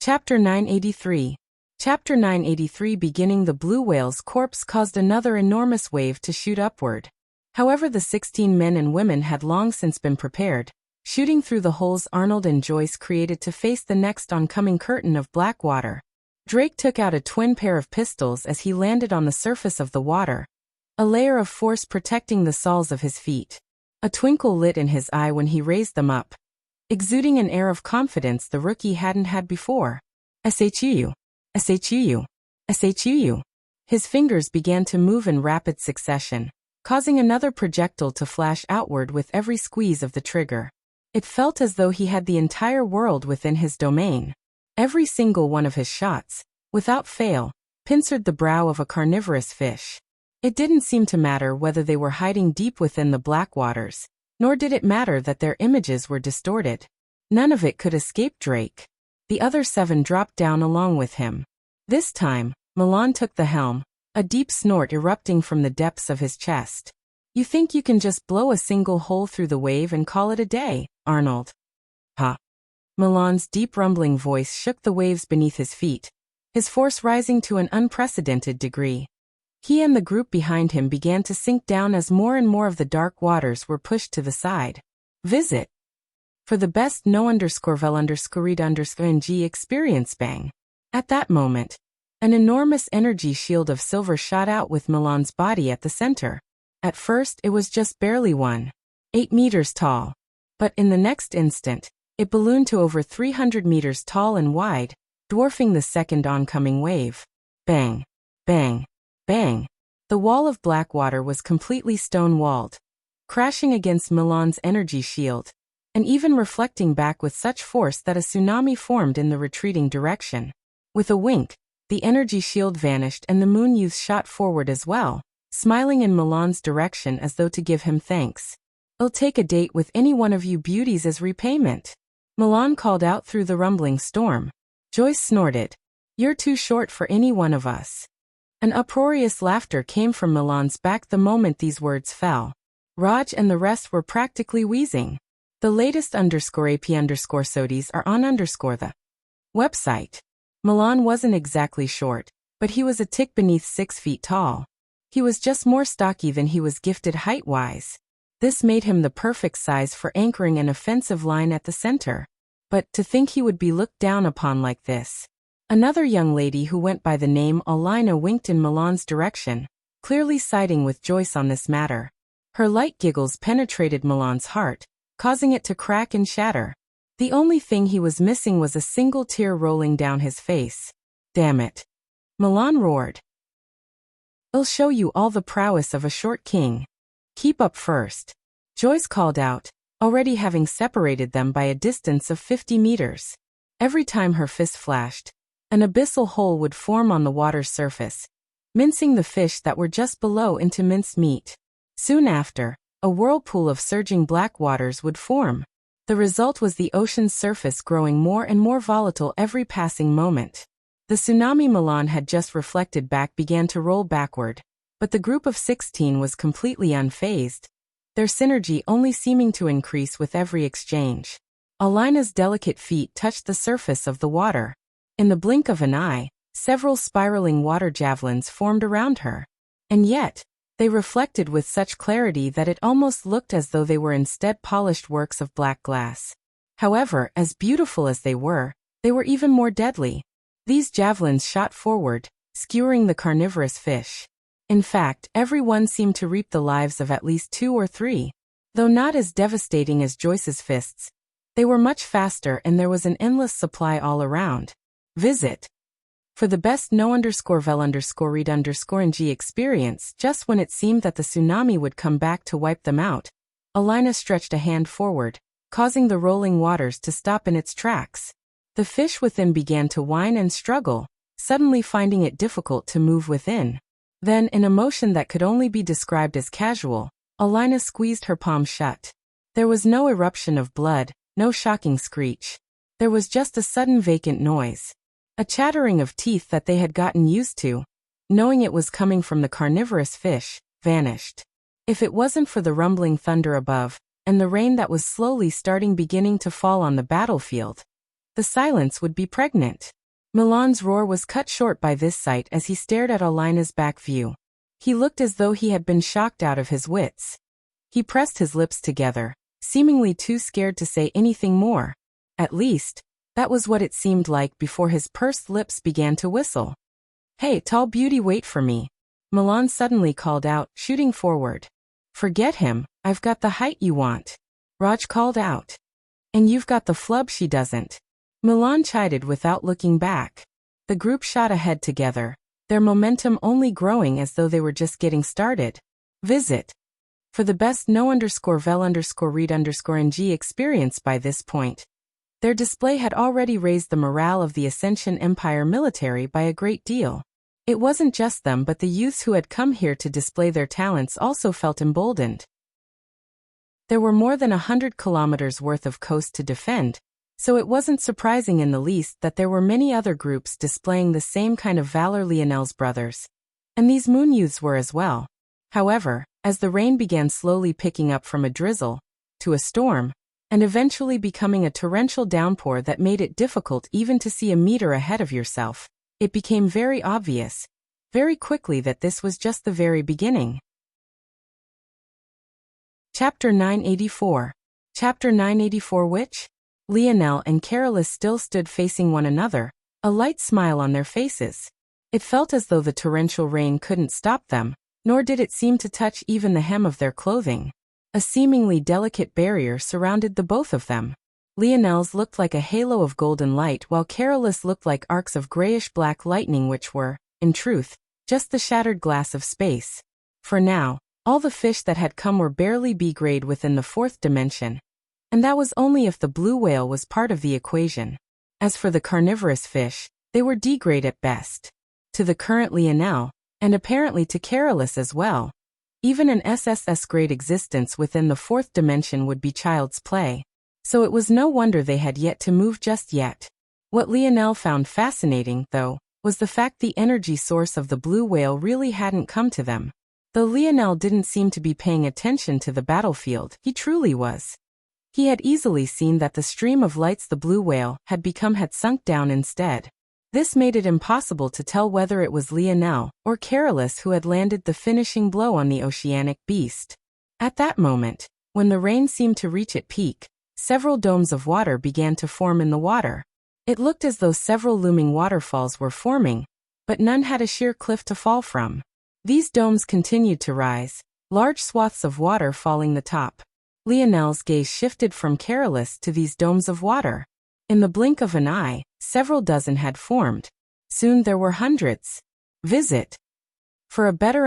Chapter 983. Chapter 983. Beginning. The blue whale's corpse caused another enormous wave to shoot upward. However, the 16 men and women had long since been prepared, shooting through the holes Arnold and Joyce created to face the next oncoming curtain of black water. Drake took out a twin pair of pistols as he landed on the surface of the water, a layer of force protecting the soles of his feet. A twinkle lit in his eye when he raised them up, exuding an air of confidence the rookie hadn't had before. SHU. SHU. SHU. His fingers began to move in rapid succession, causing another projectile to flash outward with every squeeze of the trigger. It felt as though he had the entire world within his domain. Every single one of his shots, without fail, pincered the brow of a carnivorous fish. It didn't seem to matter whether they were hiding deep within the black waters, nor did it matter that their images were distorted. None of it could escape Drake. The other 7 dropped down along with him. This time, Milan took the helm, a deep snort erupting from the depths of his chest. "You think you can just blow a single hole through the wave and call it a day, Arnold?" "Huh?" Milan's deep rumbling voice shook the waves beneath his feet, his force rising to an unprecedented degree. He and the group behind him began to sink down as more and more of the dark waters were pushed to the side. Visit for the best no_vel_read_ng experience. Bang. At that moment, an enormous energy shield of silver shot out with Milan's body at the center. At first, it was just barely 1.8 meters tall. But in the next instant, it ballooned to over 300 meters tall and wide, dwarfing the second oncoming wave. Bang. Bang. Bang. The wall of black water was completely stone-walled, crashing against Milan's energy shield, and even reflecting back with such force that a tsunami formed in the retreating direction. With a wink, the energy shield vanished and the moon youth shot forward as well, smiling in Milan's direction as though to give him thanks. "I'll take a date with any one of you beauties as repayment," Milan called out through the rumbling storm. Joyce snorted. "You're too short for any one of us." An uproarious laughter came from Milan's back the moment these words fell. Raj and the rest were practically wheezing. The latest _AP_SODIes are on the website. Milan wasn't exactly short, but he was a tick beneath 6 feet tall. He was just more stocky than he was gifted height-wise. This made him the perfect size for anchoring an offensive line at the center. But to think he would be looked down upon like this. Another young lady who went by the name Alina winked in Milan's direction, clearly siding with Joyce on this matter. Her light giggles penetrated Milan's heart, causing it to crack and shatter. The only thing he was missing was a single tear rolling down his face. "Damn it!" Milan roared. "I'll show you all the prowess of a short king. Keep up first," Joyce called out, already having separated them by a distance of 50 meters. Every time her fist flashed, an abyssal hole would form on the water's surface, mincing the fish that were just below into minced meat. Soon after, a whirlpool of surging black waters would form. The result was the ocean's surface growing more and more volatile every passing moment. The tsunami Milan had just reflected back began to roll backward, but the group of 16 was completely unfazed, their synergy only seeming to increase with every exchange. Alina's delicate feet touched the surface of the water. In the blink of an eye, several spiraling water javelins formed around her. And yet, they reflected with such clarity that it almost looked as though they were instead polished works of black glass. However, as beautiful as they were even more deadly. These javelins shot forward, skewering the carnivorous fish. In fact, every one seemed to reap the lives of at least 2 or 3. Though not as devastating as Joyce's fists, they were much faster and there was an endless supply all around. Visit for the best no_vel_read_ng experience. Just when it seemed that the tsunami would come back to wipe them out, Alina stretched a hand forward, causing the rolling waters to stop in its tracks. The fish within began to whine and struggle, suddenly finding it difficult to move within. Then, in a motion that could only be described as casual, Alina squeezed her palm shut. There was no eruption of blood, no shocking screech. There was just a sudden vacant noise. A chattering of teeth that they had gotten used to, knowing it was coming from the carnivorous fish, vanished. If it wasn't for the rumbling thunder above, and the rain that was slowly beginning to fall on the battlefield, the silence would be pregnant. Milan's roar was cut short by this sight as he stared at Alina's back view. He looked as though he had been shocked out of his wits. He pressed his lips together, seemingly too scared to say anything more. At least, that was what it seemed like before his pursed lips began to whistle. "Hey, tall beauty, wait for me," Milan suddenly called out, shooting forward. "Forget him, I've got the height you want," Raj called out. "And you've got the flub she doesn't," Milan chided without looking back. The group shot ahead together, their momentum only growing as though they were just getting started. Visit. For the best no_vel_read_ng experience by this point. Their display had already raised the morale of the Ascension Empire military by a great deal. It wasn't just them, but the youths who had come here to display their talents also felt emboldened. There were more than 100 kilometers worth of coast to defend, so it wasn't surprising in the least that there were many other groups displaying the same kind of valor Lionel's brothers. And these moon youths were as well. However, as the rain began slowly picking up from a drizzle to a storm, and eventually becoming a torrential downpour that made it difficult even to see a meter ahead of yourself, it became very obvious, very quickly, that this was just the very beginning. Chapter 984. Chapter 984, which? Lionel and Carolus still stood facing one another, a light smile on their faces. It felt as though the torrential rain couldn't stop them, nor did it seem to touch even the hem of their clothing. A seemingly delicate barrier surrounded the both of them. Lionel's looked like a halo of golden light, while Carolus looked like arcs of grayish-black lightning, which were, in truth, just the shattered glass of space. For now, all the fish that had come were barely B-grade within the fourth dimension. And that was only if the blue whale was part of the equation. As for the carnivorous fish, they were D-grade at best. To the current Lionel, and apparently to Carolus as well, even an SSS-grade existence within the fourth dimension would be child's play. So it was no wonder they had yet to move just yet. What Lionel found fascinating, though, was the fact the energy source of the blue whale really hadn't come to them. Though Lionel didn't seem to be paying attention to the battlefield, he truly was. He had easily seen that the stream of lights the blue whale had become had sunk down instead. This made it impossible to tell whether it was Lionel or Carolus who had landed the finishing blow on the oceanic beast. At that moment, when the rain seemed to reach its peak, several domes of water began to form in the water. It looked as though several looming waterfalls were forming, but none had a sheer cliff to fall from. These domes continued to rise, large swaths of water falling the top. Lionel's gaze shifted from Carolus to these domes of water. In the blink of an eye, several dozen had formed. Soon there were hundreds. Visit. For a better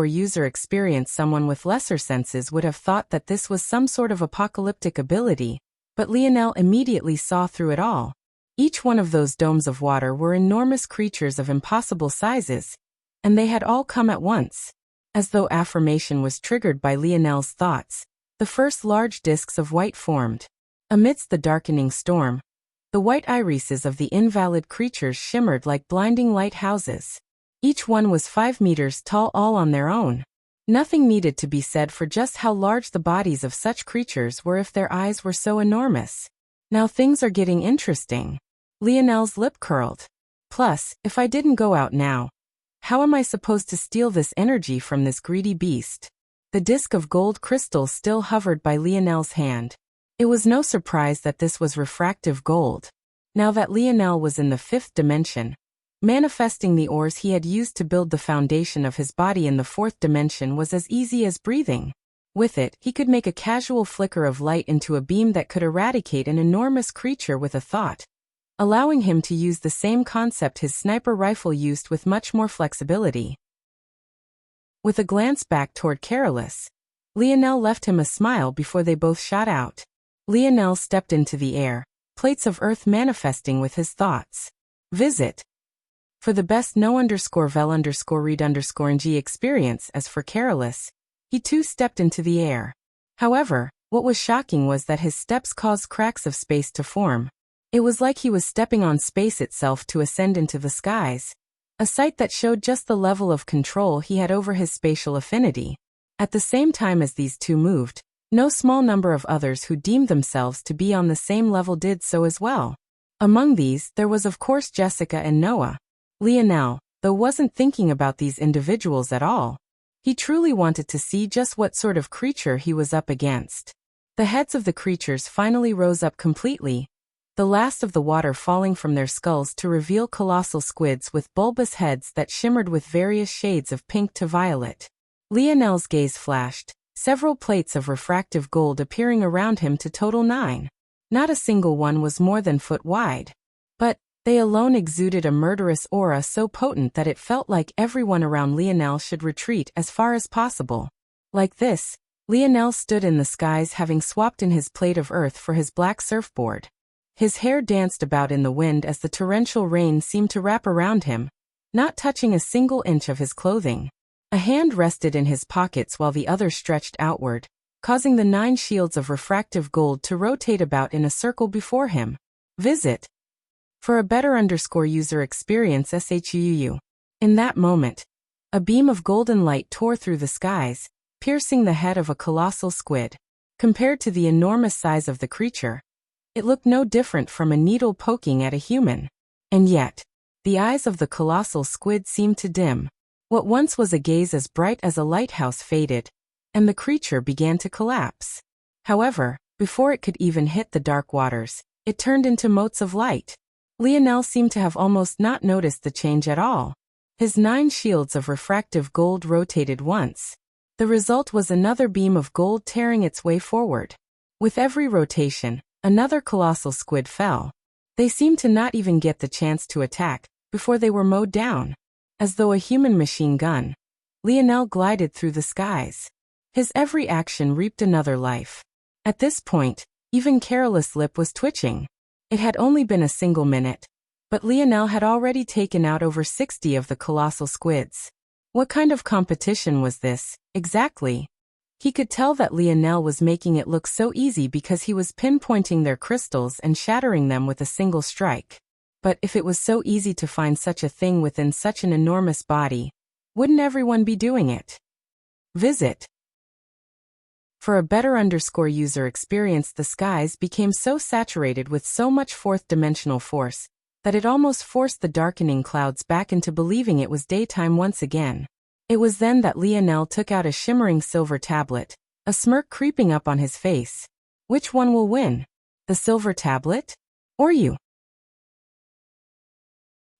user experience, someone with lesser senses would have thought that this was some sort of apocalyptic ability, but Lionel immediately saw through it all. Each one of those domes of water were enormous creatures of impossible sizes, and they had all come at once. As though affirmation was triggered by Lionel's thoughts, the first large discs of white formed. Amidst the darkening storm, the white irises of the invalid creatures shimmered like blinding lighthouses. Each one was 5 meters tall, all on their own. Nothing needed to be said for just how large the bodies of such creatures were if their eyes were so enormous. Now things are getting interesting. Lionel's lip curled. Plus, if I didn't go out now, how am I supposed to steal this energy from this greedy beast? The disc of gold crystal still hovered by Lionel's hand. It was no surprise that this was refractive gold. Now that Lionel was in the fifth dimension, manifesting the ores he had used to build the foundation of his body in the fourth dimension was as easy as breathing. With it, he could make a casual flicker of light into a beam that could eradicate an enormous creature with a thought, allowing him to use the same concept his sniper rifle used with much more flexibility. With a glance back toward Carolus, Lionel left him a smile before they both shot out. Lionel stepped into the air, plates of earth manifesting with his thoughts. Visit. For the best no_vel_read_ng experience. As for Carolus, he too stepped into the air. However, what was shocking was that his steps caused cracks of space to form. It was like he was stepping on space itself to ascend into the skies. A sight that showed just the level of control he had over his spatial affinity. At the same time as these two moved, no small number of others who deemed themselves to be on the same level did so as well. Among these, there was of course Jessica and Noah. Lionel, though, wasn't thinking about these individuals at all. He truly wanted to see just what sort of creature he was up against. The heads of the creatures finally rose up completely, the last of the water falling from their skulls to reveal colossal squids with bulbous heads that shimmered with various shades of pink to violet. Lionel's gaze flashed, several plates of refractive gold appearing around him to total 9. Not a single one was more than foot wide. But they alone exuded a murderous aura so potent that it felt like everyone around Lionel should retreat as far as possible. Like this, Lionel stood in the skies, having swapped in his plate of earth for his black surfboard. His hair danced about in the wind as the torrential rain seemed to wrap around him, not touching a single inch of his clothing. A hand rested in his pockets while the other stretched outward, causing the 9 shields of refractive gold to rotate about in a circle before him. Visit. For a better user experience SHUU. In that moment, a beam of golden light tore through the skies, piercing the head of a colossal squid. Compared to the enormous size of the creature, it looked no different from a needle poking at a human. And yet, the eyes of the colossal squid seemed to dim. What once was a gaze as bright as a lighthouse faded, and the creature began to collapse. However, before it could even hit the dark waters, it turned into motes of light. Lionel seemed to have almost not noticed the change at all. His 9 shields of refractive gold rotated once. The result was another beam of gold tearing its way forward. With every rotation, another colossal squid fell. They seemed to not even get the chance to attack before they were mowed down. As though a human machine gun, Lionel glided through the skies. His every action reaped another life. At this point, even Carolus' lip was twitching. It had only been a single minute, but Lionel had already taken out over 60 of the colossal squids. What kind of competition was this, exactly? He could tell that Lionel was making it look so easy because he was pinpointing their crystals and shattering them with a single strike. But if it was so easy to find such a thing within such an enormous body, wouldn't everyone be doing it? Visit. For a better user experience, the skies became so saturated with so much fourth-dimensional force that it almost forced the darkening clouds back into believing it was daytime once again. It was then that Lionel took out a shimmering silver tablet, a smirk creeping up on his face. Which one will win? The silver tablet? Or you?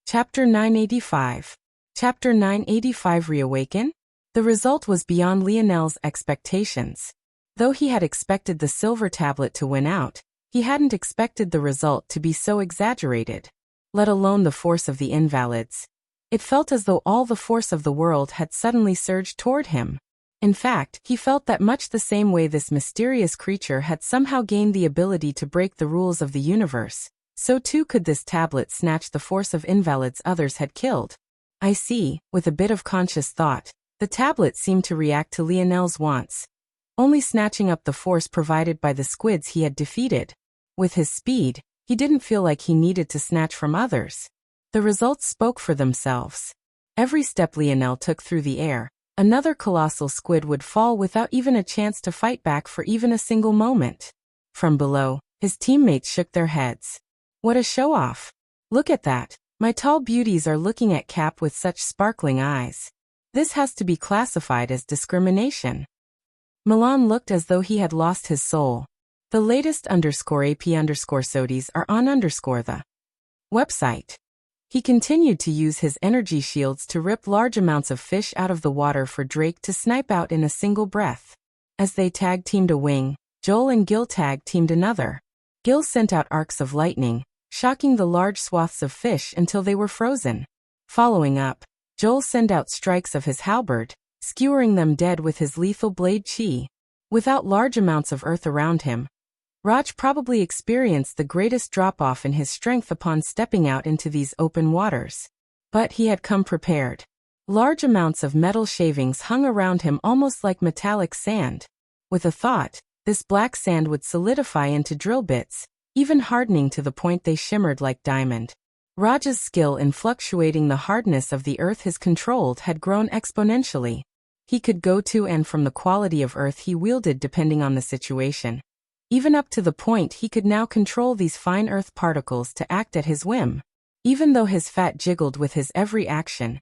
Chapter 985. Chapter 985 Reawaken? The result was beyond Lionel's expectations. Though he had expected the silver tablet to win out, he hadn't expected the result to be so exaggerated. Let alone the force of the invalids. It felt as though all the force of the world had suddenly surged toward him. In fact, he felt that much the same way this mysterious creature had somehow gained the ability to break the rules of the universe, so too could this tablet snatch the force of invalids others had killed. I see, with a bit of conscious thought, the tablet seemed to react to Lionel's wants, only snatching up the force provided by the squids he had defeated. With his speed, he didn't feel like he needed to snatch from others. The results spoke for themselves. Every step Lionel took through the air, another colossal squid would fall without even a chance to fight back for even a single moment. From below, his teammates shook their heads. What a show-off! Look at that! My tall beauties are looking at Cap with such sparkling eyes. This has to be classified as discrimination. Milan looked as though he had lost his soul. The latest _AP_SODIes are on the website. He continued to use his energy shields to rip large amounts of fish out of the water for Drake to snipe out in a single breath. As they tag-teamed a wing, Joel and Gil tag-teamed another. Gil sent out arcs of lightning, shocking the large swaths of fish until they were frozen. Following up, Joel sent out strikes of his halberd, skewering them dead with his lethal blade chi. Without large amounts of earth around him, Raj probably experienced the greatest drop-off in his strength upon stepping out into these open waters. But he had come prepared. Large amounts of metal shavings hung around him almost like metallic sand. With a thought, this black sand would solidify into drill bits, even hardening to the point they shimmered like diamond. Raj's skill in fluctuating the hardness of the earth he controlled had grown exponentially. He could go to and from the quality of earth he wielded depending on the situation. even up to the point he could now control these fine earth particles to act at his whim. Even though his fat jiggled with his every action,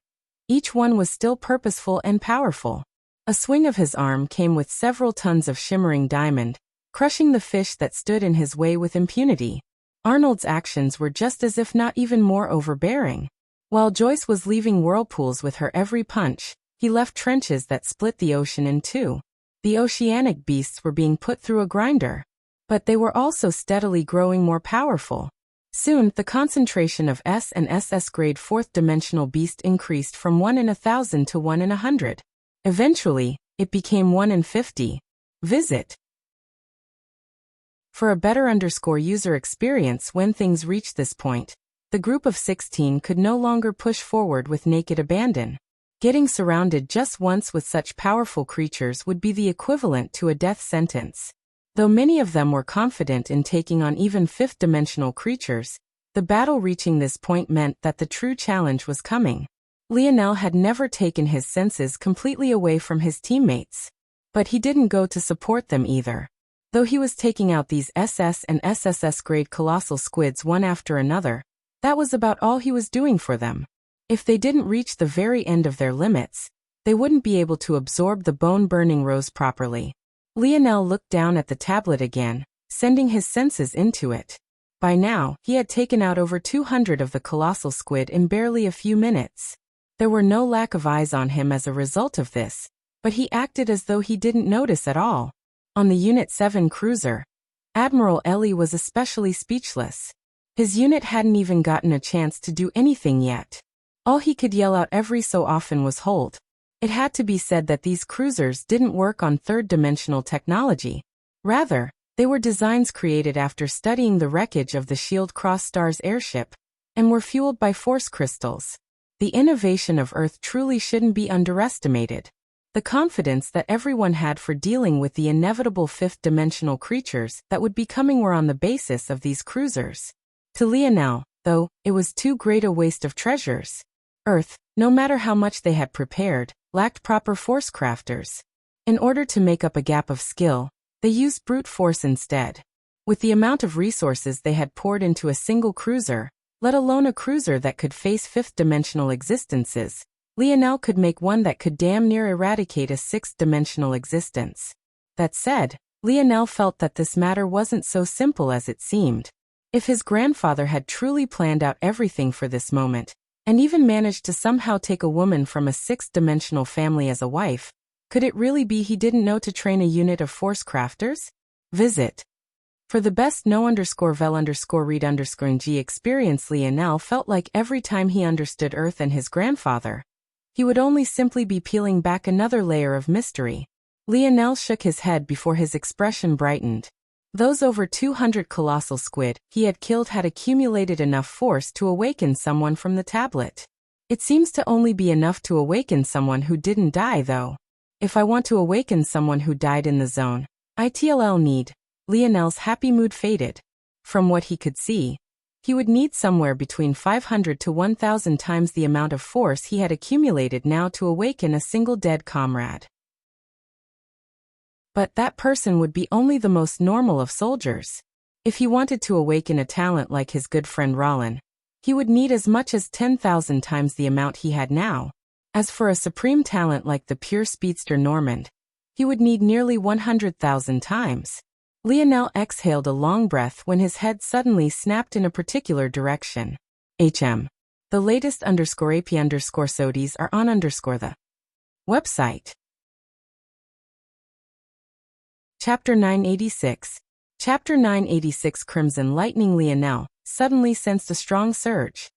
each one was still purposeful and powerful. A swing of his arm came with several tons of shimmering diamond, crushing the fish that stood in his way with impunity. Arnold's actions were just as if not even more overbearing. While Joyce was leaving whirlpools with her every punch, he left trenches that split the ocean in two. The oceanic beasts were being put through a grinder. But they were also steadily growing more powerful. Soon, the concentration of S and SS grade fourth-dimensional beast increased from 1 in 1,000 to 1 in 100. Eventually, it became 1 in 50. Visit. For a better user experience when things reached this point, the group of 16 could no longer push forward with naked abandon. Getting surrounded just once with such powerful creatures would be the equivalent to a death sentence. Though many of them were confident in taking on even fifth-dimensional creatures, the battle reaching this point meant that the true challenge was coming. Lionel had never taken his senses completely away from his teammates. But he didn't go to support them either. Though he was taking out these SS and SSS-grade colossal squids one after another, that was about all he was doing for them. If they didn't reach the very end of their limits, they wouldn't be able to absorb the bone-burning rose properly. Lionel looked down at the tablet again, sending his senses into it. By now, he had taken out over 200 of the colossal squid in barely a few minutes. There were no lack of eyes on him as a result of this, but he acted as though he didn't notice at all. On the Unit 7 cruiser, Admiral Ellie was especially speechless. His unit hadn't even gotten a chance to do anything yet. All he could yell out every so often was "Hold." It had to be said that these cruisers didn't work on third-dimensional technology. Rather, they were designs created after studying the wreckage of the Shield Cross-Stars airship, and were fueled by force crystals. The innovation of Earth truly shouldn't be underestimated. The confidence that everyone had for dealing with the inevitable fifth-dimensional creatures that would be coming were on the basis of these cruisers. To Lionel, though, it was too great a waste of treasures. Earth, no matter how much they had prepared, lacked proper force crafters. In order to make up a gap of skill, they used brute force instead. With the amount of resources they had poured into a single cruiser, let alone a cruiser that could face fifth-dimensional existences, Lionel could make one that could damn near eradicate a sixth-dimensional existence. That said, Lionel felt that this matter wasn't so simple as it seemed. If his grandfather had truly planned out everything for this moment, and even managed to somehow take a woman from a sixth-dimensional family as a wife, could it really be he didn't know to train a unit of force crafters? Visit. For the best know_vel_read_ng experience, Lionel felt like every time he understood Earth and his grandfather, he would only simply be peeling back another layer of mystery. Lionel shook his head before his expression brightened. Those over 200 colossal squid he had killed had accumulated enough force to awaken someone from the tablet. It seems to only be enough to awaken someone who didn't die, though. If I want to awaken someone who died in the zone, ITLL need. Lionel's happy mood faded. From what he could see, he would need somewhere between 500 to 1,000 times the amount of force he had accumulated now to awaken a single dead comrade. But that person would be only the most normal of soldiers. If he wanted to awaken a talent like his good friend Rollin, he would need as much as 10,000 times the amount he had now. As for a supreme talent like the pure speedster Normand, he would need nearly 100,000 times. Lionel exhaled a long breath when his head suddenly snapped in a particular direction. The latest _AP_SODIes are on the website. Chapter 986. Chapter 986. Crimson Lightning. Lionel suddenly sensed a strong surge.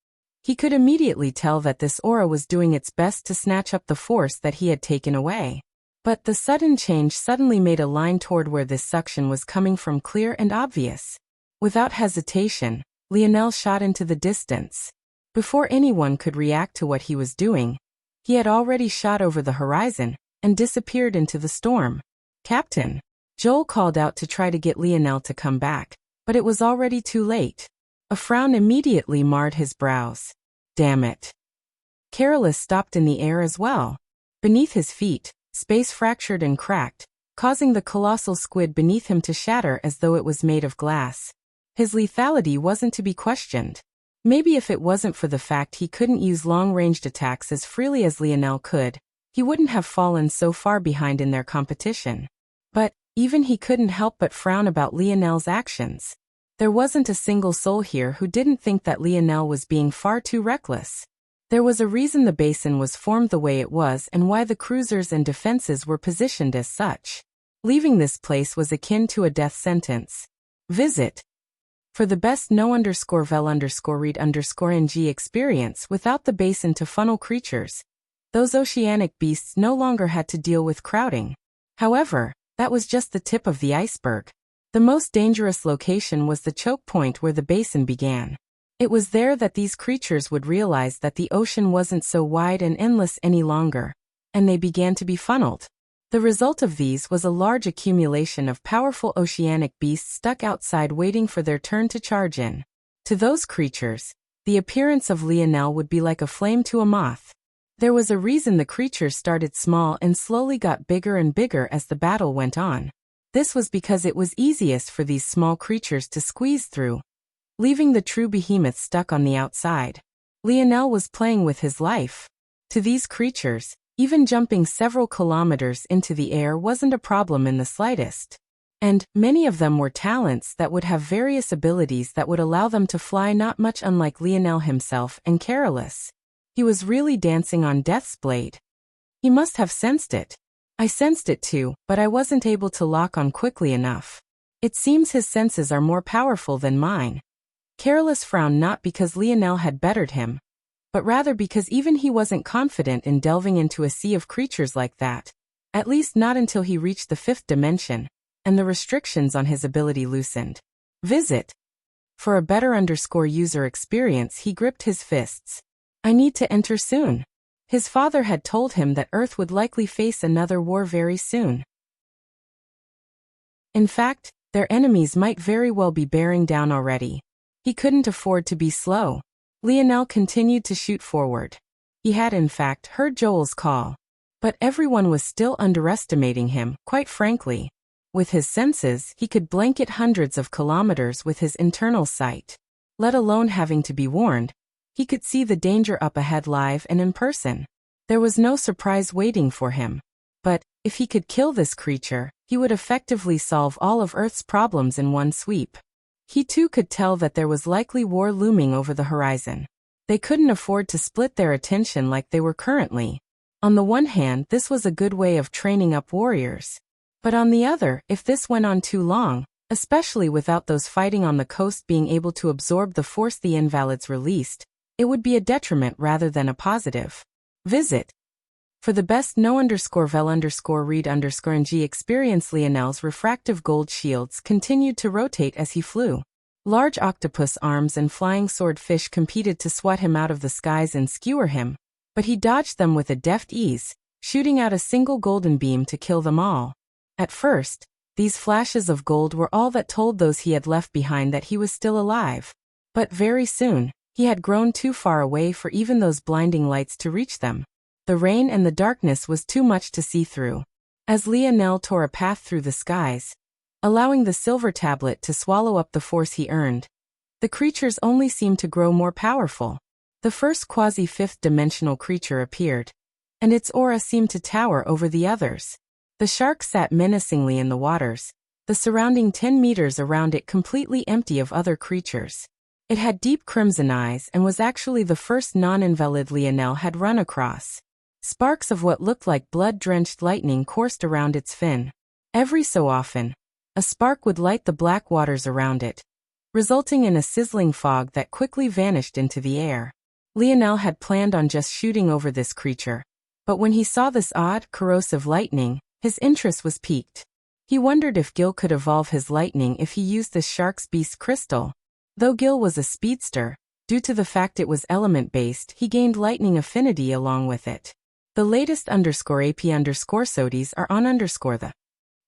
He could immediately tell that this aura was doing its best to snatch up the force that he had taken away. But the sudden change suddenly made a line toward where this suction was coming from clear and obvious. Without hesitation, Lionel shot into the distance. Before anyone could react to what he was doing, he had already shot over the horizon and disappeared into the storm. "Captain!" Joel called out to try to get Lionel to come back, but it was already too late. A frown immediately marred his brows. Damn it. Carolus stopped in the air as well. Beneath his feet, space fractured and cracked, causing the colossal squid beneath him to shatter as though it was made of glass. His lethality wasn't to be questioned. Maybe if it wasn't for the fact he couldn't use long-ranged attacks as freely as Lionel could, he wouldn't have fallen so far behind in their competition. But even he couldn't help but frown about Lionel's actions. There wasn't a single soul here who didn't think that Lionel was being far too reckless. There was a reason the basin was formed the way it was and why the cruisers and defenses were positioned as such. Leaving this place was akin to a death sentence. Visit. For the best no_vel_read_ng experience without the basin to funnel creatures, those oceanic beasts no longer had to deal with crowding. However, that was just the tip of the iceberg. The most dangerous location was the choke point where the basin began. It was there that these creatures would realize that the ocean wasn't so wide and endless any longer, and they began to be funneled. The result of these was a large accumulation of powerful oceanic beasts stuck outside waiting for their turn to charge in. To those creatures, the appearance of Lionel would be like a flame to a moth. There was a reason the creatures started small and slowly got bigger and bigger as the battle went on. This was because it was easiest for these small creatures to squeeze through, leaving the true behemoth stuck on the outside. Lionel was playing with his life. To these creatures, even jumping several kilometers into the air wasn't a problem in the slightest. And many of them were talents that would have various abilities that would allow them to fly, not much unlike Lionel himself and careless. He was really dancing on death's blade. He must have sensed it. I sensed it too, but I wasn't able to lock on quickly enough. It seems his senses are more powerful than mine. Careless frowned, not because Lionel had bettered him, but rather because even he wasn't confident in delving into a sea of creatures like that, at least not until he reached the 5th dimension, and the restrictions on his ability loosened. Visit. For a better user experience, he gripped his fists. I need to enter soon. His father had told him that Earth would likely face another war very soon. In fact, their enemies might very well be bearing down already. He couldn't afford to be slow. Lionel continued to shoot forward. He had in fact heard Joel's call. But everyone was still underestimating him, quite frankly. With his senses, he could blanket hundreds of kilometers with his internal sight. Let alone having to be warned, he could see the danger up ahead live and in person. There was no surprise waiting for him. But if he could kill this creature, he would effectively solve all of Earth's problems in one sweep. He too could tell that there was likely war looming over the horizon. They couldn't afford to split their attention like they were currently. On the one hand, this was a good way of training up warriors. But on the other, if this went on too long, especially without those fighting on the coast being able to absorb the force the invalids released, it would be a detriment rather than a positive. Visit. For the best no_vel_read_ng experience, Lionel's refractive gold shields continued to rotate as he flew. Large octopus arms and flying swordfish competed to swat him out of the skies and skewer him, but he dodged them with a deft ease, shooting out a single golden beam to kill them all. At first, these flashes of gold were all that told those he had left behind that he was still alive. But very soon, he had grown too far away for even those blinding lights to reach them. The rain and the darkness was too much to see through. As Lionel tore a path through the skies, allowing the silver tablet to swallow up the force he earned, the creatures only seemed to grow more powerful. The first quasi-fifth dimensional creature appeared, and its aura seemed to tower over the others. The shark sat menacingly in the waters, the surrounding 10 meters around it completely empty of other creatures. It had deep crimson eyes and was actually the first non-invalid Lionel had run across. Sparks of what looked like blood-drenched lightning coursed around its fin. Every so often, a spark would light the black waters around it, resulting in a sizzling fog that quickly vanished into the air. Lionel had planned on just shooting over this creature, but when he saw this odd, corrosive lightning, his interest was piqued. He wondered if Gil could evolve his lightning if he used this shark's beast crystal. Though Gil was a speedster, due to the fact it was element-based, he gained lightning affinity along with it. The latest _AP_SODIES are on the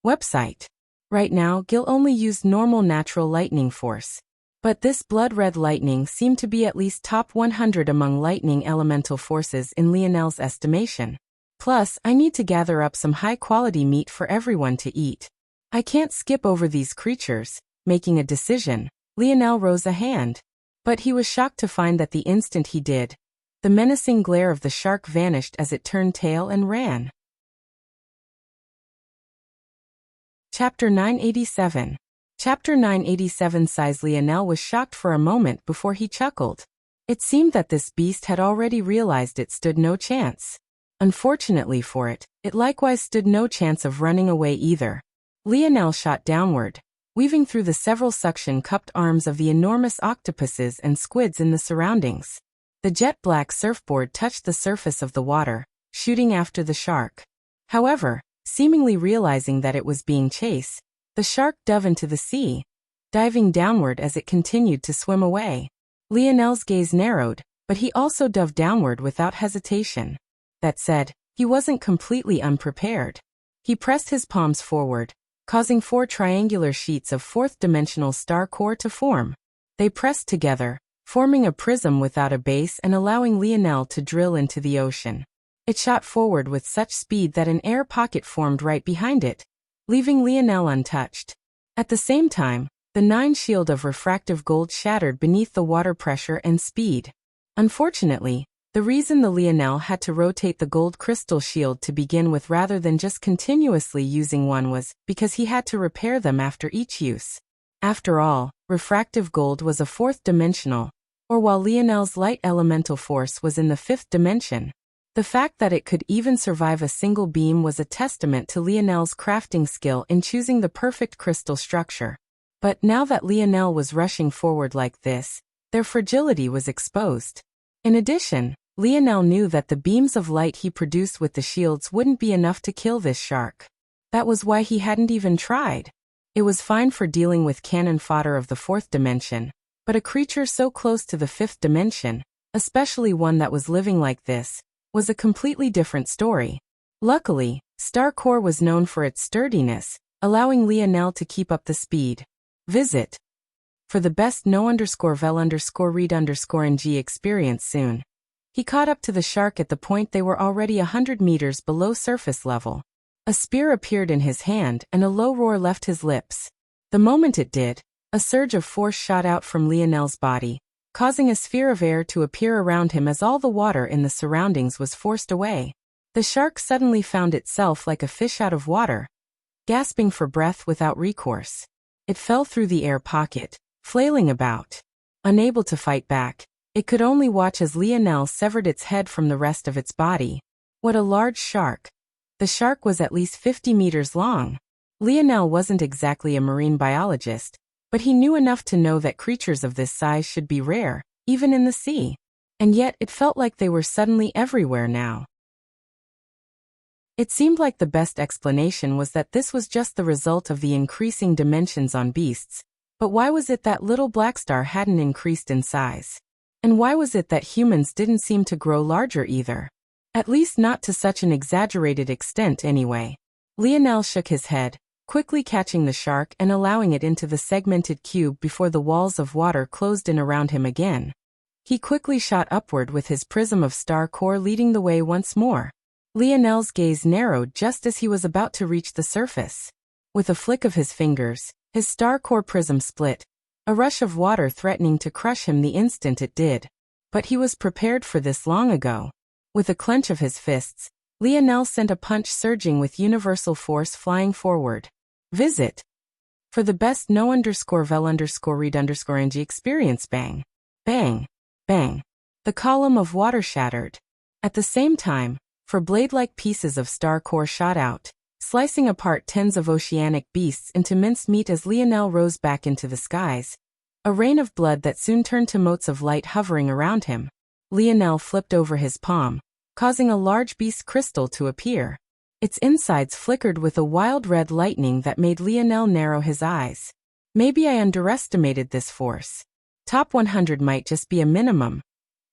website. Right now, Gil only used normal natural lightning force. But this blood-red lightning seemed to be at least top 100 among lightning elemental forces in Lionel's estimation. Plus, I need to gather up some high-quality meat for everyone to eat. I can't skip over these creatures. Making a decision, Lionel rose a hand. But he was shocked to find that the instant he did, the menacing glare of the shark vanished as it turned tail and ran. Chapter 987. Chapter 987 Size Lionel was shocked for a moment before he chuckled. It seemed that this beast had already realized it stood no chance. Unfortunately for it, it likewise stood no chance of running away either. Lionel shot downward, weaving through the several suction-cupped arms of the enormous octopuses and squids in the surroundings. The jet-black surfboard touched the surface of the water, shooting after the shark. However, seemingly realizing that it was being chased, the shark dove into the sea, diving downward as it continued to swim away. Lionel's gaze narrowed, but he also dove downward without hesitation. That said, he wasn't completely unprepared. He pressed his palms forward, causing 4 triangular sheets of fourth-dimensional star core to form. They pressed together, forming a prism without a base and allowing Lionel to drill into the ocean. It shot forward with such speed that an air pocket formed right behind it, leaving Lionel untouched. At the same time, the 9 shield of refractive gold shattered beneath the water pressure and speed. Unfortunately, the reason the Lionel had to rotate the gold crystal shield to begin with rather than just continuously using one was because he had to repair them after each use. After all, refractive gold was a 4th dimensional, or while Lionel's light elemental force was in the 5th dimension. The fact that it could even survive a single beam was a testament to Lionel's crafting skill in choosing the perfect crystal structure. But now that Lionel was rushing forward like this, their fragility was exposed. In addition, Lionel knew that the beams of light he produced with the shields wouldn't be enough to kill this shark. That was why he hadn't even tried. It was fine for dealing with cannon fodder of the 4th dimension, but a creature so close to the 5th dimension, especially one that was living like this, was a completely different story. Luckily, Star Core was known for its sturdiness, allowing Lionel to keep up the speed. Visit. For the best no_vel_read_ng experience soon. He caught up to the shark at the point they were already 100 meters below surface level. A spear appeared in his hand and a low roar left his lips. The moment it did, a surge of force shot out from Lionel's body, causing a sphere of air to appear around him as all the water in the surroundings was forced away. The shark suddenly found itself like a fish out of water, gasping for breath without recourse. It fell through the air pocket, flailing about. Unable to fight back, it could only watch as Lionel severed its head from the rest of its body. What a large shark! The shark was at least 50 meters long. Lionel wasn't exactly a marine biologist, but he knew enough to know that creatures of this size should be rare, even in the sea. And yet it felt like they were suddenly everywhere now. It seemed like the best explanation was that this was just the result of the increasing dimensions on beasts. But why was it that little black star hadn't increased in size? And why was it that humans didn't seem to grow larger either? At least not to such an exaggerated extent anyway. Lionel shook his head, quickly catching the shark and allowing it into the segmented cube before the walls of water closed in around him again. He quickly shot upward with his prism of star core leading the way once more. Lionel's gaze narrowed just as he was about to reach the surface. With a flick of his fingers, his star core prism split, a rush of water threatening to crush him the instant it did. But he was prepared for this long ago. With a clench of his fists, Lionel sent a punch surging with universal force flying forward. Visit. For the best no_vel_read_ng experience bang. Bang. Bang. The column of water shattered. At the same time, 4 blade-like pieces of star core shot out, slicing apart tens of oceanic beasts into mincemeat as Lionel rose back into the skies. A rain of blood that soon turned to motes of light hovering around him. Lionel flipped over his palm, causing a large beast crystal to appear. Its insides flickered with a wild red lightning that made Lionel narrow his eyes. Maybe I underestimated this force. Top 100 might just be a minimum.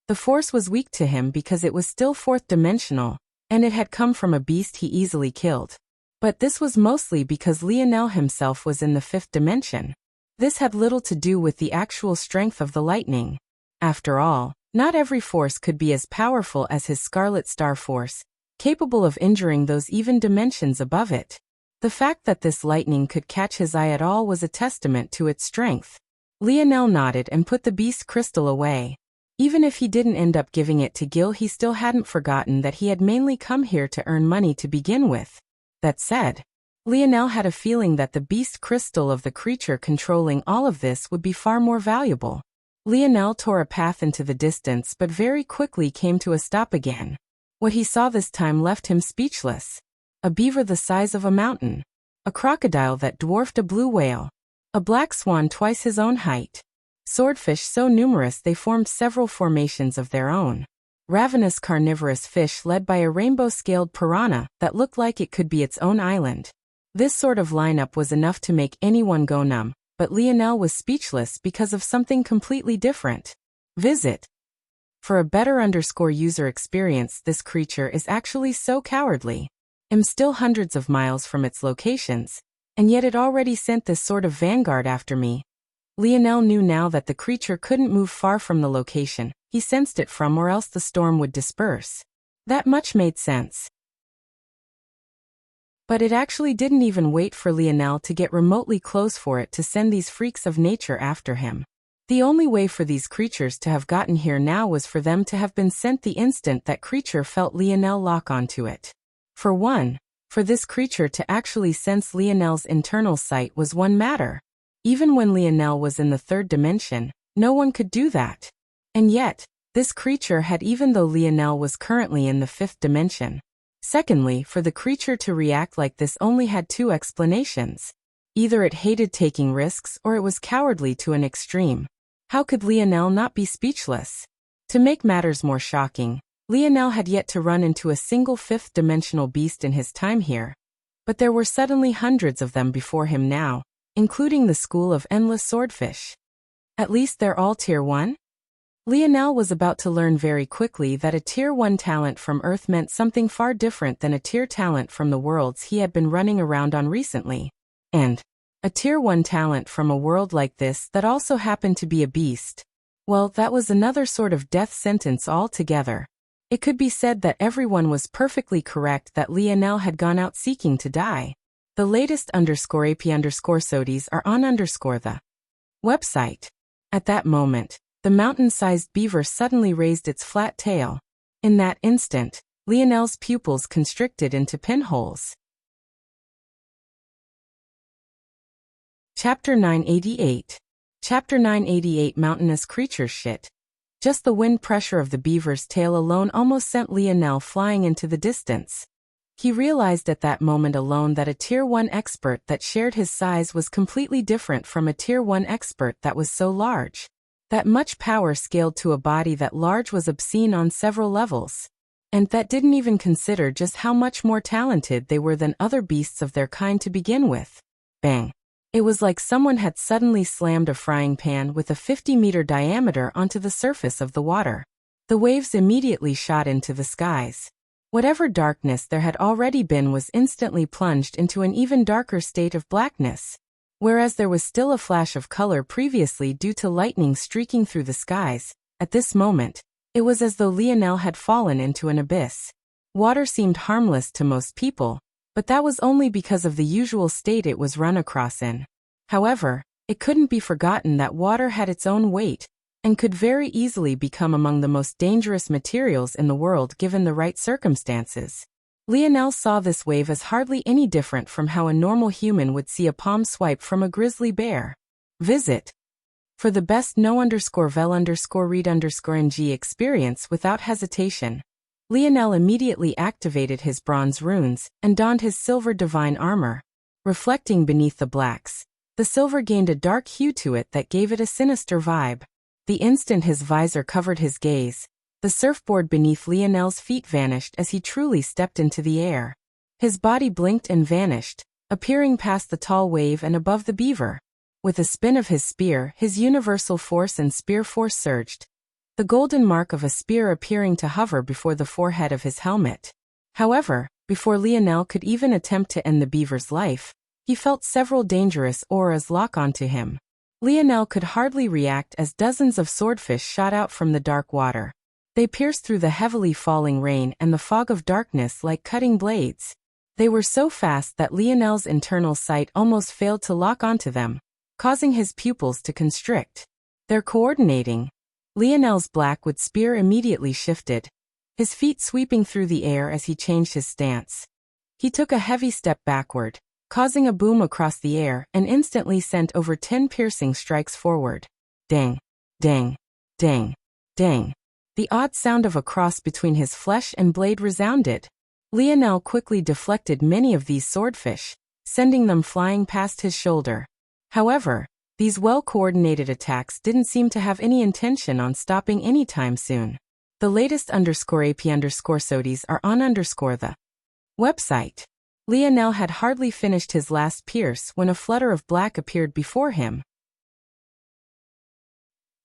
The force was weak to him because it was still 4th dimensional, and it had come from a beast he easily killed. But this was mostly because Lionel himself was in the 5th dimension. This had little to do with the actual strength of the lightning. After all, not every force could be as powerful as his Scarlet Star Force, capable of injuring those even dimensions above it. The fact that this lightning could catch his eye at all was a testament to its strength. Lionel nodded and put the beast crystal away. Even if he didn't end up giving it to Gil, he still hadn't forgotten that he had mainly come here to earn money to begin with. That said, Lionel had a feeling that the beast crystal of the creature controlling all of this would be far more valuable. Lionel tore a path into the distance but very quickly came to a stop again. What he saw this time left him speechless. A beaver the size of a mountain. A crocodile that dwarfed a blue whale. A black swan twice his own height. Swordfish so numerous they formed several formations of their own. Ravenous carnivorous fish led by a rainbow-scaled piranha that looked like it could be its own island. This sort of lineup was enough to make anyone go numb, but Lionel was speechless because of something completely different. Visit. For a better user experience, this creature is actually so cowardly. I'm still hundreds of miles from its locations, and yet it already sent this sort of vanguard after me. Lionel knew now that the creature couldn't move far from the location he sensed it from, or else the storm would disperse. That much made sense. But it actually didn't even wait for Lionel to get remotely close for it to send these freaks of nature after him. The only way for these creatures to have gotten here now was for them to have been sent the instant that creature felt Lionel lock onto it. For one, for this creature to actually sense Lionel's internal sight was one matter. Even when Lionel was in the third dimension, no one could do that. And yet, this creature had, even though Lionel was currently in the fifth dimension. Secondly, for the creature to react like this only had two explanations. Either it hated taking risks or it was cowardly to an extreme. How could Lionel not be speechless? To make matters more shocking, Lionel had yet to run into a single fifth-dimensional beast in his time here. But there were suddenly hundreds of them before him now, including the school of endless swordfish. At least they're all Tier 1? Lionel was about to learn very quickly that a Tier 1 talent from Earth meant something far different than a Tier talent from the worlds he had been running around on recently. And a Tier 1 talent from a world like this that also happened to be a beast. Well, that was another sort of death sentence altogether. It could be said that everyone was perfectly correct that Lionel had gone out seeking to die. The latest _AP_SODIES are on the website. At that moment, the mountain-sized beaver suddenly raised its flat tail. In that instant, Lionel's pupils constricted into pinholes. Chapter 988. Chapter 988. Mountainous creature shit. Just the wind pressure of the beaver's tail alone almost sent Lionel flying into the distance. He realized at that moment alone that a Tier 1 expert that shared his size was completely different from a Tier 1 expert that was so large. That much power scaled to a body that large was obscene on several levels. And that didn't even consider just how much more talented they were than other beasts of their kind to begin with. Bang. It was like someone had suddenly slammed a frying pan with a 50-meter diameter onto the surface of the water. The waves immediately shot into the skies. Whatever darkness there had already been was instantly plunged into an even darker state of blackness. Whereas there was still a flash of color previously due to lightning streaking through the skies, at this moment, it was as though Lionel had fallen into an abyss. Water seemed harmless to most people, but that was only because of the usual state it was run across in. However, it couldn't be forgotten that water had its own weight, and could very easily become among the most dangerous materials in the world given the right circumstances. Lionel saw this wave as hardly any different from how a normal human would see a palm swipe from a grizzly bear. Visit. For the best no_vel_read_ng experience without hesitation, Lionel immediately activated his bronze runes and donned his silver divine armor. Reflecting beneath the blacks, the silver gained a dark hue to it that gave it a sinister vibe. The instant his visor covered his gaze, the surfboard beneath Lionel's feet vanished as he truly stepped into the air. His body blinked and vanished, appearing past the tall wave and above the beaver. With a spin of his spear, his universal force and spear force surged, the golden mark of a spear appearing to hover before the forehead of his helmet. However, before Lionel could even attempt to end the beaver's life, he felt several dangerous auras lock onto him. Lionel could hardly react as dozens of swordfish shot out from the dark water. They pierced through the heavily falling rain and the fog of darkness like cutting blades. They were so fast that Lionel's internal sight almost failed to lock onto them, causing his pupils to constrict. They're coordinating. Lionel's blackwood spear immediately shifted, his feet sweeping through the air as he changed his stance. He took a heavy step backward, causing a boom across the air and instantly sent over 10 piercing strikes forward. Dang, dang, dang, dang. The odd sound of a cross between his flesh and blade resounded. Lionel quickly deflected many of these swordfish, sending them flying past his shoulder. However, these well-coordinated attacks didn't seem to have any intention on stopping anytime soon. The latest _AP_SODIES are on the website. Lionel had hardly finished his last pierce when a flutter of black appeared before him.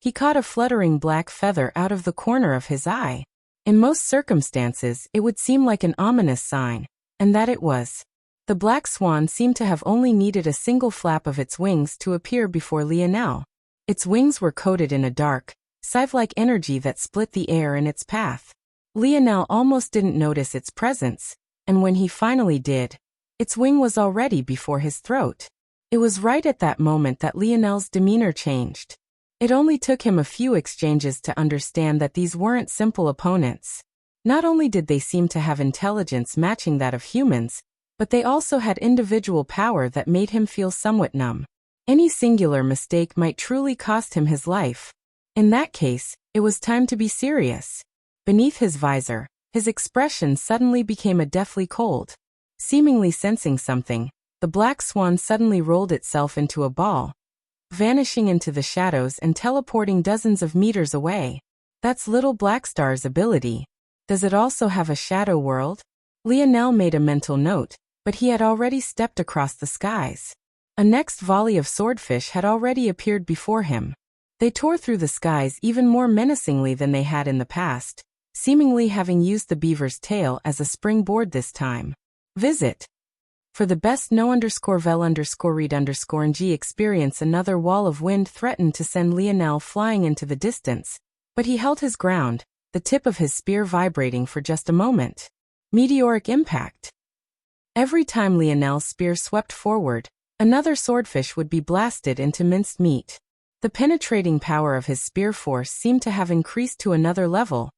He caught a fluttering black feather out of the corner of his eye. In most circumstances, it would seem like an ominous sign, and that it was. The black swan seemed to have only needed a single flap of its wings to appear before Lionel. Its wings were coated in a dark, sieve-like energy that split the air in its path. Lionel almost didn't notice its presence, and when he finally did, its wing was already before his throat. It was right at that moment that Lionel's demeanor changed. It only took him a few exchanges to understand that these weren't simple opponents. Not only did they seem to have intelligence matching that of humans, but they also had individual power that made him feel somewhat numb. Any singular mistake might truly cost him his life. In that case, it was time to be serious. Beneath his visor, his expression suddenly became a deathly cold. Seemingly sensing something, the black swan suddenly rolled itself into a ball, vanishing into the shadows and teleporting dozens of meters away. That's Little Black Star's ability. Does it also have a shadow world? Lionel made a mental note, but he had already stepped across the skies. A next volley of swordfish had already appeared before him. They tore through the skies even more menacingly than they had in the past, seemingly having used the beaver's tail as a springboard this time. Visit. For the best no_vel_read_ng experience. Another wall of wind threatened to send Lionel flying into the distance, but he held his ground, the tip of his spear vibrating for just a moment. Meteoric impact. Every time Lionel's spear swept forward, another swordfish would be blasted into minced meat. The penetrating power of his spear force seemed to have increased to another level,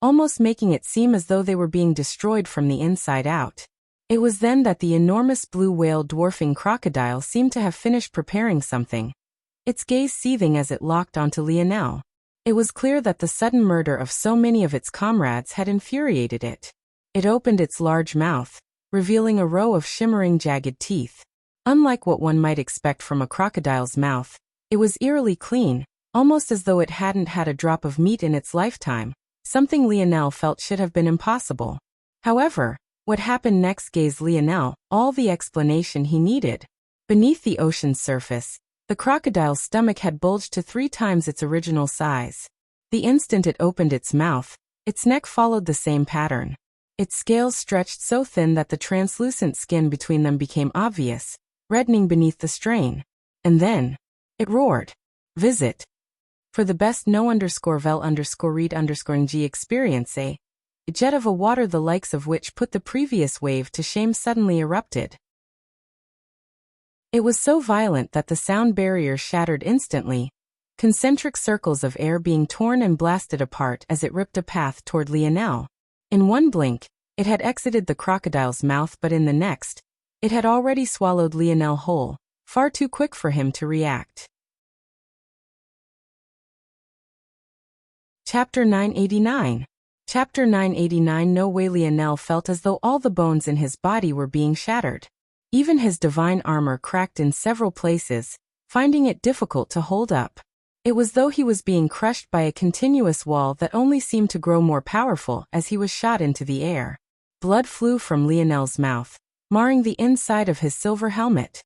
almost making it seem as though they were being destroyed from the inside out. It was then that the enormous blue whale dwarfing crocodile seemed to have finished preparing something, its gaze seething as it locked onto Lionel. It was clear that the sudden murder of so many of its comrades had infuriated it. It opened its large mouth, revealing a row of shimmering jagged teeth. Unlike what one might expect from a crocodile's mouth, it was eerily clean, almost as though it hadn't had a drop of meat in its lifetime, something Lionel felt should have been impossible. However, what happened next gave Lionel all the explanation he needed. Beneath the ocean's surface, the crocodile's stomach had bulged to 3 times its original size. The instant it opened its mouth, its neck followed the same pattern. Its scales stretched so thin that the translucent skin between them became obvious, reddening beneath the strain. And then, it roared. Visit. For the best no_vel_read_ng experience. A jet of a water the likes of which put the previous wave to shame suddenly erupted. It was so violent that the sound barrier shattered instantly, concentric circles of air being torn and blasted apart as it ripped a path toward Lionel. In one blink, it had exited the crocodile's mouth, but in the next, it had already swallowed Lionel whole, far too quick for him to react. Chapter 989. Chapter 989. No way. Lionel felt as though all the bones in his body were being shattered. Even his divine armor cracked in several places, finding it difficult to hold up. It was though he was being crushed by a continuous wall that only seemed to grow more powerful as he was shot into the air. Blood flew from Lionel's mouth, marring the inside of his silver helmet.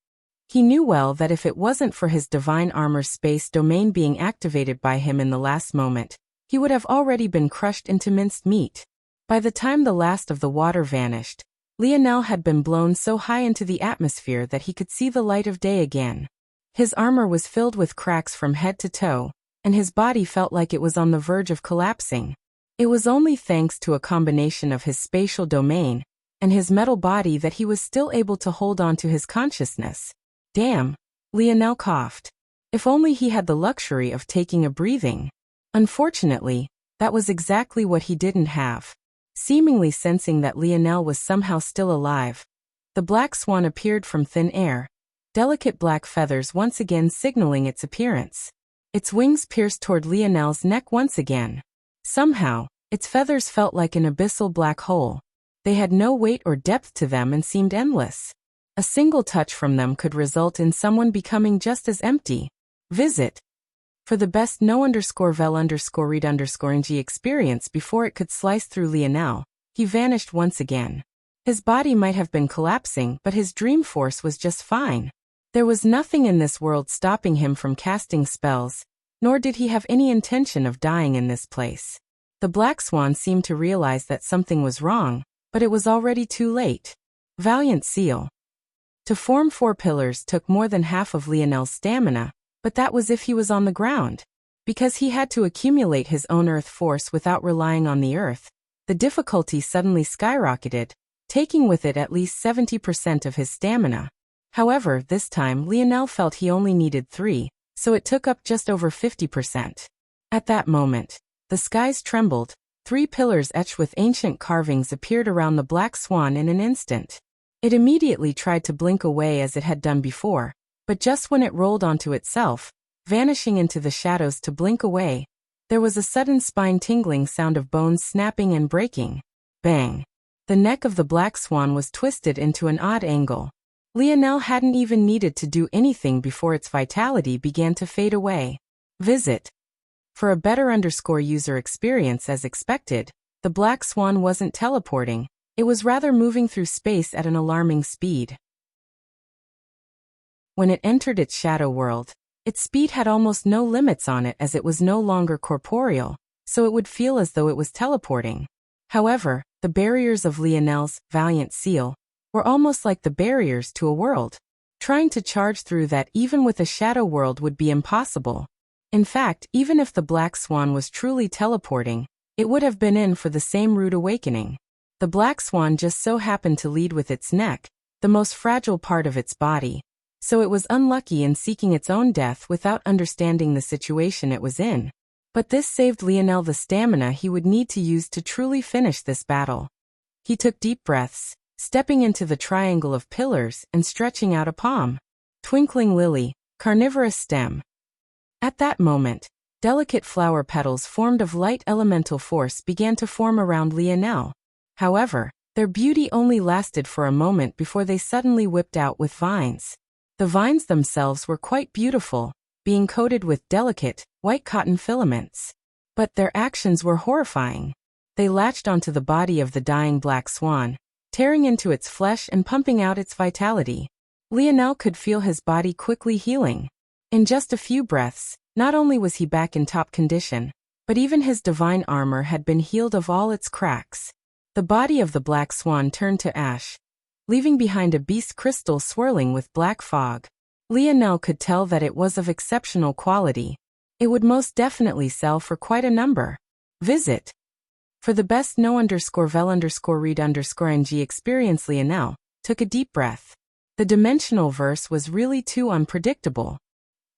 He knew well that if it wasn't for his divine armor's space domain being activated by him in the last moment, he would have already been crushed into minced meat. By the time the last of the water vanished, Lionel had been blown so high into the atmosphere that he could see the light of day again. His armor was filled with cracks from head to toe, and his body felt like it was on the verge of collapsing. It was only thanks to a combination of his spatial domain and his metal body that he was still able to hold on to his consciousness. Damn, Lionel coughed. If only he had the luxury of taking a breathing. Unfortunately, that was exactly what he didn't have. Seemingly sensing that Lionel was somehow still alive, the black swan appeared from thin air, delicate black feathers once again signaling its appearance. Its wings pierced toward Lionel's neck once again. Somehow, its feathers felt like an abyssal black hole. They had no weight or depth to them and seemed endless. A single touch from them could result in someone becoming just as empty. Visit. For the best no_vel_read_ng experience before it could slice through Lionel, he vanished once again. His body might have been collapsing, but his dream force was just fine. There was nothing in this world stopping him from casting spells, nor did he have any intention of dying in this place. The black swan seemed to realize that something was wrong, but it was already too late. Valiant seal. To form 4 pillars took more than half of Lionel's stamina, but that was if he was on the ground. Because he had to accumulate his own earth force without relying on the earth, the difficulty suddenly skyrocketed, taking with it at least 70% of his stamina. However, this time Lionel felt he only needed 3, so it took up just over 50%. At that moment, the skies trembled. 3 pillars etched with ancient carvings appeared around the black swan in an instant. It immediately tried to blink away as it had done before, but just when it rolled onto itself, vanishing into the shadows to blink away, there was a sudden spine-tingling sound of bones snapping and breaking. Bang! The neck of the black swan was twisted into an odd angle. Lionel hadn't even needed to do anything before its vitality began to fade away. Visit. For a better user experience as expected, the black swan wasn't teleporting, it was rather moving through space at an alarming speed. When it entered its shadow world, its speed had almost no limits on it as it was no longer corporeal, so it would feel as though it was teleporting. However, the barriers of Lionel's valiant seal were almost like the barriers to a world. Trying to charge through that even with a shadow world would be impossible. In fact, even if the black swan was truly teleporting, it would have been in for the same rude awakening. The black swan just so happened to lead with its neck, the most fragile part of its body, so it was unlucky in seeking its own death without understanding the situation it was in. But this saved Lionel the stamina he would need to use to truly finish this battle. He took deep breaths, stepping into the triangle of pillars and stretching out a palm. Twinkling lily, carnivorous stem. At that moment, delicate flower petals formed of light elemental force began to form around Lionel. However, their beauty only lasted for a moment before they suddenly whipped out with vines. The vines themselves were quite beautiful, being coated with delicate, white cotton filaments. But their actions were horrifying. They latched onto the body of the dying black swan, tearing into its flesh and pumping out its vitality. Lionel could feel his body quickly healing. In just a few breaths, not only was he back in top condition, but even his divine armor had been healed of all its cracks. The body of the black swan turned to ash, leaving behind a beast crystal swirling with black fog. Lionel could tell that it was of exceptional quality. It would most definitely sell for quite a number. Visit. For the best no_vel_read_ng experience, Lionel took a deep breath. The dimensional verse was really too unpredictable.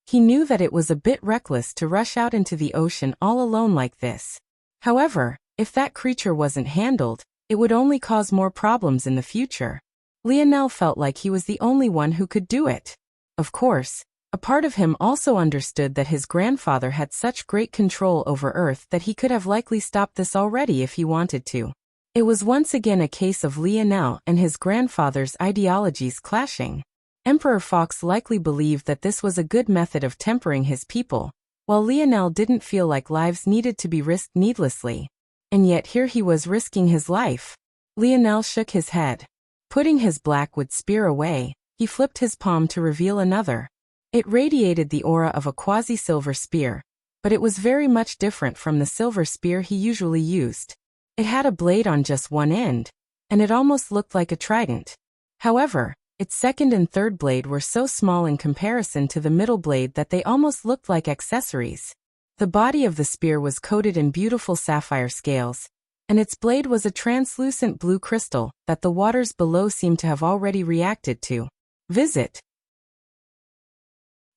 He knew that it was a bit reckless to rush out into the ocean all alone like this. However, if that creature wasn't handled, it would only cause more problems in the future. Lionel felt like he was the only one who could do it. Of course, a part of him also understood that his grandfather had such great control over Earth that he could have likely stopped this already if he wanted to. It was once again a case of Lionel and his grandfather's ideologies clashing. Emperor Fox likely believed that this was a good method of tempering his people, while Lionel didn't feel like lives needed to be risked needlessly. And yet here he was risking his life. Lionel shook his head. Putting his blackwood spear away, he flipped his palm to reveal another. It radiated the aura of a quasi-silver spear, but it was very much different from the silver spear he usually used. It had a blade on just one end, and it almost looked like a trident. However, its second and third blade were so small in comparison to the middle blade that they almost looked like accessories. The body of the spear was coated in beautiful sapphire scales, and its blade was a translucent blue crystal that the waters below seemed to have already reacted to. Visit.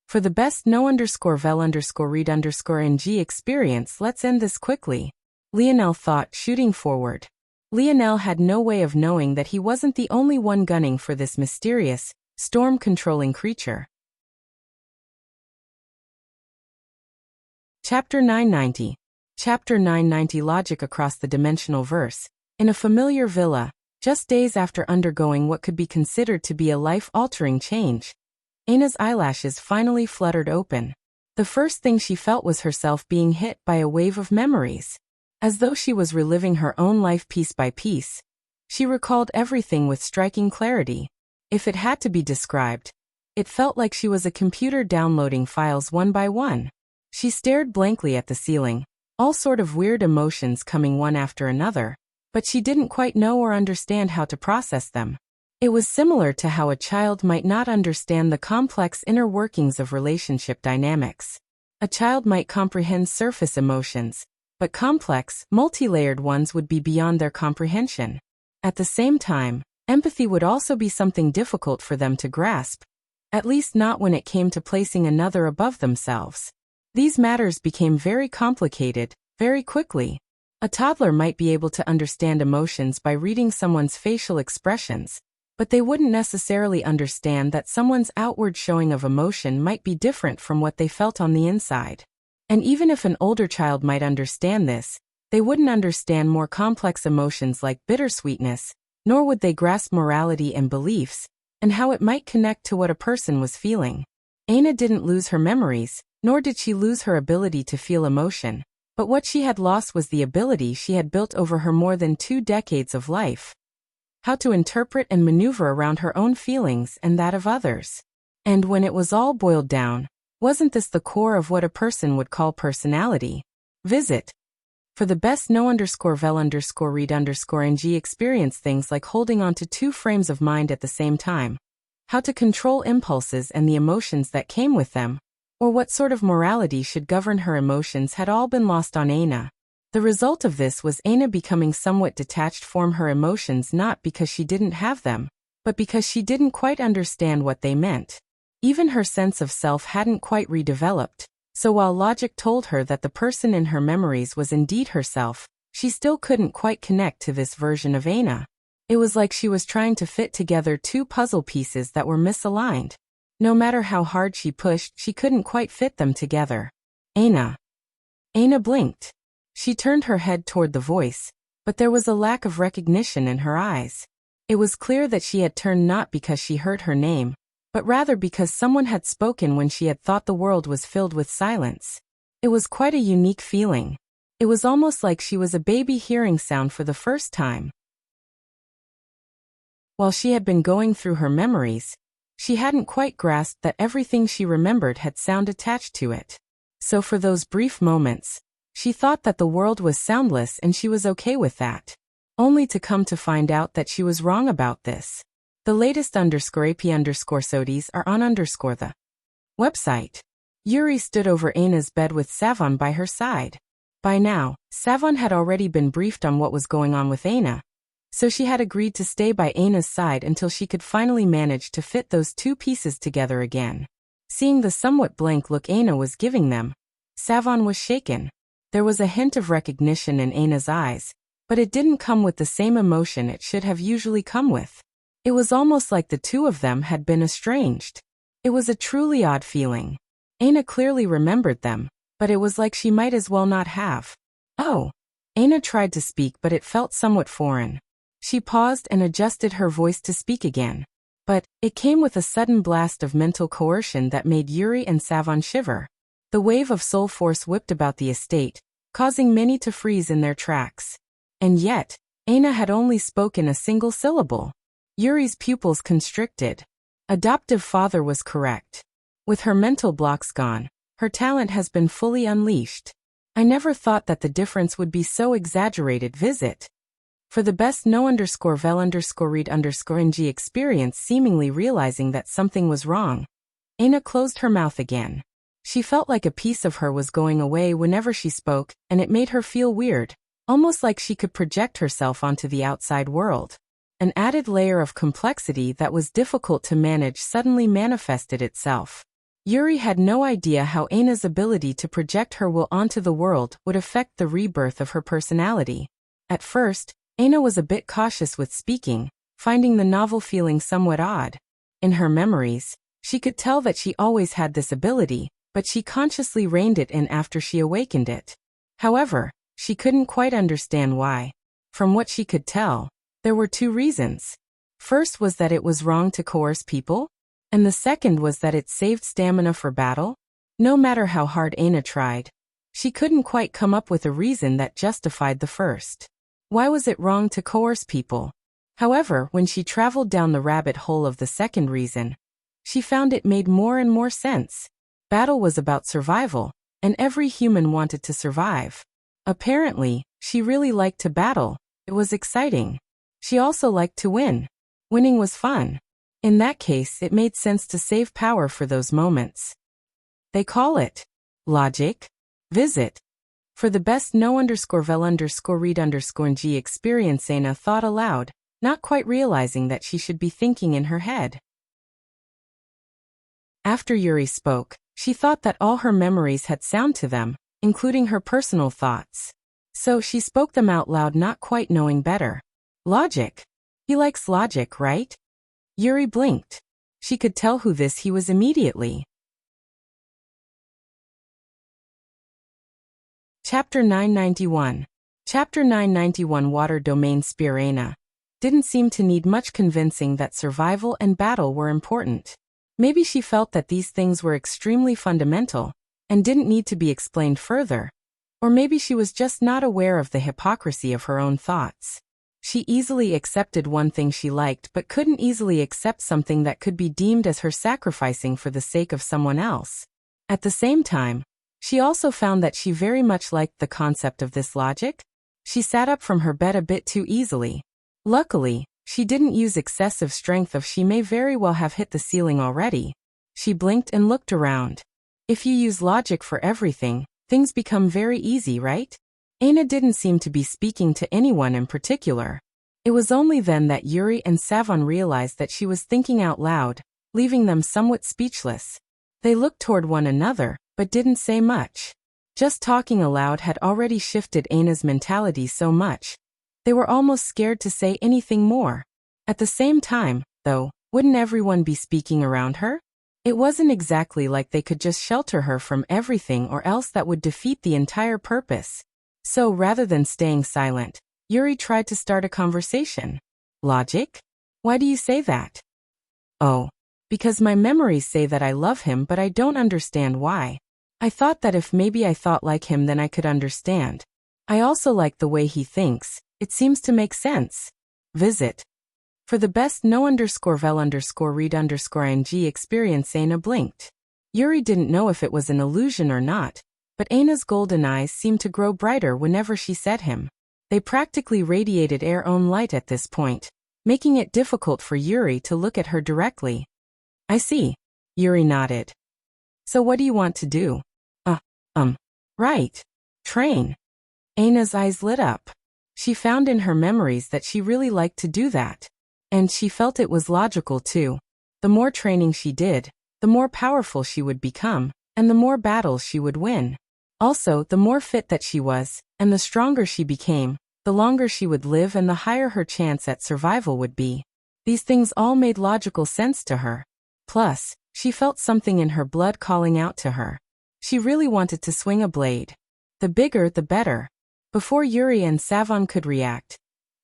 For the best know_vel_read_ng experience, let's end this quickly. Lionel thought, shooting forward. Lionel had no way of knowing that he wasn't the only one gunning for this mysterious, storm-controlling creature. Chapter 990. Chapter 990. Logic across the dimensional verse. In a familiar villa, just days after undergoing what could be considered to be a life-altering change, Aina's eyelashes finally fluttered open. The first thing she felt was herself being hit by a wave of memories. As though she was reliving her own life piece by piece, she recalled everything with striking clarity. If it had to be described, it felt like she was a computer downloading files one by one. She stared blankly at the ceiling, all sort of weird emotions coming one after another, but she didn't quite know or understand how to process them. It was similar to how a child might not understand the complex inner workings of relationship dynamics. A child might comprehend surface emotions, but complex, multi-layered ones would be beyond their comprehension. At the same time, empathy would also be something difficult for them to grasp, at least not when it came to placing another above themselves. These matters became very complicated, very quickly. A toddler might be able to understand emotions by reading someone's facial expressions, but they wouldn't necessarily understand that someone's outward showing of emotion might be different from what they felt on the inside. And even if an older child might understand this, they wouldn't understand more complex emotions like bittersweetness, nor would they grasp morality and beliefs, and how it might connect to what a person was feeling. Aina didn't lose her memories, nor did she lose her ability to feel emotion, but what she had lost was the ability she had built over her more than 2 decades of life. How to interpret and maneuver around her own feelings and that of others. And when it was all boiled down, wasn't this the core of what a person would call personality? Visit. For the best know_vel_read_ng experience, things like holding on to 2 frames of mind at the same time, how to control impulses and the emotions that came with them, or what sort of morality should govern her emotions had all been lost on Aina. The result of this was Aina becoming somewhat detached from her emotions, not because she didn't have them, but because she didn't quite understand what they meant. Even her sense of self hadn't quite redeveloped, so while logic told her that the person in her memories was indeed herself, she still couldn't quite connect to this version of Aina. It was like she was trying to fit together 2 puzzle pieces that were misaligned. No matter how hard she pushed, she couldn't quite fit them together. Aina. Aina blinked. She turned her head toward the voice, but there was a lack of recognition in her eyes. It was clear that she had turned not because she heard her name, but rather because someone had spoken when she had thought the world was filled with silence. It was quite a unique feeling. It was almost like she was a baby hearing sound for the first time. While she had been going through her memories, she hadn't quite grasped that everything she remembered had sound attached to it. So for those brief moments, she thought that the world was soundless and she was okay with that. Only to come to find out that she was wrong about this. The latest _AP_SODIES are on the website. Yuri stood over Aina's bed with Savon by her side. By now, Savon had already been briefed on what was going on with Aina, so she had agreed to stay by Aina's side until she could finally manage to fit those 2 pieces together again. Seeing the somewhat blank look Aina was giving them, Savon was shaken. There was a hint of recognition in Aina's eyes, but it didn't come with the same emotion it should have usually come with. It was almost like the 2 of them had been estranged. It was a truly odd feeling. Aina clearly remembered them, but it was like she might as well not have. Oh. Aina tried to speak, but it felt somewhat foreign. She paused and adjusted her voice to speak again. But it came with a sudden blast of mental coercion that made Yuri and Savon shiver. The wave of soul force whipped about the estate, causing many to freeze in their tracks. And yet, Aina had only spoken a single syllable. Yuri's pupils constricted. Adoptive father was correct. With her mental blocks gone, her talent has been fully unleashed. I never thought that the difference would be so exaggerated. Visit. For the best know_vel_read_ng experience, seemingly realizing that something was wrong, Aina closed her mouth again. She felt like a piece of her was going away whenever she spoke, and it made her feel weird, almost like she could project herself onto the outside world. An added layer of complexity that was difficult to manage suddenly manifested itself. Yuri had no idea how Aina's ability to project her will onto the world would affect the rebirth of her personality. At first, Aina was a bit cautious with speaking, finding the novel feeling somewhat odd. In her memories, she could tell that she always had this ability, but she consciously reined it in after she awakened it. However, she couldn't quite understand why. From what she could tell, there were two reasons. First was that it was wrong to coerce people, and the second was that it saved stamina for battle. No matter how hard Aina tried, she couldn't quite come up with a reason that justified the first. Why was it wrong to coerce people? However, when she traveled down the rabbit hole of the second reason, she found it made more and more sense. Battle was about survival, and every human wanted to survive. Apparently, she really liked to battle. It was exciting. She also liked to win. Winning was fun. In that case, it made sense to save power for those moments. They call it logic. Visit. For the best no_vel_read_ng experience, Aina thought aloud, not quite realizing that she should be thinking in her head. After Yuri spoke, she thought that all her memories had sound to them, including her personal thoughts. So she spoke them out loud, not quite knowing better. Logic. He likes logic, right? Yuri blinked. She could tell who he was immediately. Chapter 991. Chapter 991. Water Domain Spear. Aina didn't seem to need much convincing that survival and battle were important. Maybe she felt that these things were extremely fundamental and didn't need to be explained further. Or maybe she was just not aware of the hypocrisy of her own thoughts. She easily accepted one thing she liked but couldn't easily accept something that could be deemed as her sacrificing for the sake of someone else. At the same time, she also found that she very much liked the concept of this logic. She sat up from her bed a bit too easily. Luckily, she didn't use excessive strength, or she may very well have hit the ceiling already. She blinked and looked around. If you use logic for everything, things become very easy, right? Aina didn't seem to be speaking to anyone in particular. It was only then that Yuri and Savon realized that she was thinking out loud, leaving them somewhat speechless. They looked toward one another, but didn't say much. Just talking aloud had already shifted Aina's mentality so much. They were almost scared to say anything more. At the same time, though, wouldn't everyone be speaking around her? It wasn't exactly like they could just shelter her from everything, or else that would defeat the entire purpose. So rather than staying silent, Yuri tried to start a conversation. Logic? Why do you say that? Oh, because my memories say that I love him, but I don't understand why. I thought that if maybe I thought like him, then I could understand. I also like the way he thinks. It seems to make sense. Visit. For the best no_vel_read_ng experience. Aina blinked. Yuri didn't know if it was an illusion or not, but Aina's golden eyes seemed to grow brighter whenever she said him. They practically radiated their own light at this point, making it difficult for Yuri to look at her directly. I see. Yuri nodded. So what do you want to do? Right. Train. Aina's eyes lit up. She found in her memories that she really liked to do that. And she felt it was logical too. The more training she did, the more powerful she would become, and the more battles she would win. Also, the more fit that she was, and the stronger she became, the longer she would live and the higher her chance at survival would be. These things all made logical sense to her. Plus, she felt something in her blood calling out to her. She really wanted to swing a blade. The bigger, the better. Before Yuri and Savon could react,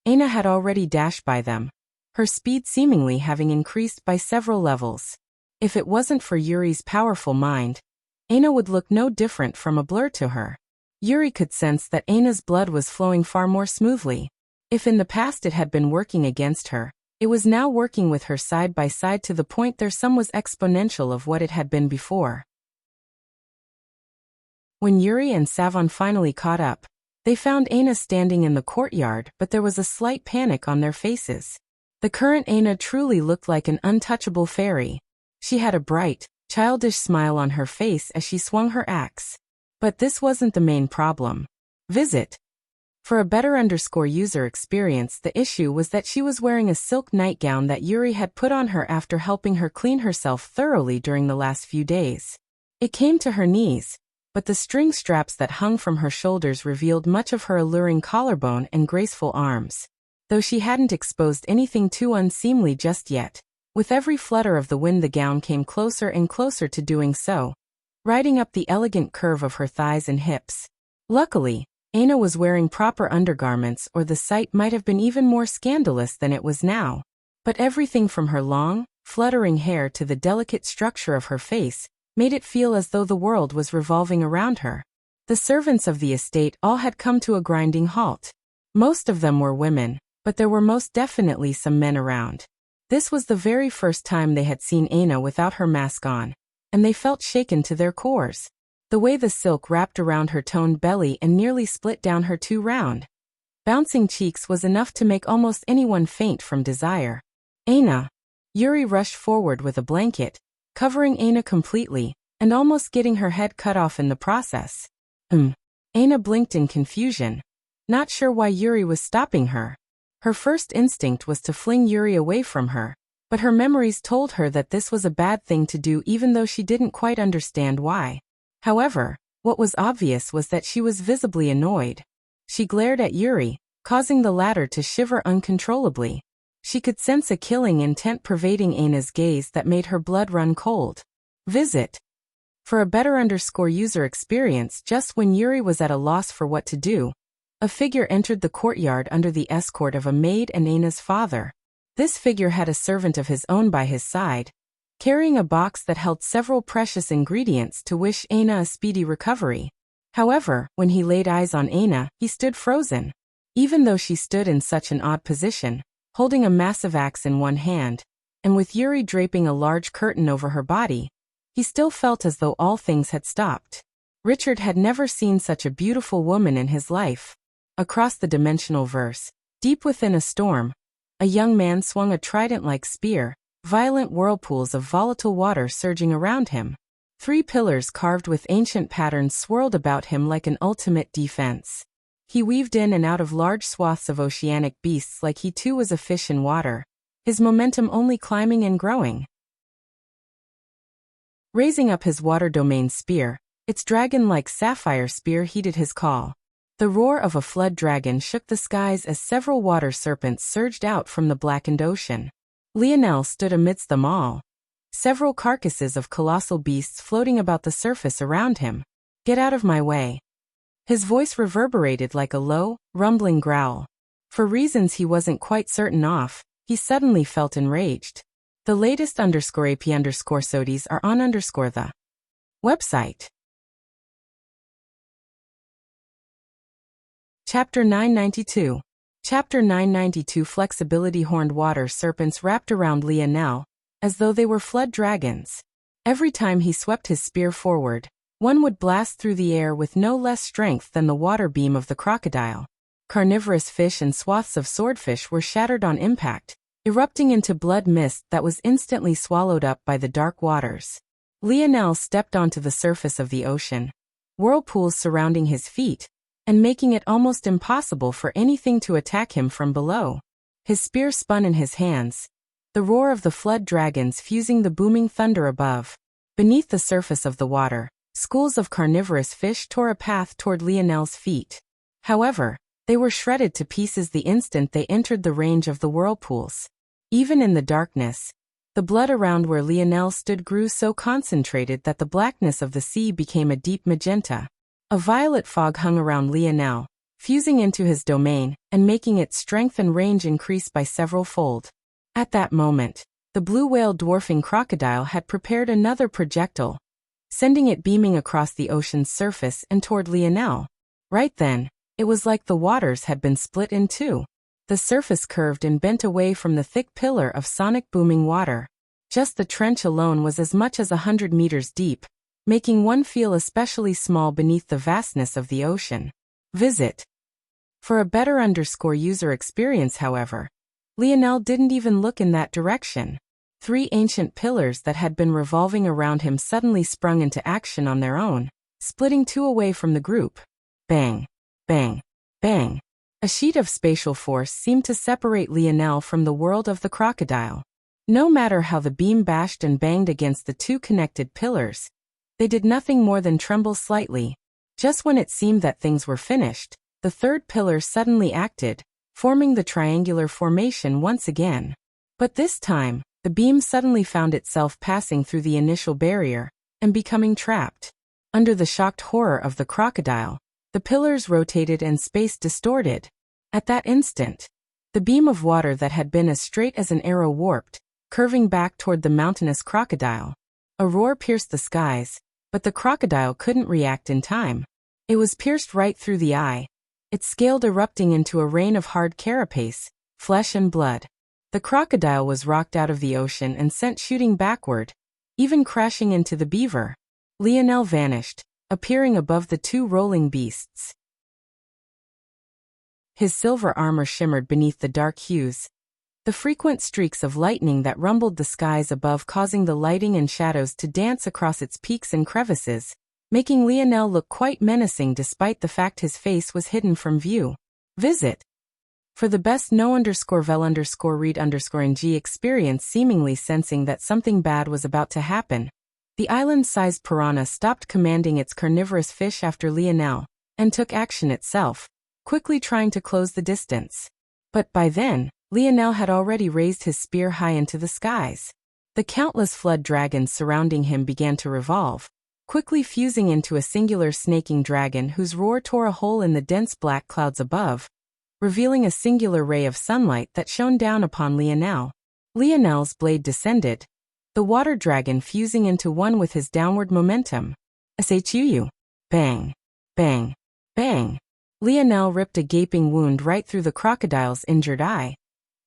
Aina had already dashed by them, her speed seemingly having increased by several levels. If it wasn't for Yuri's powerful mind, Aina would look no different from a blur to her. Yuri could sense that Aina's blood was flowing far more smoothly. If in the past it had been working against her, it was now working with her side by side, to the point their sum was exponential of what it had been before. When Yuri and Savon finally caught up, they found Aina standing in the courtyard, but there was a slight panic on their faces. The current Aina truly looked like an untouchable fairy. She had a bright, childish smile on her face as she swung her axe. But this wasn't the main problem. Visit. For a better user experience, the issue was that she was wearing a silk nightgown that Yuri had put on her after helping her clean herself thoroughly during the last few days. It came to her knees, but the string straps that hung from her shoulders revealed much of her alluring collarbone and graceful arms. Though she hadn't exposed anything too unseemly just yet, with every flutter of the wind the gown came closer and closer to doing so, riding up the elegant curve of her thighs and hips. Luckily, Aina was wearing proper undergarments, or the sight might have been even more scandalous than it was now. But everything from her long, fluttering hair to the delicate structure of her face made it feel as though the world was revolving around her. The servants of the estate all had come to a grinding halt. Most of them were women, but there were most definitely some men around. This was the very first time they had seen Aina without her mask on, and they felt shaken to their cores. The way the silk wrapped around her toned belly and nearly split down her two round, bouncing cheeks was enough to make almost anyone faint from desire. Aina. Yuri rushed forward with a blanket, covering Aina completely, and almost getting her head cut off in the process. Aina blinked in confusion, not sure why Yuri was stopping her. Her first instinct was to fling Yuri away from her, but her memories told her that this was a bad thing to do, even though she didn't quite understand why. However, what was obvious was that she was visibly annoyed. She glared at Yuri, causing the latter to shiver uncontrollably. She could sense a killing intent pervading Aina's gaze that made her blood run cold. Visit. For a better user experience, just when Yuri was at a loss for what to do, a figure entered the courtyard under the escort of a maid and Aina's father. This figure had a servant of his own by his side, carrying a box that held several precious ingredients to wish Aina a speedy recovery. However, when he laid eyes on Aina, he stood frozen. Even though she stood in such an odd position, holding a massive axe in one hand, and with Yuri draping a large curtain over her body, he still felt as though all things had stopped. Richard had never seen such a beautiful woman in his life. Across the dimensional verse, deep within a storm, a young man swung a trident-like spear, violent whirlpools of volatile water surging around him. 3 pillars carved with ancient patterns swirled about him like an ultimate defense. He weaved in and out of large swaths of oceanic beasts like he too was a fish in water, his momentum only climbing and growing. Raising up his water domain spear, its dragon-like sapphire spear heeded his call. The roar of a flood dragon shook the skies as several water serpents surged out from the blackened ocean. Lionel stood amidst them all, several carcasses of colossal beasts floating about the surface around him. "Get out of my way." His voice reverberated like a low, rumbling growl. For reasons he wasn't quite certain of, he suddenly felt enraged. The latest _AP_SODIES are on the website. Chapter 992. Chapter 992. Flexibility. Horned water serpents wrapped around Lionel, as though they were flood dragons. Every time he swept his spear forward, one would blast through the air with no less strength than the water beam of the crocodile. Carnivorous fish and swaths of swordfish were shattered on impact, erupting into blood mist that was instantly swallowed up by the dark waters. Lionel stepped onto the surface of the ocean, whirlpools surrounding his feet, and making it almost impossible for anything to attack him from below. His spear spun in his hands, the roar of the flood dragons fusing the booming thunder above. Beneath the surface of the water, schools of carnivorous fish tore a path toward Lionel's feet. However, they were shredded to pieces the instant they entered the range of the whirlpools. Even in the darkness, the blood around where Lionel stood grew so concentrated that the blackness of the sea became a deep magenta. A violet fog hung around Lionel, fusing into his domain and making its strength and range increase by several fold. At that moment, the blue whale dwarfing crocodile had prepared another projectile, sending it beaming across the ocean's surface and toward Lionel. Right then, it was like the waters had been split in two. The surface curved and bent away from the thick pillar of sonic booming water. Just the trench alone was as much as 100 meters deep, making one feel especially small beneath the vastness of the ocean. Visit. For a better user experience, however, Lionel didn't even look in that direction. 3 ancient pillars that had been revolving around him suddenly sprung into action on their own, splitting 2 away from the group. Bang, bang, bang. A sheet of spatial force seemed to separate Lionel from the world of the crocodile. No matter how the beam bashed and banged against the 2 connected pillars, they did nothing more than tremble slightly. Just when it seemed that things were finished, the 3rd pillar suddenly acted, forming the triangular formation once again. But this time, the beam suddenly found itself passing through the initial barrier and becoming trapped. Under the shocked horror of the crocodile, the pillars rotated and space distorted. At that instant, the beam of water that had been as straight as an arrow warped, curving back toward the mountainous crocodile. A roar pierced the skies, but the crocodile couldn't react in time. It was pierced right through the eye, its scale erupting into a rain of hard carapace, flesh and blood. The crocodile was rocked out of the ocean and sent shooting backward, even crashing into the beaver. Lionel vanished, appearing above the 2 rolling beasts. His silver armor shimmered beneath the dark hues, the frequent streaks of lightning that rumbled the skies above causing the lighting and shadows to dance across its peaks and crevices, making Lionel look quite menacing despite the fact his face was hidden from view. Visit. For the best no_vel_read_ng experience, seemingly sensing that something bad was about to happen, the island-sized piranha stopped commanding its carnivorous fish after Lionel, and took action itself, quickly trying to close the distance. But by then, Lionel had already raised his spear high into the skies. The countless flood dragons surrounding him began to revolve, quickly fusing into a singular snaking dragon whose roar tore a hole in the dense black clouds above, revealing a singular ray of sunlight that shone down upon Lionel. Lionel's blade descended, the water dragon fusing into one with his downward momentum. Shuu. Bang, bang, bang. Lionel ripped a gaping wound right through the crocodile's injured eye,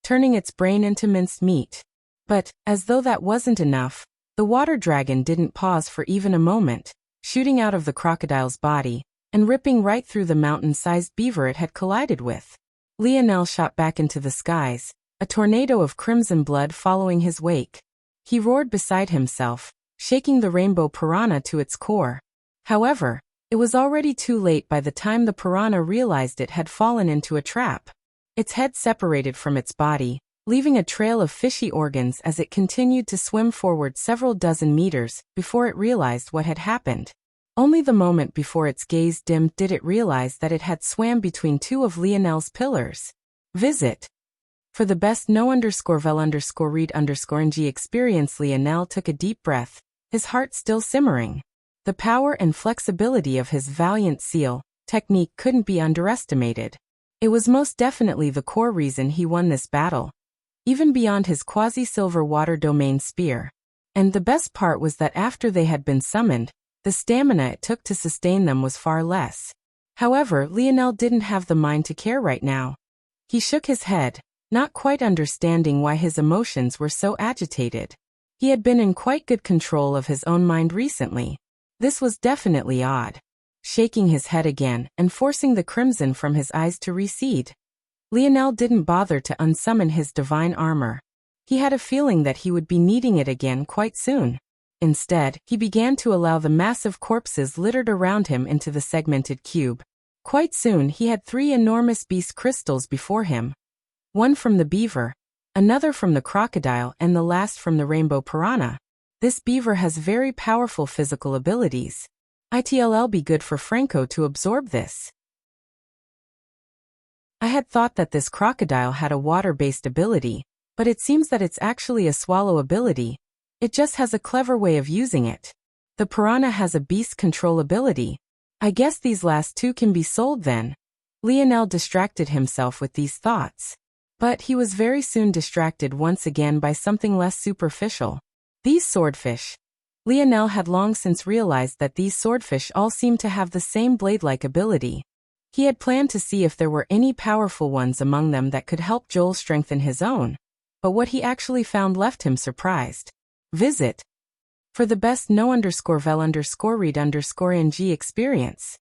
turning its brain into minced meat. But, as though that wasn't enough, the water dragon didn't pause for even a moment, shooting out of the crocodile's body and ripping right through the mountain-sized beaver it had collided with. Lionel shot back into the skies, a tornado of crimson blood following his wake. He roared beside himself, shaking the rainbow piranha to its core. However, it was already too late by the time the piranha realized it had fallen into a trap. Its head separated from its body, leaving a trail of fishy organs as it continued to swim forward several dozen meters before it realized what had happened. Only the moment before its gaze dimmed did it realize that it had swam between 2 of Lionel's pillars. Visit. For the best no_vel_read_ng experience, Lionel took a deep breath, his heart still simmering. The power and flexibility of his valiant seal technique couldn't be underestimated. It was most definitely the core reason he won this battle, even beyond his quasi-silver water domain spear. And the best part was that after they had been summoned, the stamina it took to sustain them was far less. However, Lionel didn't have the mind to care right now. He shook his head, not quite understanding why his emotions were so agitated. He had been in quite good control of his own mind recently. This was definitely odd. Shaking his head again and forcing the crimson from his eyes to recede, Lionel didn't bother to unsummon his divine armor. He had a feeling that he would be needing it again quite soon. Instead, he began to allow the massive corpses littered around him into the segmented cube. Quite soon he had 3 enormous beast crystals before him. One from the beaver, another from the crocodile, and the last from the rainbow piranha. This beaver has very powerful physical abilities. It'll be good for Franco to absorb this. I had thought that this crocodile had a water-based ability, but it seems that it's actually a swallow ability. It just has a clever way of using it. The piranha has a beast control ability. I guess these last 2 can be sold then. Lionel distracted himself with these thoughts. But he was very soon distracted once again by something less superficial. These swordfish. Lionel had long since realized that these swordfish all seemed to have the same blade-like ability. He had planned to see if there were any powerful ones among them that could help Joel strengthen his own, but what he actually found left him surprised. Visit. For the best no_vel_read_ng experience.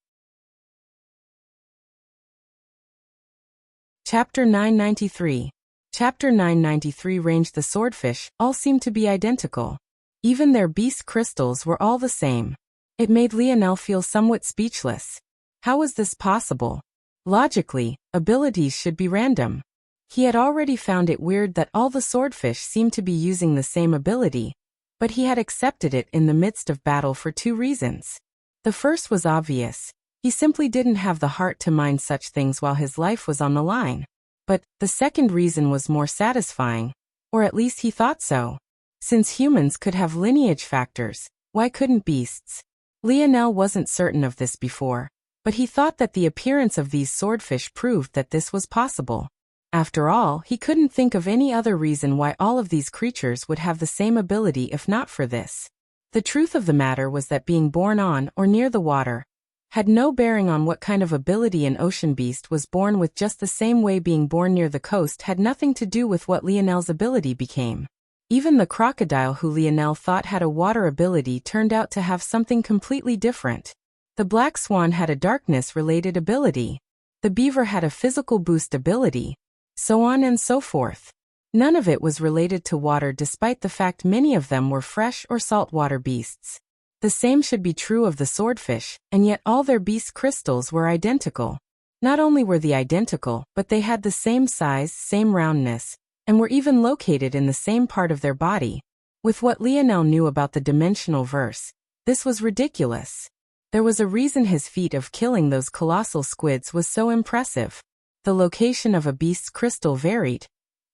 Chapter 993. Chapter 993 Range. The swordfish all seemed to be identical. Even their beast crystals were all the same. It made Lionel feel somewhat speechless. How was this possible? Logically, abilities should be random. He had already found it weird that all the swordfish seemed to be using the same ability, but he had accepted it in the midst of battle for two reasons. The first was obvious. He simply didn't have the heart to mind such things while his life was on the line. But the second reason was more satisfying, or at least he thought so. Since humans could have lineage factors, why couldn't beasts? Lionel wasn't certain of this before, but he thought that the appearance of these swordfish proved that this was possible. After all, he couldn't think of any other reason why all of these creatures would have the same ability if not for this. The truth of the matter was that being born on or near the water had no bearing on what kind of ability an ocean beast was born with, just the same way being born near the coast had nothing to do with what Lionel's ability became. Even the crocodile who Lionel thought had a water ability turned out to have something completely different. The black swan had a darkness-related ability. The beaver had a physical boost ability. So on and so forth. None of it was related to water, despite the fact many of them were fresh or saltwater beasts. The same should be true of the swordfish, and yet all their beast crystals were identical. Not only were they identical, but they had the same size, same roundness, and were even located in the same part of their body. With what Lionel knew about the dimensional verse, this was ridiculous. There was a reason his feat of killing those colossal squids was so impressive. The location of a beast's crystal varied,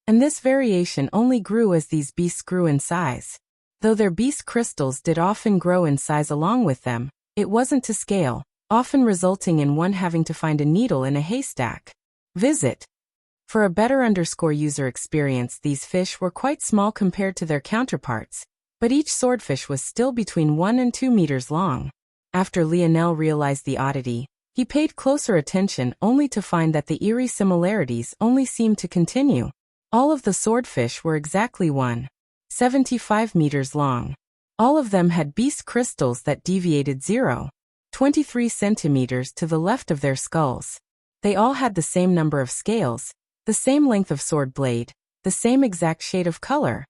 and this variation only grew as these beasts grew in size. Though their beast crystals did often grow in size along with them, it wasn't to scale, often resulting in one having to find a needle in a haystack. Visit. For a better user experience, these fish were quite small compared to their counterparts, but each swordfish was still between 1 and 2 meters long. After Lionel realized the oddity, he paid closer attention only to find that the eerie similarities only seemed to continue. All of the swordfish were exactly 1.75 meters long. All of them had beast crystals that deviated 0.23 centimeters to the left of their skulls. They all had the same number of scales, the same length of sword blade, the same exact shade of color.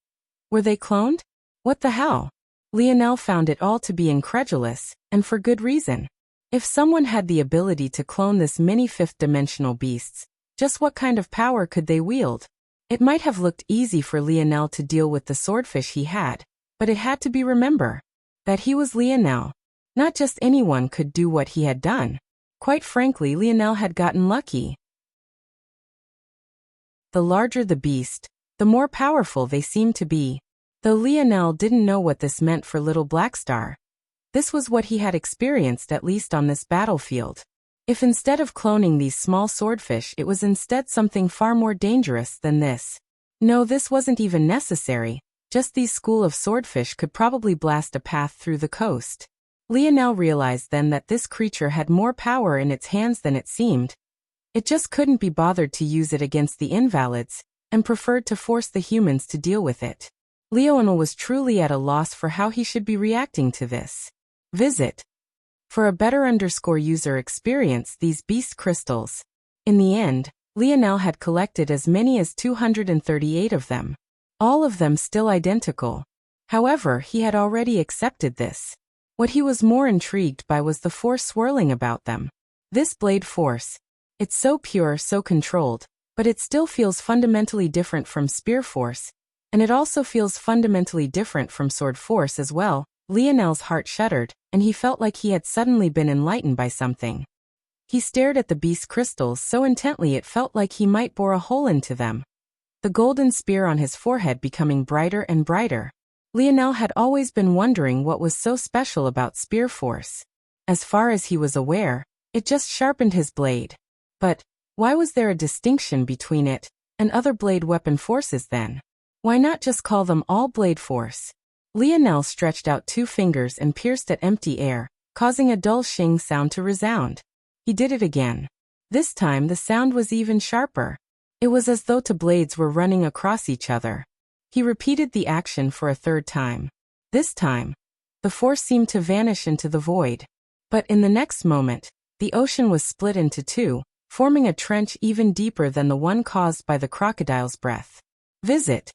Were they cloned? What the hell? Lionel found it all to be incredulous, and for good reason. If someone had the ability to clone this many fifth-dimensional beasts, just what kind of power could they wield? It might have looked easy for Lionel to deal with the swordfish he had, but it had to be remembered that he was Lionel. Not just anyone could do what he had done. Quite frankly, Lionel had gotten lucky. The larger the beast, the more powerful they seemed to be. Though Lionel didn't know what this meant for little Blackstar, this was what he had experienced, at least on this battlefield. If instead of cloning these small swordfish it was instead something far more dangerous than this. No, this wasn't even necessary, just these school of swordfish could probably blast a path through the coast. Lionel realized then that this creature had more power in its hands than it seemed. It just couldn't be bothered to use it against the invalids, and preferred to force the humans to deal with it. Lionel was truly at a loss for how he should be reacting to this. Visit. For a better user experience, these beast crystals. In the end, Lionel had collected as many as 238 of them. All of them still identical. However, he had already accepted this. What he was more intrigued by was the force swirling about them. This blade force. It's so pure, so controlled, but it still feels fundamentally different from spear force, and it also feels fundamentally different from sword force as well. Lionel's heart shuddered, and he felt like he had suddenly been enlightened by something. He stared at the beast crystals so intently it felt like he might bore a hole into them. The golden spear on his forehead becoming brighter and brighter. Lionel had always been wondering what was so special about spear force. As far as he was aware, it just sharpened his blade. But why was there a distinction between it and other blade weapon forces then? Why not just call them all blade force? Lionel stretched out 2 fingers and pierced at empty air, causing a dull shing sound to resound. He did it again. This time the sound was even sharper. It was as though 2 blades were running across each other. He repeated the action for a 3rd time. This time, the force seemed to vanish into the void. But in the next moment, the ocean was split into 2, forming a trench even deeper than the one caused by the crocodile's breath. Visit.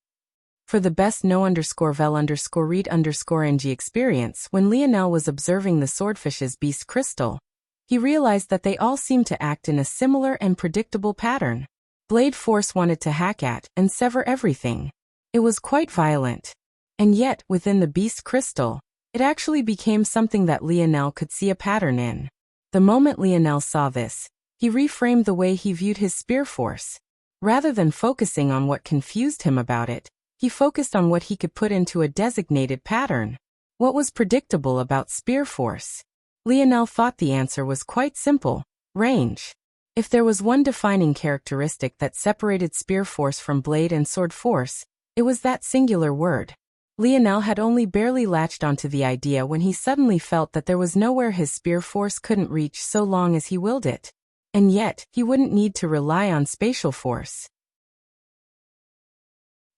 For the best know_vel_read_ng experience, when Lionel was observing the swordfish's beast crystal, he realized that they all seemed to act in a similar and predictable pattern. Blade Force wanted to hack at and sever everything. It was quite violent. And yet, within the beast crystal, it actually became something that Lionel could see a pattern in. The moment Lionel saw this, he reframed the way he viewed his spear force. Rather than focusing on what confused him about it, he focused on what he could put into a designated pattern. What was predictable about spear force? Lionel thought the answer was quite simple: range. If there was one defining characteristic that separated spear force from blade and sword force, it was that singular word. Lionel had only barely latched onto the idea when he suddenly felt that there was nowhere his spear force couldn't reach so long as he willed it. And yet, he wouldn't need to rely on spatial force.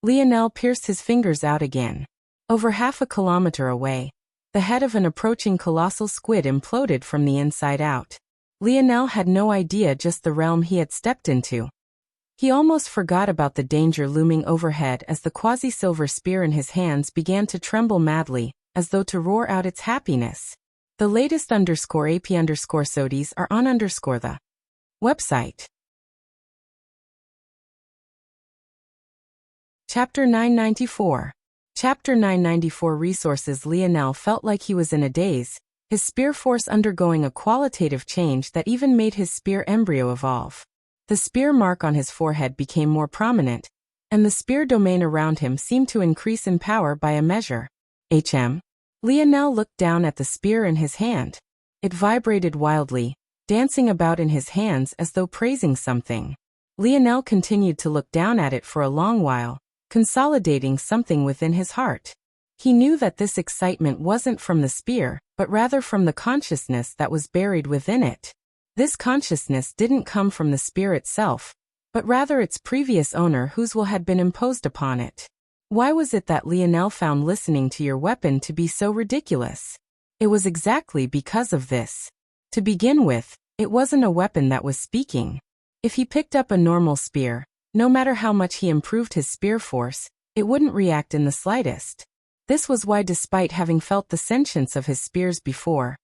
Lionel pierced his fingers out again. Over half a kilometer away, the head of an approaching colossal squid imploded from the inside out. Lionel had no idea just the realm he had stepped into. He almost forgot about the danger looming overhead as the quasi-silver spear in his hands began to tremble madly, as though to roar out its happiness. The latest _AP_SODIes are on the website. Chapter 994. Chapter 994 Resources. Lionel felt like he was in a daze, his spear force undergoing a qualitative change that even made his spear embryo evolve. The spear mark on his forehead became more prominent, and the spear domain around him seemed to increase in power by a measure. Lionel looked down at the spear in his hand. It vibrated wildly, dancing about in his hands as though praising something. Lionel continued to look down at it for a long while, consolidating something within his heart. He knew that this excitement wasn't from the spear, but rather from the consciousness that was buried within it. This consciousness didn't come from the spear itself, but rather its previous owner whose will had been imposed upon it. Why was it that Lionel found listening to your weapon to be so ridiculous? It was exactly because of this. To begin with, it wasn't a weapon that was speaking. If he picked up a normal spear, no matter how much he improved his spear force, it wouldn't react in the slightest. This was why, despite having felt the sentience of his spears before,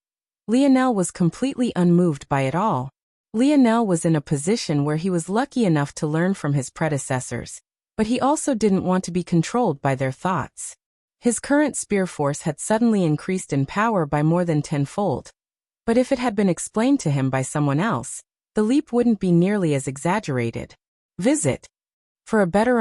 Lionel was completely unmoved by it all. Lionel was in a position where he was lucky enough to learn from his predecessors, but he also didn't want to be controlled by their thoughts. His current spear force had suddenly increased in power by more than tenfold, but if it had been explained to him by someone else, the leap wouldn't be nearly as exaggerated. Visit. For a better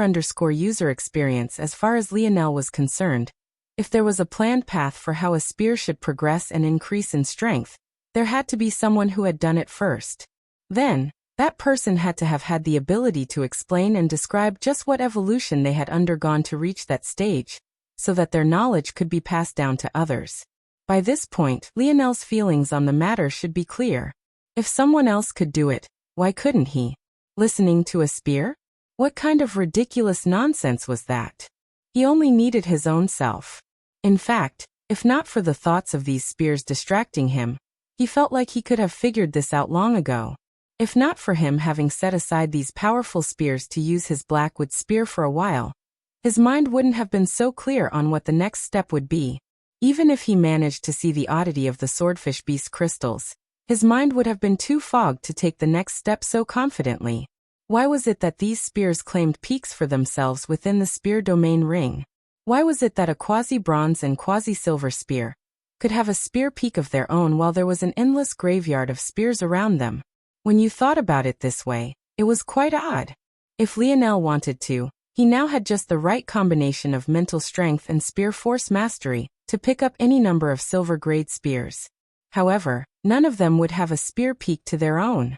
user experience as far as Lionel was concerned, if there was a planned path for how a spear should progress and increase in strength, there had to be someone who had done it first. Then, that person had to have had the ability to explain and describe just what evolution they had undergone to reach that stage, so that their knowledge could be passed down to others. By this point, Lionel's feelings on the matter should be clear. If someone else could do it, why couldn't he? Listening to a spear? What kind of ridiculous nonsense was that? He only needed his own self. In fact, if not for the thoughts of these spears distracting him, he felt like he could have figured this out long ago. If not for him having set aside these powerful spears to use his blackwood spear for a while, his mind wouldn't have been so clear on what the next step would be. Even if he managed to see the oddity of the swordfish beast crystals, his mind would have been too fogged to take the next step so confidently. Why was it that these spears claimed peaks for themselves within the spear domain ring? Why was it that a quasi-bronze and quasi-silver spear could have a spear peak of their own while there was an endless graveyard of spears around them? When you thought about it this way, it was quite odd. If Lionel wanted to, he now had just the right combination of mental strength and spear force mastery to pick up any number of silver-grade spears. However, none of them would have a spear peak to their own.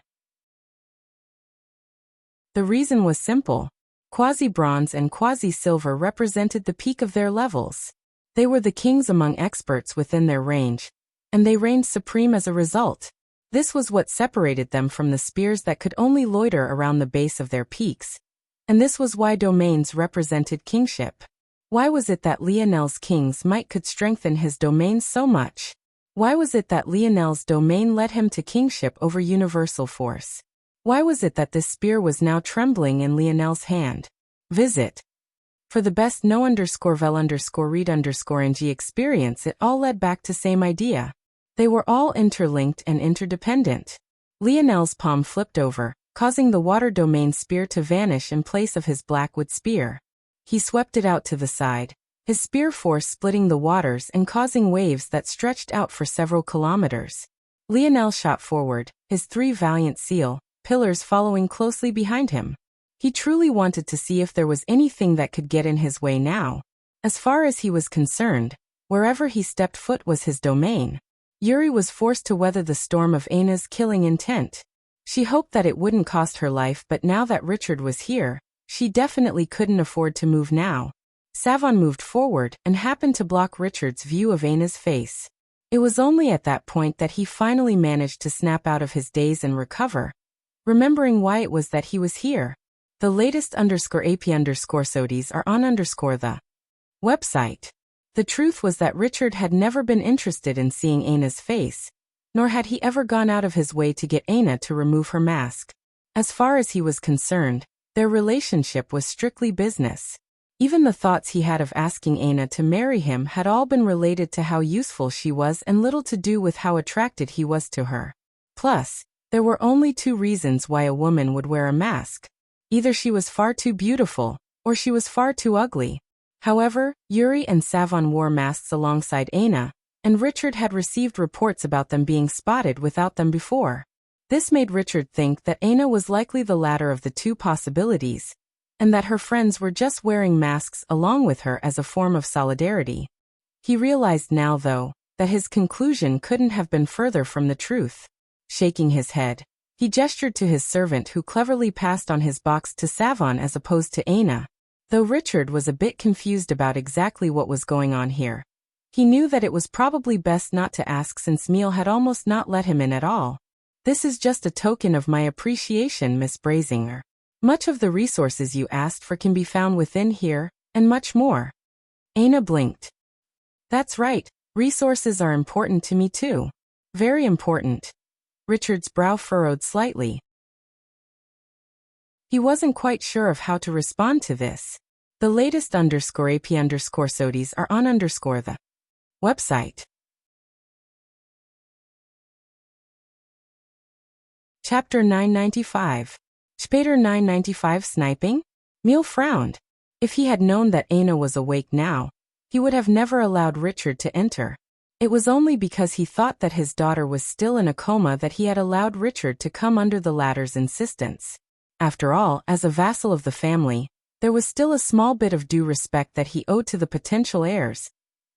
The reason was simple. Quasi-bronze and quasi-silver represented the peak of their levels. They were the kings among experts within their range, and they reigned supreme as a result. This was what separated them from the spears that could only loiter around the base of their peaks, and this was why domains represented kingship. Why was it that Lionel's king's might could strengthen his domain so much? Why was it that Lionel's domain led him to kingship over universal force? Why was it that this spear was now trembling in Lionel's hand? Visit. For the best no_vel_read_ng experience, it all led back to same idea. They were all interlinked and interdependent. Lionel's palm flipped over, causing the water domain spear to vanish in place of his blackwood spear. He swept it out to the side, his spear force splitting the waters and causing waves that stretched out for several kilometers. Lionel shot forward, his 3 valiant seal pillars following closely behind him. He truly wanted to see if there was anything that could get in his way now. As far as he was concerned, wherever he stepped foot was his domain. Yuri was forced to weather the storm of Aina's killing intent. She hoped that it wouldn't cost her life, but now that Richard was here, she definitely couldn't afford to move now. Savon moved forward and happened to block Richard's view of Aina's face. It was only at that point that he finally managed to snap out of his daze and recover, remembering why it was that he was here. The latest _AP_SODIES are on the website. The truth was that Richard had never been interested in seeing Aina's face, nor had he ever gone out of his way to get Aina to remove her mask. As far as he was concerned, their relationship was strictly business. Even the thoughts he had of asking Aina to marry him had all been related to how useful she was and little to do with how attracted he was to her. Plus, there were only 2 reasons why a woman would wear a mask. Either she was far too beautiful, or she was far too ugly. However, Yuri and Savon wore masks alongside Aina, and Richard had received reports about them being spotted without them before. This made Richard think that Aina was likely the latter of the 2 possibilities, and that her friends were just wearing masks along with her as a form of solidarity. He realized now, though, that his conclusion couldn't have been further from the truth. Shaking his head, he gestured to his servant, who cleverly passed on his box to Savon as opposed to Aina. Though Richard was a bit confused about exactly what was going on here, he knew that it was probably best not to ask since Miel had almost not let him in at all. "This is just a token of my appreciation, Miss Brazinger. Much of the resources you asked for can be found within here, and much more." Aina blinked. "That's right, resources are important to me too. Very important." Richard's brow furrowed slightly. He wasn't quite sure of how to respond to this. The latest _AP_SODIES are on the website. Chapter 995. Später 995 Sniping? Miel frowned. If he had known that Aina was awake now, he would have never allowed Richard to enter. It was only because he thought that his daughter was still in a coma that he had allowed Richard to come under the latter's insistence. After all, as a vassal of the family, there was still a small bit of due respect that he owed to the potential heirs,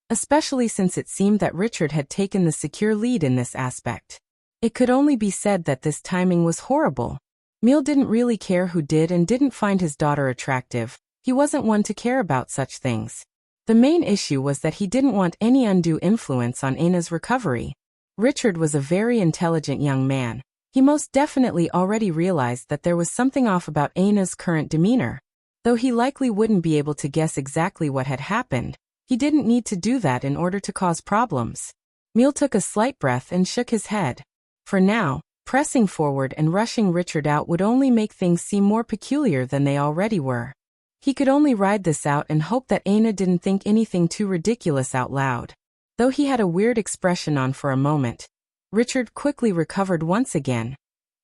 especially since it seemed that Richard had taken the secure lead in this aspect. It could only be said that this timing was horrible. Miel didn't really care who did and didn't find his daughter attractive. He wasn't one to care about such things. The main issue was that he didn't want any undue influence on Aina's recovery. Richard was a very intelligent young man. He most definitely already realized that there was something off about Aina's current demeanor. Though he likely wouldn't be able to guess exactly what had happened, he didn't need to do that in order to cause problems. Miel took a slight breath and shook his head. For now, pressing forward and rushing Richard out would only make things seem more peculiar than they already were. He could only ride this out and hope that Aina didn't think anything too ridiculous out loud. Though he had a weird expression on for a moment, Richard quickly recovered once again,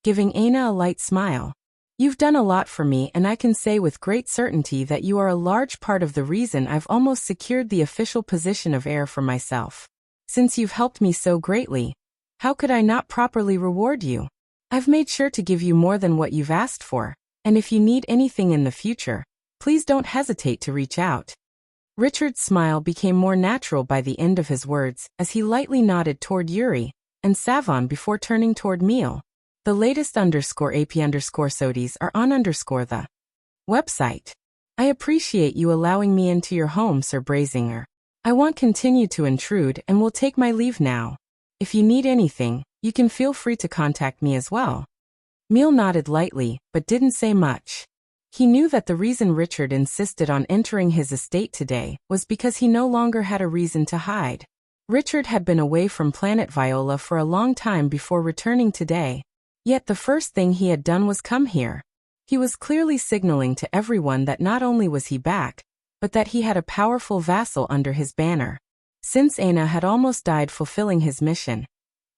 giving Aina a light smile. "You've done a lot for me, and I can say with great certainty that you are a large part of the reason I've almost secured the official position of heir for myself. Since you've helped me so greatly, how could I not properly reward you? I've made sure to give you more than what you've asked for, and if you need anything in the future, please don't hesitate to reach out." Richard's smile became more natural by the end of his words as he lightly nodded toward Yuri and Savon before turning toward Miel. The latest _AP_SODIES are on the website. "I appreciate you allowing me into your home, Sir Brazinger. I won't continue to intrude and will take my leave now. If you need anything, you can feel free to contact me as well." Miel nodded lightly, but didn't say much. He knew that the reason Richard insisted on entering his estate today was because he no longer had a reason to hide. Richard had been away from Planet Viola for a long time before returning today, Yet the first thing he had done was come here. He was clearly signaling to everyone that not only was he back, but that he had a powerful vassal under his banner. Since Aina had almost died fulfilling his mission,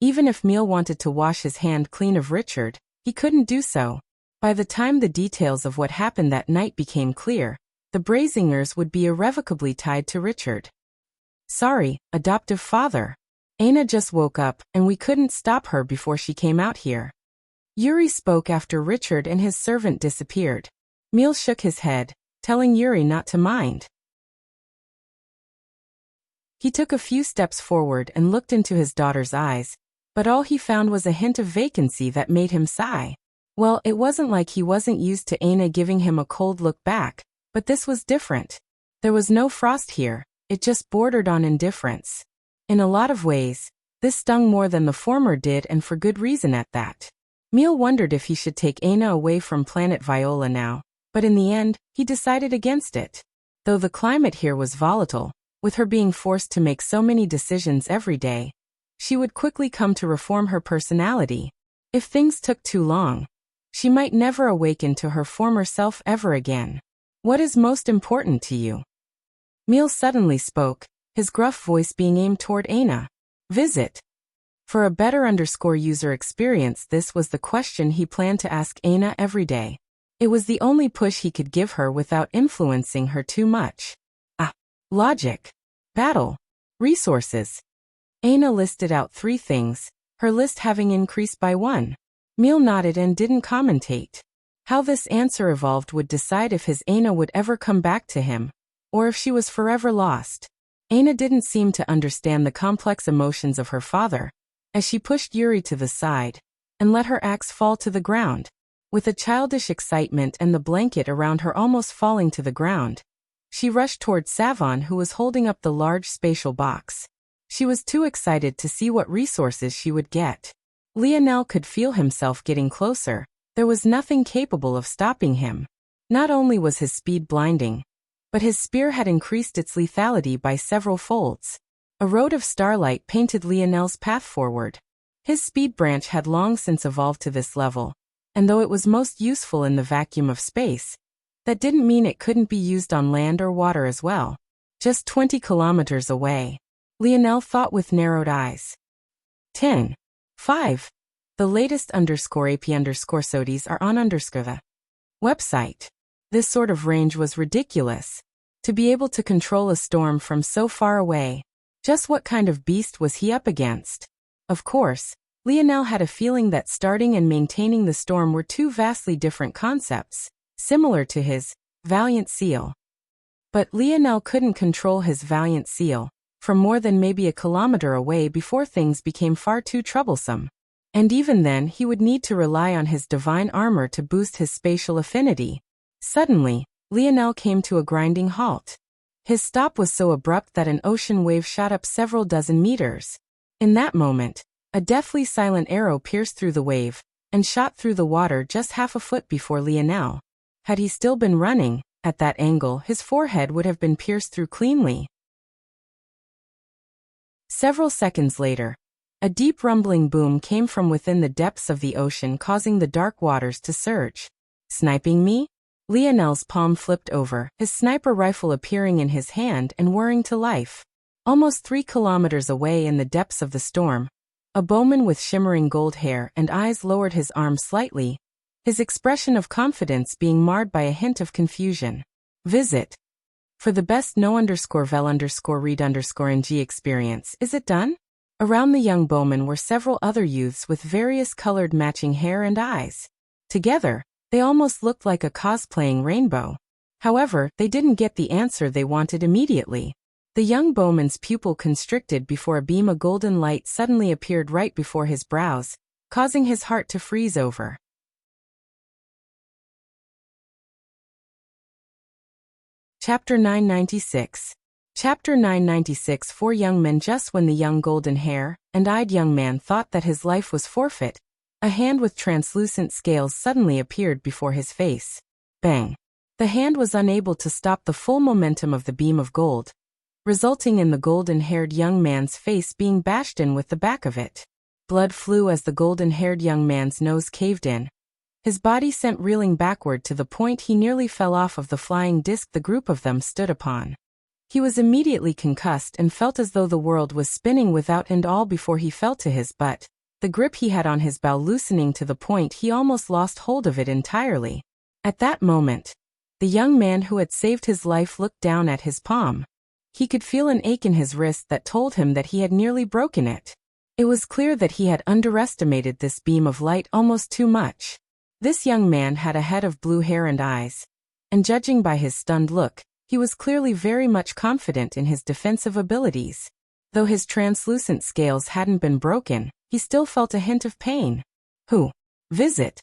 even if Miel wanted to wash his hand clean of Richard, he couldn't do so. By the time the details of what happened that night became clear, the Brazingers would be irrevocably tied to Richard. Sorry, adoptive father. Aina just woke up, and we couldn't stop her before she came out here. Yuri spoke after Richard and his servant disappeared. Miel shook his head, telling Yuri not to mind. He took a few steps forward and looked into his daughter's eyes, but all he found was a hint of vacancy that made him sigh. Well, it wasn't like he wasn't used to Aina giving him a cold look back, but this was different. There was no frost here, it just bordered on indifference. In a lot of ways, this stung more than the former did, and for good reason at that. Miel wondered if he should take Aina away from planet Viola now, but in the end, he decided against it. Though the climate here was volatile, with her being forced to make so many decisions every day, she would quickly come to reform her personality. If things took too long, she might never awaken to her former self ever again. What is most important to you? Miel suddenly spoke, his gruff voice being aimed toward Aina. Visit. For a better user experience, this was the question he planned to ask Aina every day. It was the only push he could give her without influencing her too much. Logic. Battle. Resources. Aina listed out 3 things, her list having increased by 1. Miel nodded and didn't commentate. How this answer evolved would decide if his Aina would ever come back to him, or if she was forever lost. Aina didn't seem to understand the complex emotions of her father, as she pushed Yuri to the side, and let her axe fall to the ground. With a childish excitement and the blanket around her almost falling to the ground, she rushed toward Savon, who was holding up the large spatial box. She was too excited to see what resources she would get. Lionel could feel himself getting closer. There was nothing capable of stopping him. Not only was his speed blinding, but his spear had increased its lethality by several folds. A road of starlight painted Lionel's path forward. His speed branch had long since evolved to this level, and though it was most useful in the vacuum of space, that didn't mean it couldn't be used on land or water as well. Just 20 kilometers away, Lionel thought with narrowed eyes. 10. 5. The latest _AP_SODIs are on the website. This sort of range was ridiculous. To be able to control a storm from so far away. Just what kind of beast was he up against? Of course, Lionel had a feeling that starting and maintaining the storm were 2 vastly different concepts, similar to his Valiant Seal. But Lionel couldn't control his Valiant Seal from more than maybe a kilometer away before things became far too troublesome. And even then he would need to rely on his divine armor to boost his spatial affinity. Suddenly, Lionel came to a grinding halt. His stop was so abrupt that an ocean wave shot up several dozen meters. In that moment, a deathly silent arrow pierced through the wave and shot through the water just half a foot before Lionel. Had he still been running, at that angle his forehead would have been pierced through cleanly. Several seconds later, a deep rumbling boom came from within the depths of the ocean, causing the dark waters to surge. Sniping me? Lionel's palm flipped over, his sniper rifle appearing in his hand and whirring to life. Almost 3 kilometers away in the depths of the storm, a bowman with shimmering gold hair and eyes lowered his arm slightly, his expression of confidence being marred by a hint of confusion. Visit. For the best no_vel_read_ng experience, is it done? Around the young bowman were several other youths with various colored matching hair and eyes. Together, they almost looked like a cosplaying rainbow. However, they didn't get the answer they wanted immediately. The young bowman's pupil constricted before a beam of golden light suddenly appeared right before his brows, causing his heart to freeze over. Chapter 996. Chapter 996. 4 young men. Just when the young golden-hair-and-eyed young man thought that his life was forfeit, a hand with translucent scales suddenly appeared before his face. Bang! The hand was unable to stop the full momentum of the beam of gold, resulting in the golden-haired young man's face being bashed in with the back of it. Blood flew as the golden-haired young man's nose caved in. His body sent reeling backward to the point he nearly fell off of the flying disc the group of them stood upon. He was immediately concussed and felt as though the world was spinning without end all before he fell to his butt, the grip he had on his bow loosening to the point he almost lost hold of it entirely. At that moment, the young man who had saved his life looked down at his palm. He could feel an ache in his wrist that told him that he had nearly broken it. It was clear that he had underestimated this beam of light almost too much. This young man had a head of blue hair and eyes, and judging by his stunned look, he was clearly very much confident in his defensive abilities. Though his translucent scales hadn't been broken, he still felt a hint of pain. Visit.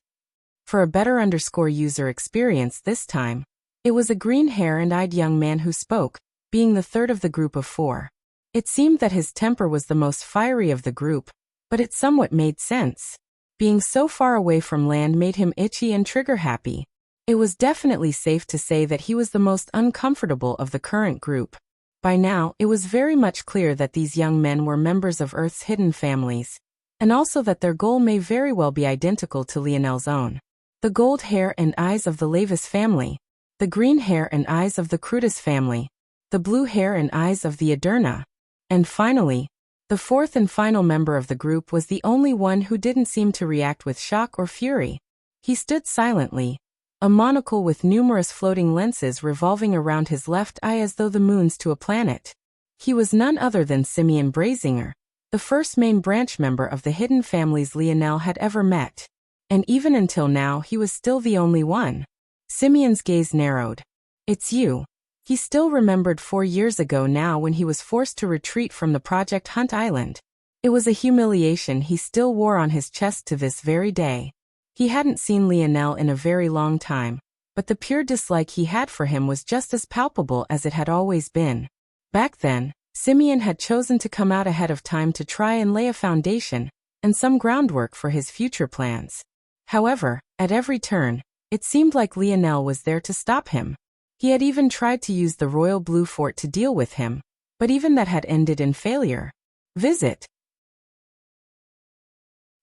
For a better user experience this time, it was a green-hair-and-eyed young man who spoke, being the third of the group of four. It seemed that his temper was the most fiery of the group, but it somewhat made sense. Being so far away from land made him itchy and trigger-happy. It was definitely safe to say that he was the most uncomfortable of the current group. By now, it was very much clear that these young men were members of Earth's hidden families, and also that their goal may very well be identical to Lionel's own. The gold hair and eyes of the Lavis family, the green hair and eyes of the Crutus family, the blue hair and eyes of the Aderna, and finally, the fourth and final member of the group was the only one who didn't seem to react with shock or fury. He stood silently, a monocle with numerous floating lenses revolving around his left eye as though the moons to a planet. He was none other than Simeon Brazinger, the first main branch member of the hidden families Lionel had ever met. And even until now he was still the only one. Simeon's gaze narrowed. It's you. He still remembered 4 years ago now when he was forced to retreat from the Project Hunt Island. It was a humiliation he still wore on his chest to this very day. He hadn't seen Lionel in a very long time, but the pure dislike he had for him was just as palpable as it had always been. Back then, Simeon had chosen to come out ahead of time to try and lay a foundation and some groundwork for his future plans. However, at every turn, it seemed like Lionel was there to stop him. He had even tried to use the Royal Blue Fort to deal with him, but even that had ended in failure. Visit.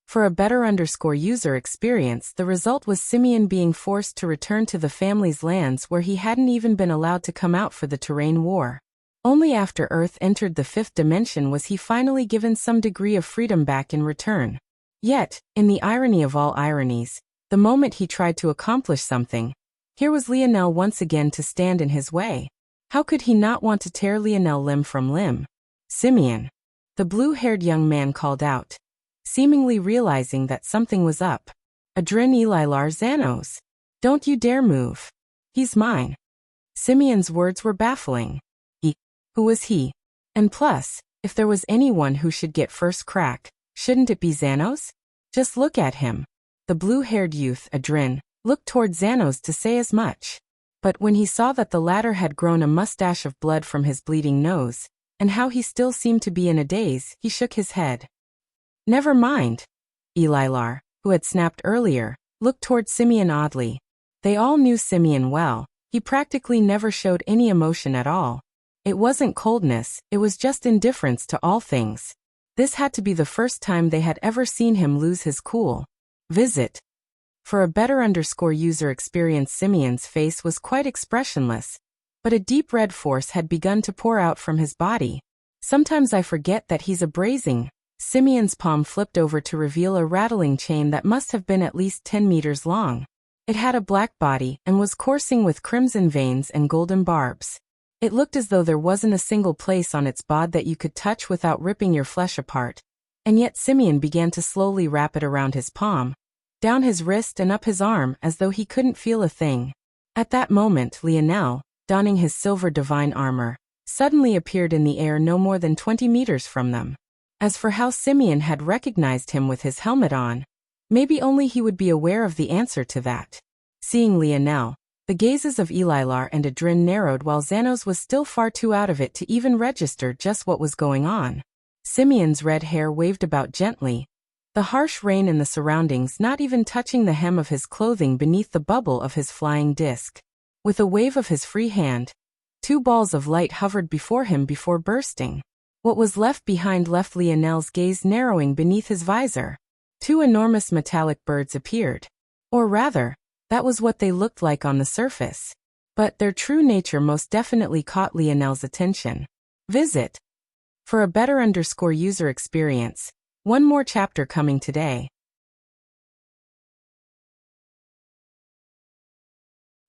For a better user experience, the result was Simeon being forced to return to the family's lands where he hadn't even been allowed to come out for the terrain war. Only after Earth entered the fifth dimension was he finally given some degree of freedom back in return. Yet, in the irony of all ironies, the moment he tried to accomplish something, here was Lionel once again to stand in his way. How could he not want to tear Lionel limb from limb? Simeon. The blue-haired young man called out, seemingly realizing that something was up. Adrin Elilar Xanos. Don't you dare move. He's mine. Simeon's words were baffling. Who was he? And plus, if there was anyone who should get first crack, shouldn't it be Xanos? Just look at him. The blue-haired youth, Adrin, looked toward Xanos to say as much. But when he saw that the latter had grown a mustache of blood from his bleeding nose, and how he still seemed to be in a daze, he shook his head. Never mind. Elilar, who had snapped earlier, looked toward Simeon oddly. They all knew Simeon well. He practically never showed any emotion at all. It wasn't coldness, it was just indifference to all things. This had to be the first time they had ever seen him lose his cool. Visit. For a better user experience, Simeon's face was quite expressionless, but a deep red force had begun to pour out from his body. Sometimes I forget that he's a Brazing. Simeon's palm flipped over to reveal a rattling chain that must have been at least 10 meters long. It had a black body and was coursing with crimson veins and golden barbs. It looked as though there wasn't a single place on its bod that you could touch without ripping your flesh apart. And yet Simeon began to slowly wrap it around his palm, down his wrist and up his arm as though he couldn't feel a thing. At that moment, Lionel, donning his silver divine armor, suddenly appeared in the air no more than 20 meters from them. As for how Simeon had recognized him with his helmet on, maybe only he would be aware of the answer to that. Seeing Lionel, the gazes of Elilar and Adrin narrowed while Xanos was still far too out of it to even register just what was going on. Simeon's red hair waved about gently, the harsh rain in the surroundings not even touching the hem of his clothing beneath the bubble of his flying disc. With a wave of his free hand, 2 balls of light hovered before him before bursting. What was left behind left Lionel's gaze narrowing beneath his visor. Two enormous metallic birds appeared. Or rather, that was what they looked like on the surface. But their true nature most definitely caught Lionel's attention. Visit. For a better user experience, one more chapter coming today.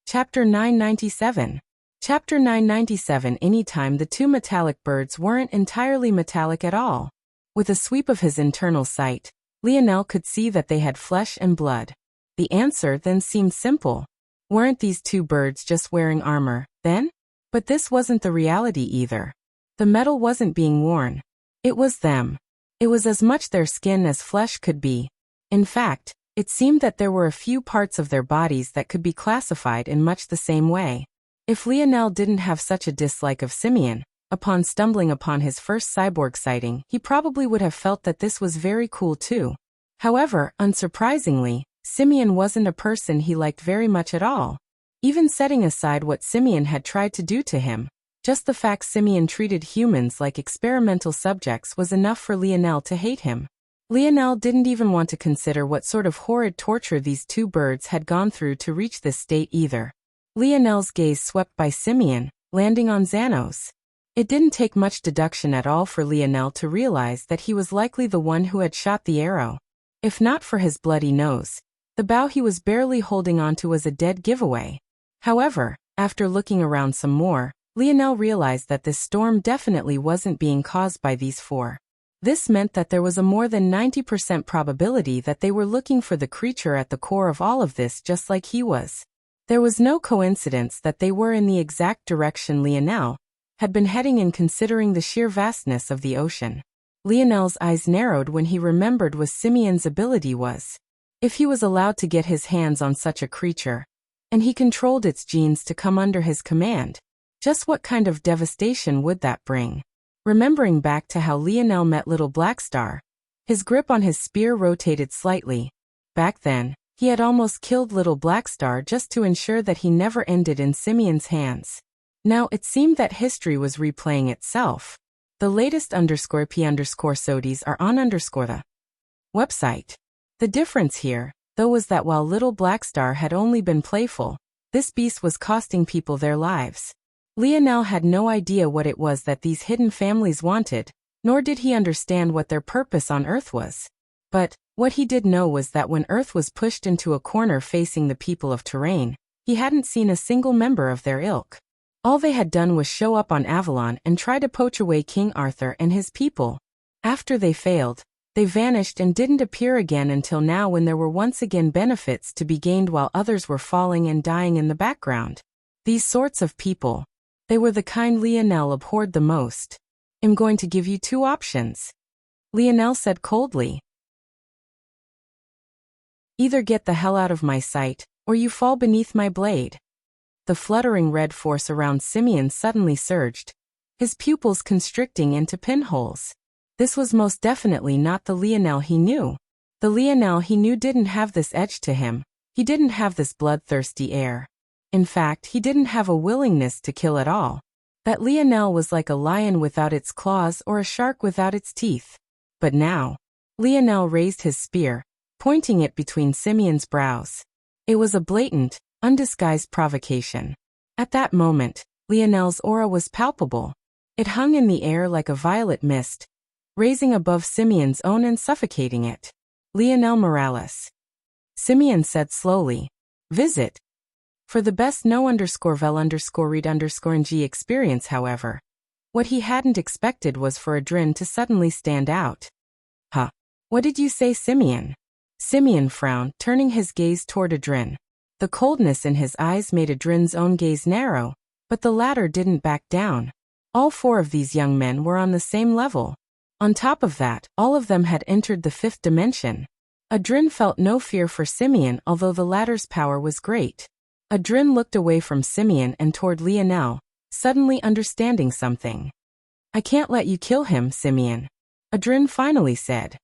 Chapter 997. Chapter 997. Anytime the two metallic birds weren't entirely metallic at all. With a sweep of his internal sight, Lionel could see that they had flesh and blood. The answer then seemed simple. Weren't these two birds just wearing armor, then? But this wasn't the reality either. The metal wasn't being worn. It was them. It was as much their skin as flesh could be. In fact, it seemed that there were a few parts of their bodies that could be classified in much the same way. If Lionel didn't have such a dislike of Simeon, upon stumbling upon his first cyborg sighting, he probably would have felt that this was very cool too. However, unsurprisingly, Simeon wasn't a person he liked very much at all. Even setting aside what Simeon had tried to do to him, just the fact Simeon treated humans like experimental subjects was enough for Lionel to hate him. Lionel didn't even want to consider what sort of horrid torture these two birds had gone through to reach this state either. Lionel's gaze swept by Simeon, landing on Xanos. It didn't take much deduction at all for Lionel to realize that he was likely the one who had shot the arrow. If not for his bloody nose, the bow he was barely holding onto was a dead giveaway. However, after looking around some more, Lionel realized that this storm definitely wasn't being caused by these four. This meant that there was a more than 90% probability that they were looking for the creature at the core of all of this just like he was. There was no coincidence that they were in the exact direction Lionel had been heading in considering the sheer vastness of the ocean. Lionel's eyes narrowed when he remembered what Simeon's ability was. If he was allowed to get his hands on such a creature, and he controlled its genes to come under his command, just what kind of devastation would that bring? Remembering back to how Lionel met Little Blackstar, his grip on his spear rotated slightly. Back then, he had almost killed Little Blackstar just to ensure that he never ended in Simeon's hands. Now it seemed that history was replaying itself. The latest _P_SODs are on the website. The difference here, though, was that while Little Blackstar had only been playful, this beast was costing people their lives. Lionel had no idea what it was that these hidden families wanted, nor did he understand what their purpose on Earth was. But what he did know was that when Earth was pushed into a corner facing the people of Terrain, he hadn't seen a single member of their ilk. All they had done was show up on Avalon and try to poach away King Arthur and his people. After they failed, they vanished and didn't appear again until now, when there were once again benefits to be gained while others were falling and dying in the background. These sorts of people, they were the kind Lionel abhorred the most. "I'm going to give you two options," Lionel said coldly. "Either get the hell out of my sight, or you fall beneath my blade." The fluttering red force around Simeon suddenly surged, his pupils constricting into pinholes. This was most definitely not the Lionel he knew. The Lionel he knew didn't have this edge to him. He didn't have this bloodthirsty air. In fact, he didn't have a willingness to kill at all. That Lionel was like a lion without its claws or a shark without its teeth. But now, Lionel raised his spear, pointing it between Simeon's brows. It was a blatant, undisguised provocation. At that moment, Lionel's aura was palpable. It hung in the air like a violet mist, raising above Simeon's own and suffocating it. "Lionel Morales," Simeon said slowly. "Visit." For the best no_vel_read_ng experience, however, what he hadn't expected was for Adrin to suddenly stand out. "Huh. What did you say, Simeon?" Simeon frowned, turning his gaze toward Adrin. The coldness in his eyes made Adrin's own gaze narrow, but the latter didn't back down. All four of these young men were on the same level. On top of that, all of them had entered the fifth dimension. Adrin felt no fear for Simeon, although the latter's power was great. Adrin looked away from Simeon and toward Lionel, suddenly understanding something. "I can't let you kill him, Simeon," Adrin finally said.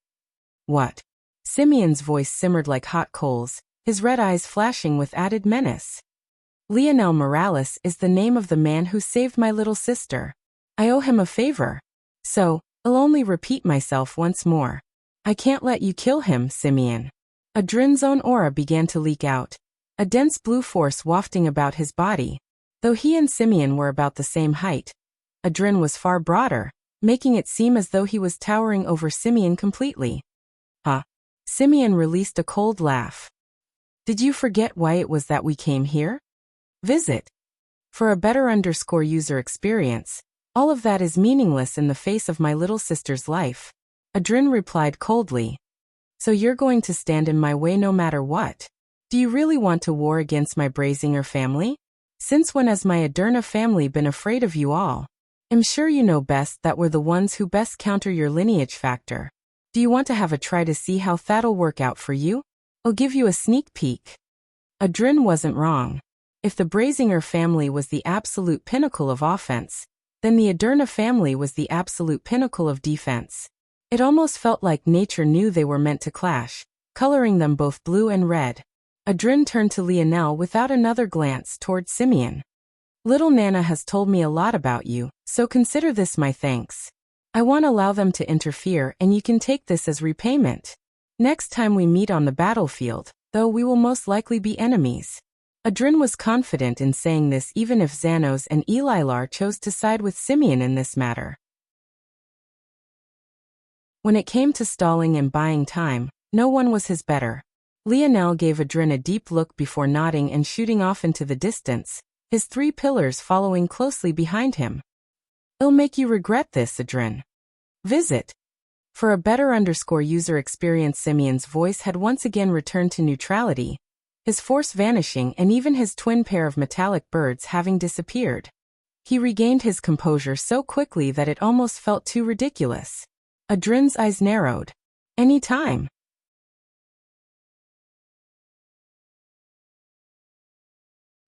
"What?" Simeon's voice simmered like hot coals, his red eyes flashing with added menace. "Lionel Morales is the name of the man who saved my little sister. I owe him a favor." So, I'll only repeat myself once more. I can't let you kill him, Simeon. Adrin's own aura began to leak out, a dense blue force wafting about his body. Though he and Simeon were about the same height, Adrin was far broader, making it seem as though he was towering over Simeon completely. Huh? Simeon released a cold laugh. Did you forget why it was that we came here? Visit. For a better user experience, all of that is meaningless in the face of my little sister's life. Adrin replied coldly. So you're going to stand in my way no matter what? Do you really want to war against my Brazinger family? Since when has my Aderna family been afraid of you all? I'm sure you know best that we're the ones who best counter your lineage factor. Do you want to have a try to see how that'll work out for you? I'll give you a sneak peek. Adrin wasn't wrong. If the Brazinger family was the absolute pinnacle of offense, then the Aderna family was the absolute pinnacle of defense. It almost felt like nature knew they were meant to clash, coloring them both blue and red. Adrin turned to Lionel without another glance toward Simeon. Little Nana has told me a lot about you, so consider this my thanks. I won't allow them to interfere, and you can take this as repayment. Next time we meet on the battlefield, though we will most likely be enemies. Adrin was confident in saying this even if Xanos and Elilar chose to side with Simeon in this matter. When it came to stalling and buying time, no one was his better. Lionel gave Adrin a deep look before nodding and shooting off into the distance, his 3 pillars following closely behind him. It'll make you regret this, Adrin. Visit. For a better user experience, Simeon's voice had once again returned to neutrality, his force vanishing and even his twin pair of metallic birds having disappeared. He regained his composure so quickly that it almost felt too ridiculous. Adrin's eyes narrowed. Any time.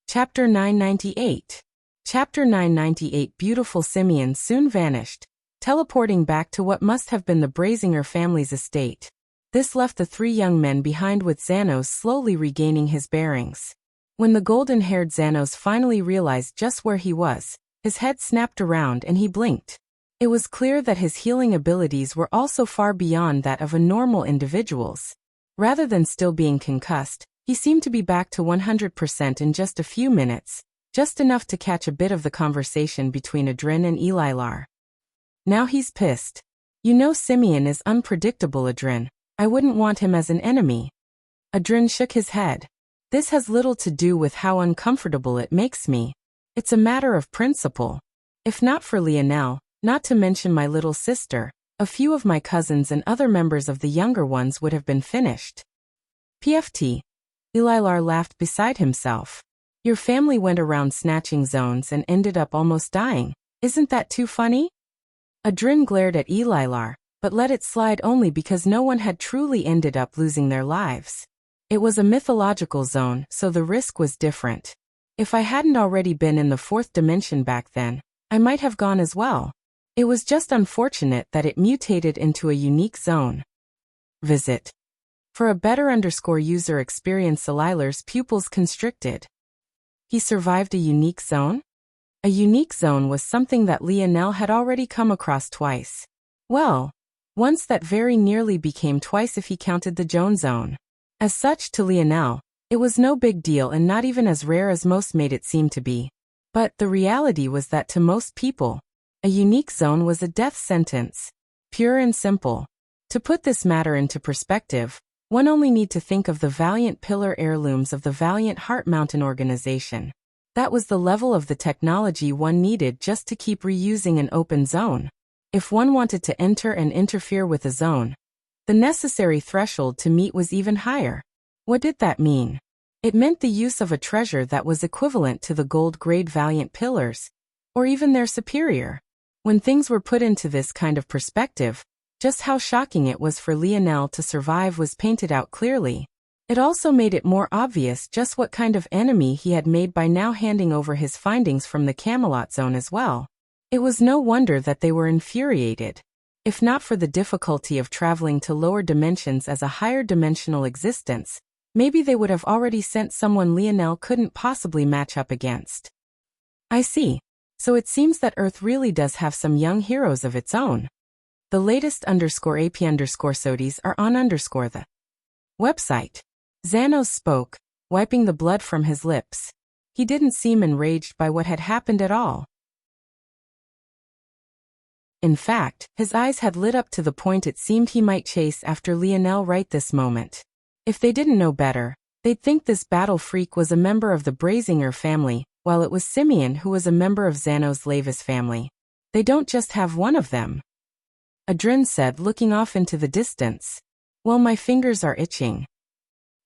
Chapter 998. Chapter 998. Beautiful Simeon soon vanished, teleporting back to what must have been the Brazinger family's estate. This left the 3 young men behind with Xanos slowly regaining his bearings. When the golden-haired Xanos finally realized just where he was, his head snapped around and he blinked. It was clear that his healing abilities were also far beyond that of a normal individual's. Rather than still being concussed, he seemed to be back to 100% in just a few minutes, just enough to catch a bit of the conversation between Adrin and Elilar. Now he's pissed. You know Simeon is unpredictable, Adrin. I wouldn't want him as an enemy. Adrin shook his head. This has little to do with how uncomfortable it makes me. It's a matter of principle. If not for Lionel, not to mention my little sister, a few of my cousins and other members of the younger ones would have been finished. PFT. Elilar laughed beside himself. Your family went around snatching zones and ended up almost dying. Isn't that too funny? Adrin glared at Elilar, but let it slide only because no one had truly ended up losing their lives. It was a mythological zone, so the risk was different. If I hadn't already been in the 4th dimension back then, I might have gone as well. It was just unfortunate that it mutated into a unique zone. Visit. For a better user experience, Elilar's pupils constricted. He survived a unique zone? A unique zone was something that Lionel had already come across twice. Well, once that very nearly became twice if he counted the Joan zone. As such, to Lionel, it was no big deal and not even as rare as most made it seem to be. But the reality was that to most people, a unique zone was a death sentence. Pure and simple. To put this matter into perspective, one only need to think of the Valiant Pillar heirlooms of the Valiant Heart Mountain organization. That was the level of the technology one needed just to keep reusing an open zone. If one wanted to enter and interfere with a zone, the necessary threshold to meet was even higher. What did that mean? It meant the use of a treasure that was equivalent to the gold-grade Valiant Pillars, or even their superior. When things were put into this kind of perspective, just how shocking it was for Lionel to survive was painted out clearly. It also made it more obvious just what kind of enemy he had made by now handing over his findings from the Camelot zone as well. It was no wonder that they were infuriated. If not for the difficulty of traveling to lower dimensions as a higher dimensional existence, maybe they would have already sent someone Lionel couldn't possibly match up against. I see. So it seems that Earth really does have some young heroes of its own. The latest _AP_SOTIs are on the website. Xanos spoke, wiping the blood from his lips. He didn't seem enraged by what had happened at all. In fact, his eyes had lit up to the point it seemed he might chase after Lionel right this moment. If they didn't know better, they'd think this battle freak was a member of the Brazinger family, while it was Simeon who was a member of Xanos Lavis family. They don't just have one of them. Adrin said, looking off into the distance. Well, my fingers are itching.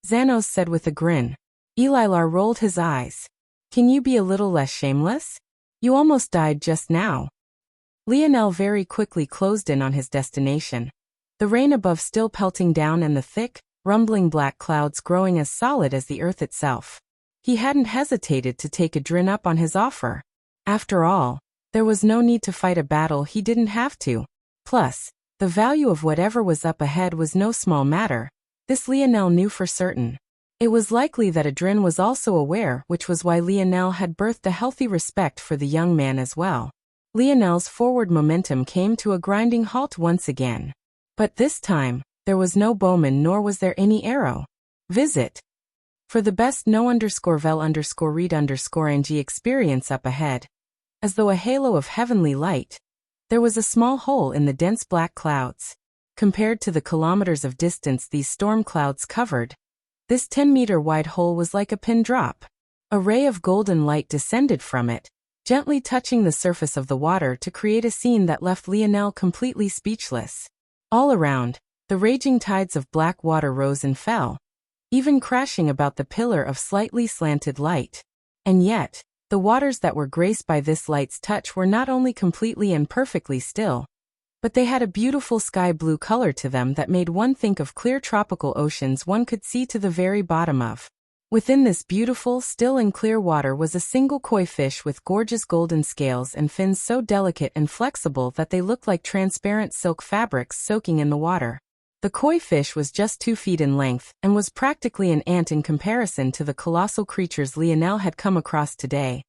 Xanos said with a grin. Elilar rolled his eyes. Can you be a little less shameless? You almost died just now. Lionel very quickly closed in on his destination. The rain above still pelting down and the thick, rumbling black clouds growing as solid as the earth itself. He hadn't hesitated to take Adrin up on his offer. After all, there was no need to fight a battle he didn't have to. Plus, the value of whatever was up ahead was no small matter. This Lionel knew for certain. It was likely that Adrin was also aware, which was why Lionel had birthed a healthy respect for the young man as well. Lionel's forward momentum came to a grinding halt once again. But this time, there was no bowman nor was there any arrow. Visit. For the best no_vel_read_ng experience up ahead. As though a halo of heavenly light. There was a small hole in the dense black clouds. Compared to the kilometers of distance these storm clouds covered, this 10-meter-wide hole was like a pin drop. A ray of golden light descended from it, gently touching the surface of the water to create a scene that left Lionel completely speechless. All around, the raging tides of black water rose and fell, even crashing about the pillar of slightly slanted light. And yet, the waters that were graced by this light's touch were not only completely and perfectly still, but they had a beautiful sky blue color to them that made one think of clear tropical oceans one could see to the very bottom of. Within this beautiful, still and clear water was a single koi fish with gorgeous golden scales and fins so delicate and flexible that they looked like transparent silk fabrics soaking in the water. The koi fish was just 2 feet in length and was practically an ant in comparison to the colossal creatures Lionel had come across today.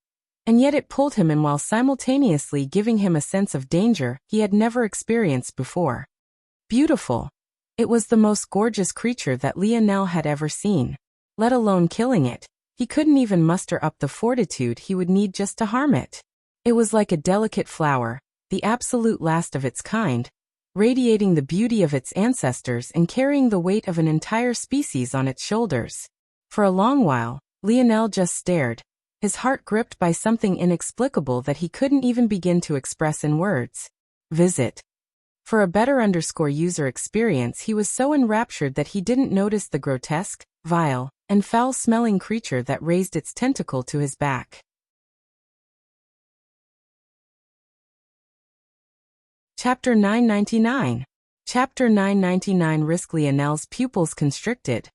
And yet it pulled him in while simultaneously giving him a sense of danger he had never experienced before. Beautiful. It was the most gorgeous creature that Lionel had ever seen. Let alone killing it, he couldn't even muster up the fortitude he would need just to harm it. It was like a delicate flower, the absolute last of its kind, radiating the beauty of its ancestors and carrying the weight of an entire species on its shoulders. For a long while, Lionel just stared, his heart gripped by something inexplicable that he couldn't even begin to express in words. Visit. For a better user experience, he was so enraptured that he didn't notice the grotesque, vile, and foul-smelling creature that raised its tentacle to his back. Chapter 999. Chapter 999. Lionel's pupils constricted.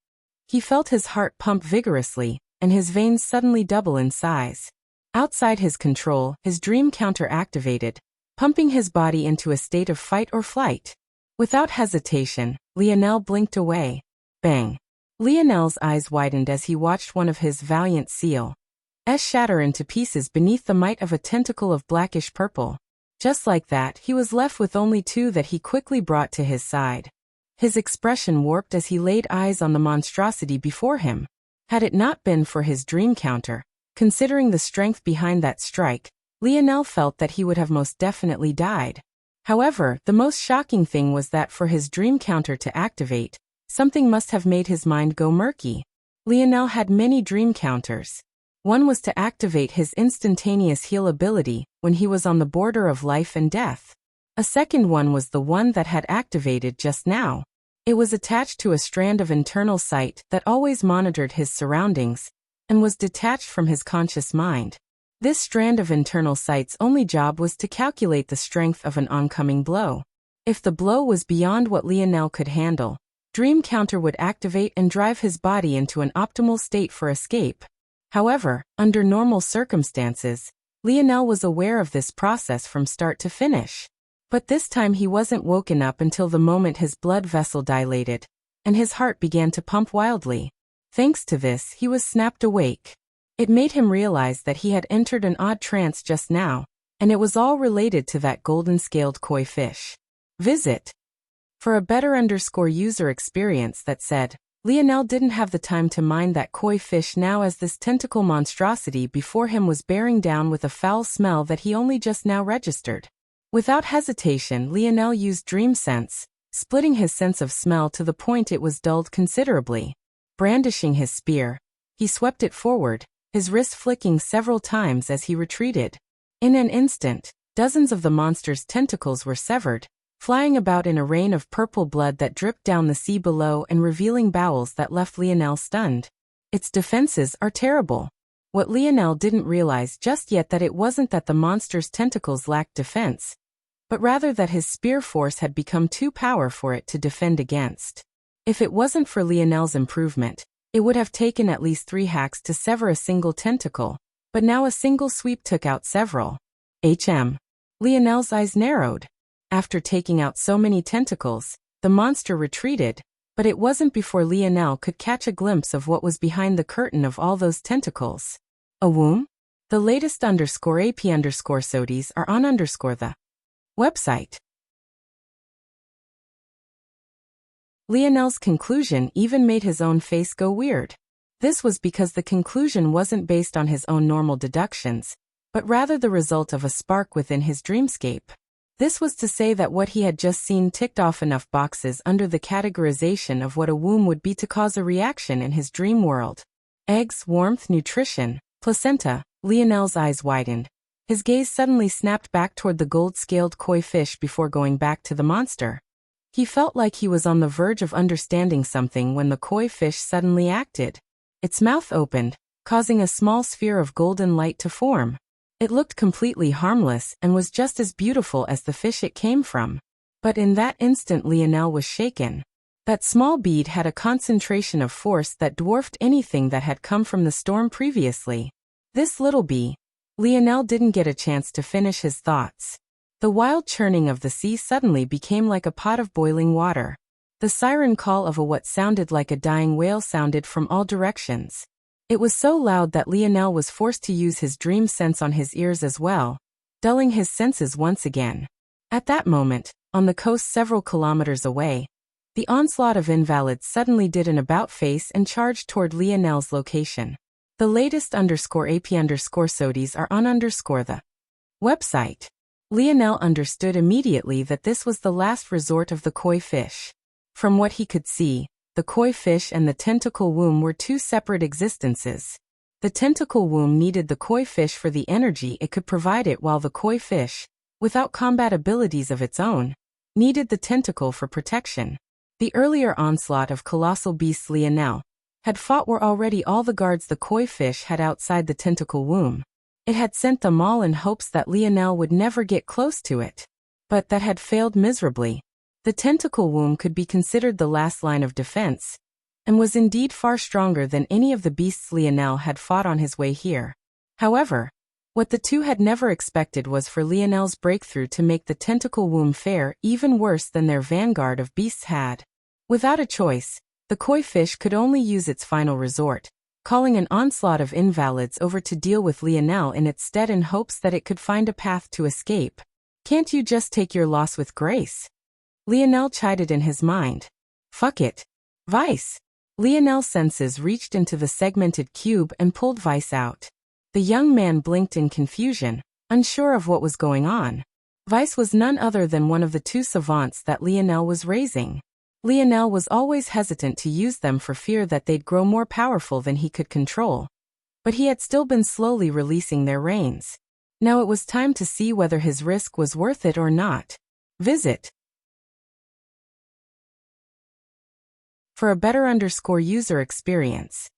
He felt his heart pump vigorously, and his veins suddenly double in size. Outside his control, his dream counter activated, pumping his body into a state of fight or flight. Without hesitation, Lionel blinked away. Bang! Lionel's eyes widened as he watched one of his valiant seals shatter into pieces beneath the might of a tentacle of blackish purple. Just like that, he was left with only 2 that he quickly brought to his side. His expression warped as he laid eyes on the monstrosity before him. Had it not been for his dream counter, considering the strength behind that strike, Lionel felt that he would have most definitely died. However, the most shocking thing was that for his dream counter to activate, something must have made his mind go murky. Lionel had many dream counters. One was to activate his instantaneous heal ability when he was on the border of life and death. A second one was the one that had activated just now. It was attached to a strand of internal sight that always monitored his surroundings and was detached from his conscious mind. This strand of internal sight's only job was to calculate the strength of an oncoming blow. If the blow was beyond what Lionel could handle, Dream Counter would activate and drive his body into an optimal state for escape. However, under normal circumstances, Lionel was aware of this process from start to finish. But this time he wasn't woken up until the moment his blood vessel dilated, and his heart began to pump wildly. Thanks to this, he was snapped awake. It made him realize that he had entered an odd trance just now, And it was all related to that golden-scaled koi fish. Visit. For a better user experience that said, Lionel didn't have the time to mind that koi fish now as this tentacle monstrosity before him was bearing down with a foul smell that he only just now registered. Without hesitation, Lionel used dream sense, splitting his sense of smell to the point it was dulled considerably. Brandishing his spear, he swept it forward, his wrist flicking several times as he retreated. In an instant, dozens of the monster's tentacles were severed, flying about in a rain of purple blood that dripped down the sea below and revealing bowels that left Lionel stunned. Its defenses are terrible. What Lionel didn't realize just yet that it wasn't that the monster's tentacles lacked defense, but rather that his spear force had become too powerful for it to defend against. If it wasn't for Lionel's improvement, it would have taken at least 3 hacks to sever a single tentacle, but now a single sweep took out several. Lionel's eyes narrowed. After taking out so many tentacles, the monster retreated, but it wasn't before Lionel could catch a glimpse of what was behind the curtain of all those tentacles. A womb? The latest _AP_SODIES are on the website. Lionel's conclusion even made his own face go weird. This was because the conclusion wasn't based on his own normal deductions, but rather the result of a spark within his dreamscape. This was to say that what he had just seen ticked off enough boxes under the categorization of what a womb would be to cause a reaction in his dream world. Eggs, warmth, nutrition, placenta. Lionel's eyes widened. His gaze suddenly snapped back toward the gold-scaled koi fish before going back to the monster. He felt like he was on the verge of understanding something when the koi fish suddenly acted. Its mouth opened, causing a small sphere of golden light to form. It looked completely harmless and was just as beautiful as the fish it came from. But in that instant Lionel was shaken. That small bead had a concentration of force that dwarfed anything that had come from the storm previously. This little bee. Lionel didn't get a chance to finish his thoughts. The wild churning of the sea suddenly became like a pot of boiling water. The siren call of what sounded like a dying whale sounded from all directions. It was so loud that Lionel was forced to use his dream sense on his ears as well, dulling his senses once again. At that moment, on the coast several kilometers away, the onslaught of invalids suddenly did an about-face and charged toward Lionel's location. The latest _AP_SODIES are on the website. Lionel understood immediately that this was the last resort of the koi fish. From what he could see, the koi fish and the tentacle womb were 2 separate existences. The tentacle womb needed the koi fish for the energy it could provide it, while the koi fish, without combat abilities of its own, needed the tentacle for protection. The earlier onslaught of colossal beasts Lionel had fought were already all the guards the koi fish had outside the tentacle womb. It had sent them all in hopes that Lionel would never get close to it. But that had failed miserably. The tentacle womb could be considered the last line of defense, and was indeed far stronger than any of the beasts Lionel had fought on his way here. However, what the two had never expected was for Lionel's breakthrough to make the tentacle womb fare even worse than their vanguard of beasts had. Without a choice, the koi fish could only use its final resort, calling an onslaught of invalids over to deal with Lionel in its stead in hopes that it could find a path to escape. "Can't you just take your loss with grace?" Lionel chided in his mind. "Fuck it. Vice." Lionel's senses reached into the segmented cube and pulled Vice out. The young man blinked in confusion, unsure of what was going on. Vice was none other than one of the 2 savants that Lionel was raising. Lionel was always hesitant to use them for fear that they'd grow more powerful than he could control. But he had still been slowly releasing their reins. Now it was time to see whether his risk was worth it or not. Visit. For a better user experience.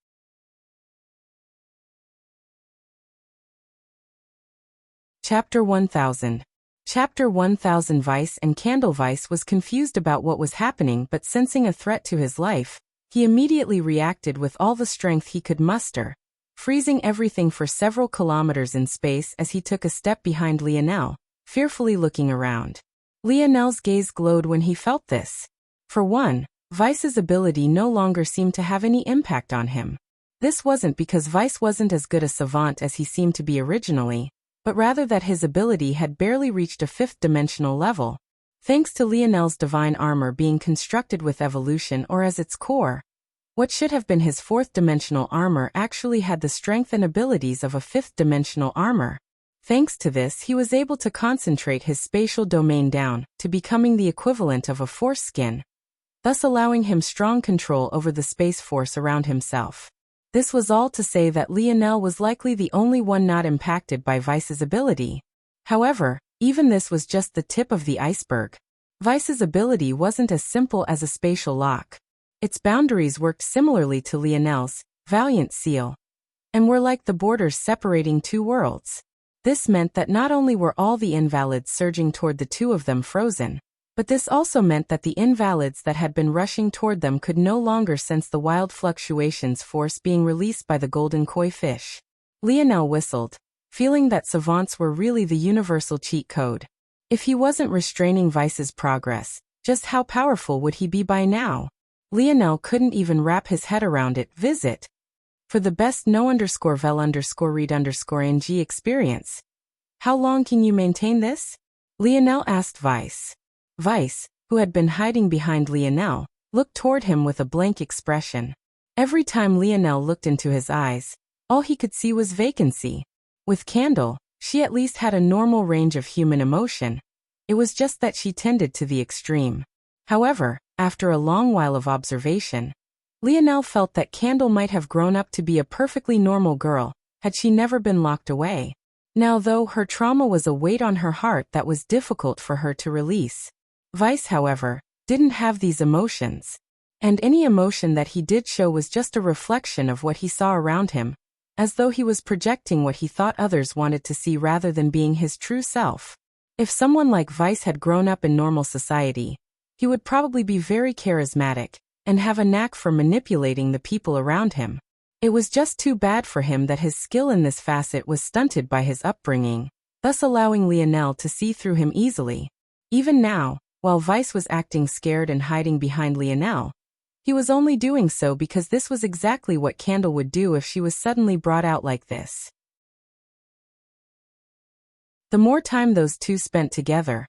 Chapter 1000. Chapter 1000. Vice and Candlevice was confused about what was happening, but sensing a threat to his life, he immediately reacted with all the strength he could muster, freezing everything for several kilometers in space as he took a step behind Lionel, fearfully looking around. Lionel's gaze glowed when he felt this. For one, Vice's ability no longer seemed to have any impact on him. This wasn't because Vice wasn't as good a savant as he seemed to be originally, but rather that his ability had barely reached a fifth-dimensional level. Thanks to Lionel's divine armor being constructed with evolution or as its core, what should have been his fourth-dimensional armor actually had the strength and abilities of a fifth-dimensional armor. Thanks to this, he was able to concentrate his spatial domain down to becoming the equivalent of a force skin, thus allowing him strong control over the space force around himself. This was all to say that Lionel was likely the only one not impacted by Vice's ability. However, even this was just the tip of the iceberg. Vice's ability wasn't as simple as a spatial lock. Its boundaries worked similarly to Lionel's Valiant Seal, and were like the borders separating two worlds. This meant that not only were all the invalids surging toward the two of them frozen, but this also meant that the invalids that had been rushing toward them could no longer sense the wild fluctuations force being released by the golden koi fish. Lionel whistled, feeling that savants were really the universal cheat code. If he wasn't restraining Vice's progress, just how powerful would he be by now? Lionel couldn't even wrap his head around it. Visit. For the best no_vel_read_ng experience. How long can you maintain this? Lionel asked Vice. Vice, who had been hiding behind Lionel, looked toward him with a blank expression. Every time Lionel looked into his eyes, all he could see was vacancy. With Candle, she at least had a normal range of human emotion. It was just that she tended to the extreme. However, after a long while of observation, Lionel felt that Candle might have grown up to be a perfectly normal girl, had she never been locked away. Now though, her trauma was a weight on her heart that was difficult for her to release. Vice, however, didn't have these emotions. And any emotion that he did show was just a reflection of what he saw around him, as though he was projecting what he thought others wanted to see rather than being his true self. If someone like Vice had grown up in normal society, he would probably be very charismatic and have a knack for manipulating the people around him. It was just too bad for him that his skill in this facet was stunted by his upbringing, thus allowing Lionel to see through him easily. Even now, while Vice was acting scared and hiding behind Lionel, he was only doing so because this was exactly what Candle would do if she was suddenly brought out like this. The more time those two spent together,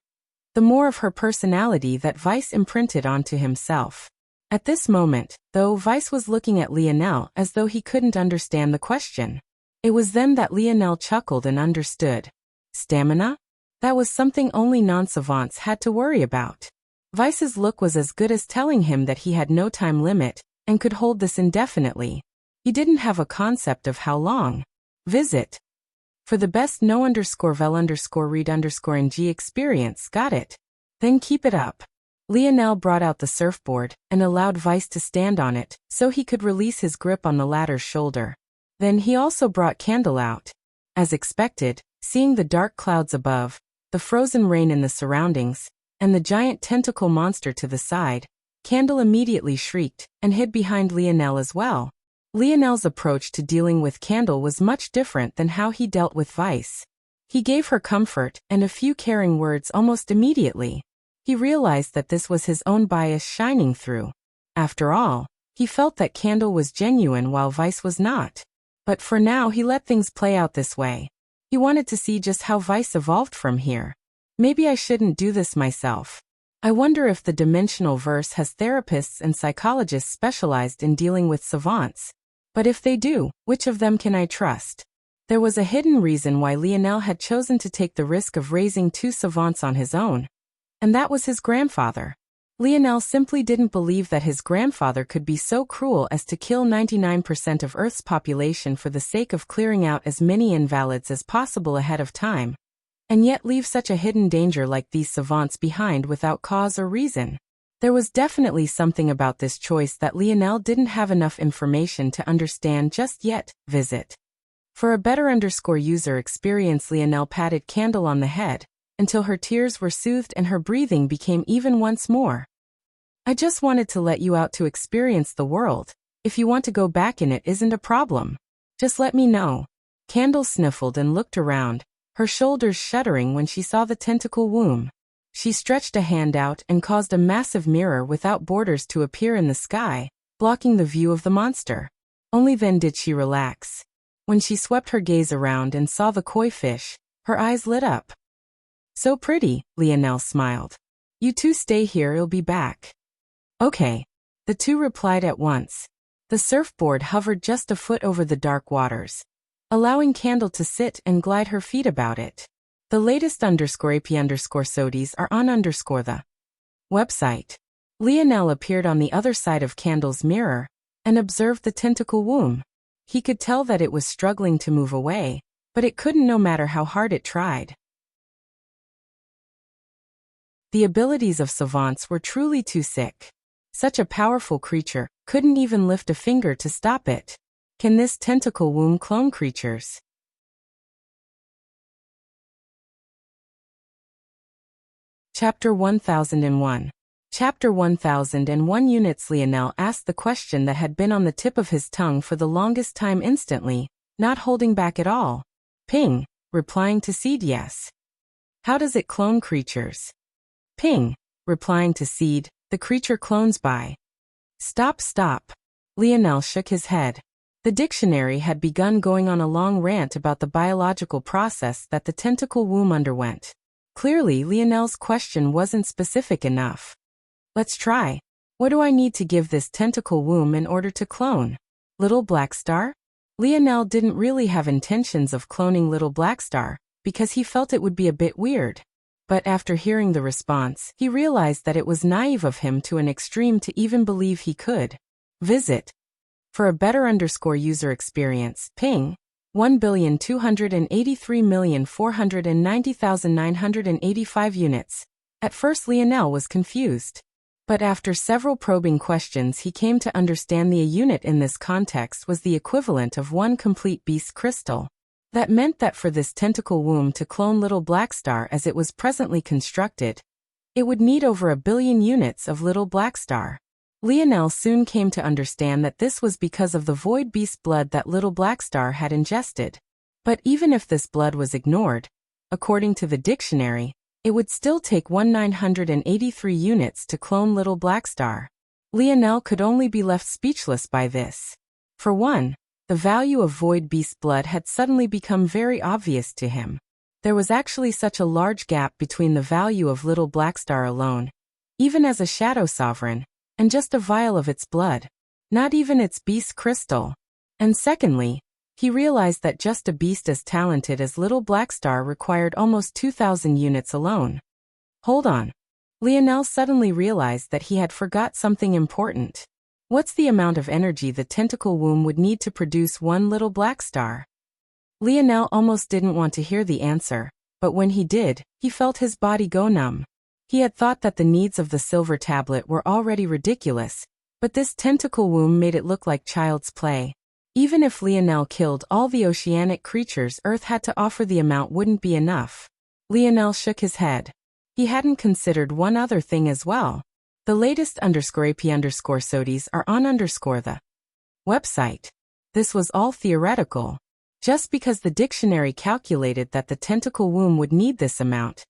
the more of her personality that Vice imprinted onto himself. At this moment, though, Vice was looking at Lionel as though he couldn't understand the question. It was then that Lionel chuckled and understood. Stamina? That was something only non-savants had to worry about. Vice's look was as good as telling him that he had no time limit and could hold this indefinitely. He didn't have a concept of how long. Visit. For the best no_vel_read_ng experience. Got it? Then keep it up. Lionel brought out the surfboard and allowed Vice to stand on it so he could release his grip on the latter's shoulder. Then he also brought Candle out. As expected, seeing the dark clouds above, the frozen rain in the surroundings, and the giant tentacle monster to the side, Candle immediately shrieked and hid behind Lionel as well. Lionel's approach to dealing with Candle was much different than how he dealt with Vice. He gave her comfort and a few caring words almost immediately. He realized that this was his own bias shining through. After all, he felt that Candle was genuine while Vice was not. But for now he let things play out this way. He wanted to see just how Vice evolved from here. Maybe I shouldn't do this myself. I wonder if the dimensional verse has therapists and psychologists specialized in dealing with savants. But if they do, which of them can I trust? There was a hidden reason why Lionel had chosen to take the risk of raising two savants on his own. And that was his grandfather. Lionel simply didn't believe that his grandfather could be so cruel as to kill 99% of Earth's population for the sake of clearing out as many invalids as possible ahead of time, and yet leave such a hidden danger like these savants behind without cause or reason. There was definitely something about this choice that Lionel didn't have enough information to understand just yet. Visit. For a better user experience, Lionel patted Candle on the head until her tears were soothed and her breathing became even once more. I just wanted to let you out to experience the world. If you want to go back in, it isn't a problem. Just let me know. Candle sniffled and looked around, her shoulders shuddering when she saw the tentacle womb. She stretched a hand out and caused a massive mirror without borders to appear in the sky, blocking the view of the monster. Only then did she relax. When she swept her gaze around and saw the koi fish, Her eyes lit up. So pretty, Lionel smiled. You two stay here, I'll be back. Okay. The two replied at once. The surfboard hovered just a foot over the dark waters, allowing Candle to sit and glide her feet about it. The latest _AP_SODIES are on the website. Lionel appeared on the other side of Candle's mirror and observed the tentacle womb. He could tell that it was struggling to move away, but it couldn't no matter how hard it tried. The abilities of savants were truly too sick. Such a powerful creature couldn't even lift a finger to stop it. Can this tentacle womb clone creatures? Chapter 1001. Chapter 1001 Units. Lionel asked the question that had been on the tip of his tongue for the longest time instantly, not holding back at all. Ping, replying to seed yes. How does it clone creatures? Ping, replying to seed, the creature clones by. Stop. Lionel shook his head. The dictionary had begun going on a long rant about the biological process that the tentacle womb underwent. Clearly, Lionel's question wasn't specific enough. Let's try. What do I need to give this tentacle womb in order to clone? Little Black Star? Lionel didn't really have intentions of cloning Little Black Star, because he felt it would be a bit weird. But after hearing the response, he realized that it was naive of him to an extreme to even believe he could. Visit. For a better user experience, ping 1,283,490,985 units. At first Lionel was confused. But after several probing questions he came to understand the a unit in this context was the equivalent of one complete beast crystal. That meant that for this tentacle womb to clone Little Black Star as it was presently constructed, it would need over 1 billion units of Little Black Star. Lionel soon came to understand that this was because of the void beast blood that Little Black Star had ingested. But even if this blood was ignored, according to the dictionary, it would still take 1,983 units to clone Little Black Star. Lionel could only be left speechless by this. For one, the value of void beast blood had suddenly become very obvious to him. There was actually such a large gap between the value of Little Black Star alone, even as a shadow sovereign, and just a vial of its blood, not even its beast crystal. And secondly, he realized that just a beast as talented as Little Black Star required almost 2,000 units alone. Hold on. Lionel suddenly realized that he had forgot something important. What's the amount of energy the tentacle womb would need to produce one Little Black Star? Lionel almost didn't want to hear the answer, but when he did, he felt his body go numb. He had thought that the needs of the silver tablet were already ridiculous, but this tentacle womb made it look like child's play. Even if Lionel killed all the oceanic creatures Earth had to offer, the amount wouldn't be enough. Lionel shook his head. He hadn't considered one other thing as well. The latest _AP_SODIES are on the website. This was all theoretical. Just because the dictionary calculated that the tentacle womb would need this amount,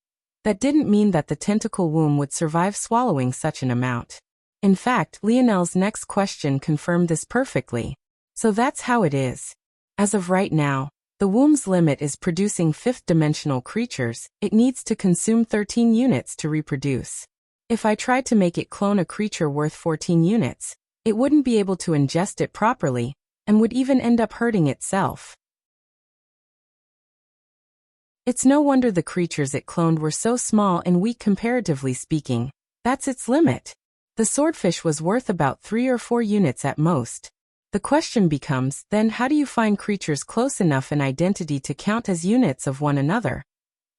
that didn't mean that the tentacle womb would survive swallowing such an amount. In fact, Lionel's next question confirmed this perfectly. So that's how it is. As of right now, the womb's limit is producing fifth-dimensional creatures. It needs to consume 13 units to reproduce. If I tried to make it clone a creature worth 14 units, it wouldn't be able to ingest it properly, and would even end up hurting itself. It's no wonder the creatures it cloned were so small and weak comparatively speaking. That's its limit. The swordfish was worth about 3 or 4 units at most. The question becomes, then how do you find creatures close enough in identity to count as units of one another?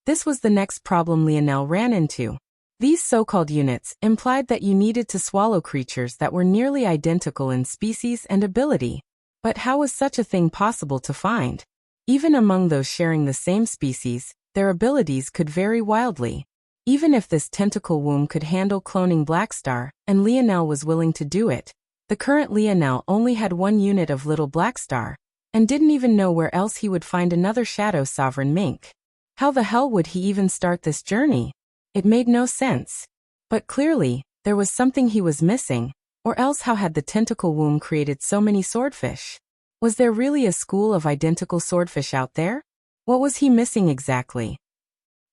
This was the next problem Lionel ran into. These so-called units implied that you needed to swallow creatures that were nearly identical in species and ability. But how was such a thing possible to find? Even among those sharing the same species, their abilities could vary wildly. Even if this tentacle womb could handle cloning Black Star, and Lionel was willing to do it, the current Lionel only had 1 unit of Little Black Star, and didn't even know where else he would find another Shadow Sovereign mink. How the hell would he even start this journey? It made no sense. But clearly, there was something he was missing, or else how had the tentacle womb created so many swordfish? Was there really a school of identical swordfish out there? What was he missing exactly?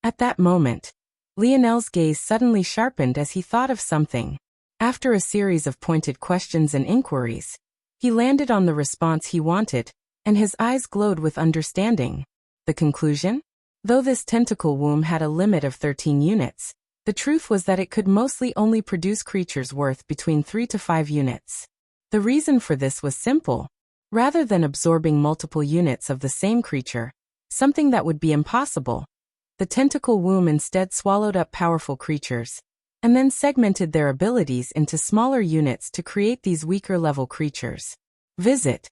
At that moment, Lionel's gaze suddenly sharpened as he thought of something. After a series of pointed questions and inquiries, he landed on the response he wanted, and his eyes glowed with understanding. The conclusion? Though this tentacle womb had a limit of 13 units, the truth was that it could mostly only produce creatures worth between 3 to 5 units. The reason for this was simple. Rather than absorbing multiple units of the same creature, something that would be impossible, the tentacle womb instead swallowed up powerful creatures, and then segmented their abilities into smaller units to create these weaker level creatures. Visit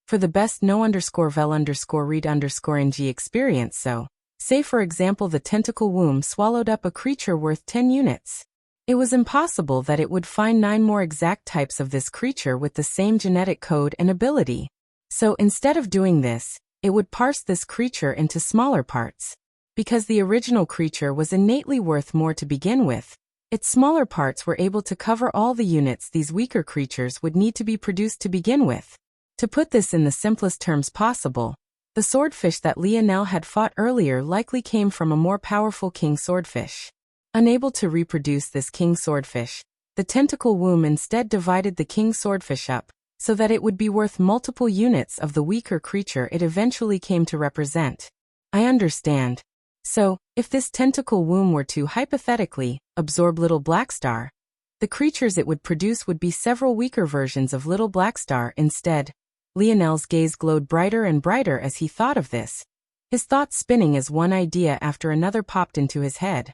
for the best no_vel_read_ng experience. So, say for example the tentacle womb swallowed up a creature worth 10 units. It was impossible that it would find 9 more exact types of this creature with the same genetic code and ability. So instead of doing this, it would parse this creature into smaller parts. Because the original creature was innately worth more to begin with, its smaller parts were able to cover all the units these weaker creatures would need to be produced to begin with. To put this in the simplest terms possible, the swordfish that Lionel had fought earlier likely came from a more powerful king swordfish. Unable to reproduce this king swordfish, the tentacle womb instead divided the king swordfish up, so that it would be worth multiple units of the weaker creature it eventually came to represent. I understand. So, if this tentacle womb were to, hypothetically, absorb Little Blackstar, the creatures it would produce would be several weaker versions of Little Blackstar instead. Lionel's gaze glowed brighter and brighter as he thought of this, his thoughts spinning as one idea after another popped into his head.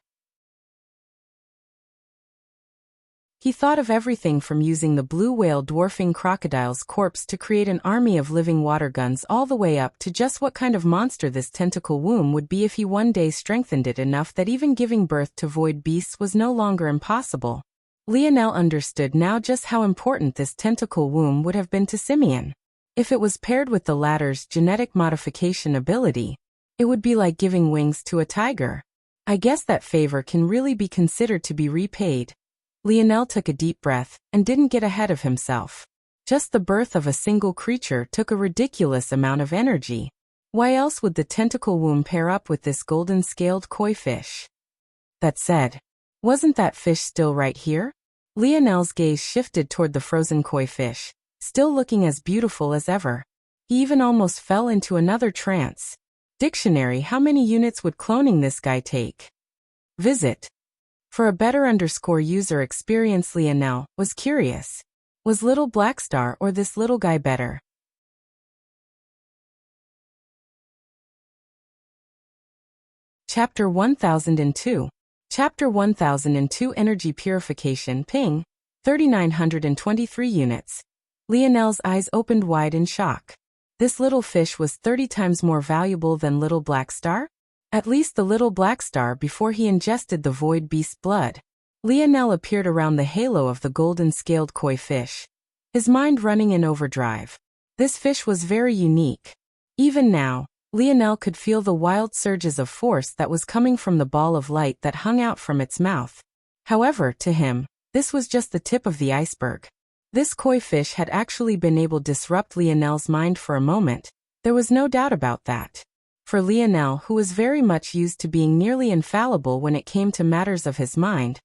He thought of everything from using the blue whale dwarfing crocodile's corpse to create an army of living water guns all the way up to just what kind of monster this tentacle womb would be if he one day strengthened it enough that even giving birth to void beasts was no longer impossible. Lionel understood now just how important this tentacle womb would have been to Simeon. If it was paired with the latter's genetic modification ability, it would be like giving wings to a tiger. I guess that favor can really be considered to be repaid. Lionel took a deep breath and didn't get ahead of himself. Just the birth of a single creature took a ridiculous amount of energy. Why else would the tentacle womb pair up with this golden-scaled koi fish? That said, wasn't that fish still right here? Lionel's gaze shifted toward the frozen koi fish, still looking as beautiful as ever. He even almost fell into another trance. Dictionary: how many units would cloning this guy take? Visit for a better_user experience. Lionel was curious. Was Little Blackstar or this little guy better? Chapter 1002. Chapter 1002 Energy Purification. Ping. 3923 units. Lionel's eyes opened wide in shock. This little fish was 30 times more valuable than Little Blackstar? At least the Little Blackstar before he ingested the void beast blood. Lionel appeared around the halo of the golden-scaled koi fish, his mind running in overdrive. This fish was very unique. Even now, Lionel could feel the wild surges of force that was coming from the ball of light that hung out from its mouth. However, to him, this was just the tip of the iceberg. This koi fish had actually been able to disrupt Lionel's mind for a moment. There was no doubt about that. For Lionel, who was very much used to being nearly infallible when it came to matters of his mind,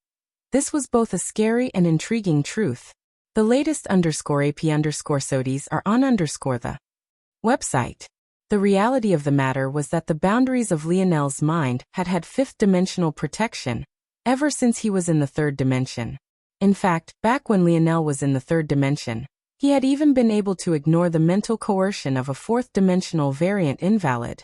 this was both a scary and intriguing truth. The latest _AP_SODIES are on the website. The reality of the matter was that the boundaries of Lionel's mind had fifth-dimensional protection ever since he was in the third dimension. In fact, back when Lionel was in the third dimension, he had even been able to ignore the mental coercion of a fourth-dimensional variant invalid.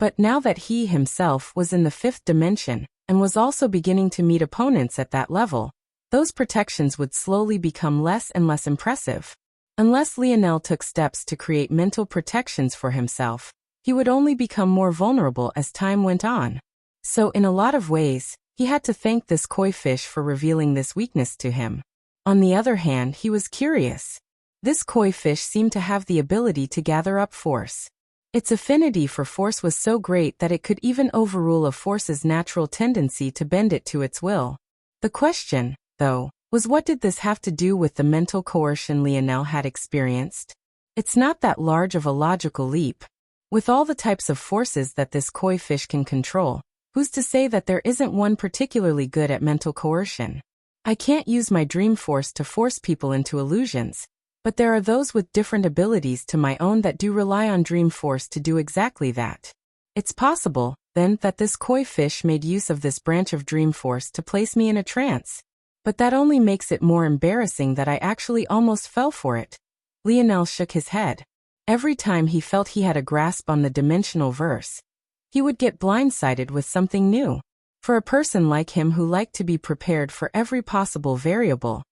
But now that he himself was in the fifth dimension, and was also beginning to meet opponents at that level, those protections would slowly become less and less impressive. Unless Lionel took steps to create mental protections for himself, he would only become more vulnerable as time went on. So in a lot of ways, he had to thank this koi fish for revealing this weakness to him. On the other hand, he was curious. This koi fish seemed to have the ability to gather up force. Its affinity for force was so great that it could even overrule a force's natural tendency to bend it to its will. The question, though, was what did this have to do with the mental coercion Lionel had experienced? It's not that large of a logical leap. With all the types of forces that this koi fish can control, who's to say that there isn't one particularly good at mental coercion? I can't use my dream force to force people into illusions, but there are those with different abilities to my own that do rely on dream force to do exactly that. It's possible, then, that this koi fish made use of this branch of dream force to place me in a trance. But that only makes it more embarrassing that I actually almost fell for it. Lionel shook his head. Every time he felt he had a grasp on the dimensional verse, he would get blindsided with something new. For a person like him who liked to be prepared for every possible variable,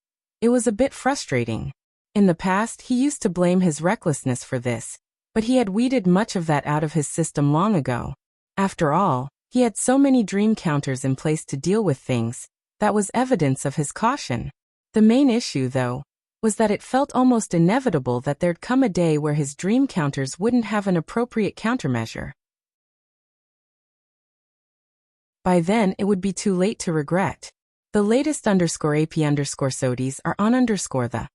it was a bit frustrating. In the past, he used to blame his recklessness for this, but he had weeded much of that out of his system long ago. After all, he had so many dream counters in place to deal with things. That was evidence of his caution. The main issue, though, was that it felt almost inevitable that there'd come a day where his dream counters wouldn't have an appropriate countermeasure. By then, it would be too late to regret. The latest _AP_SODIES are on the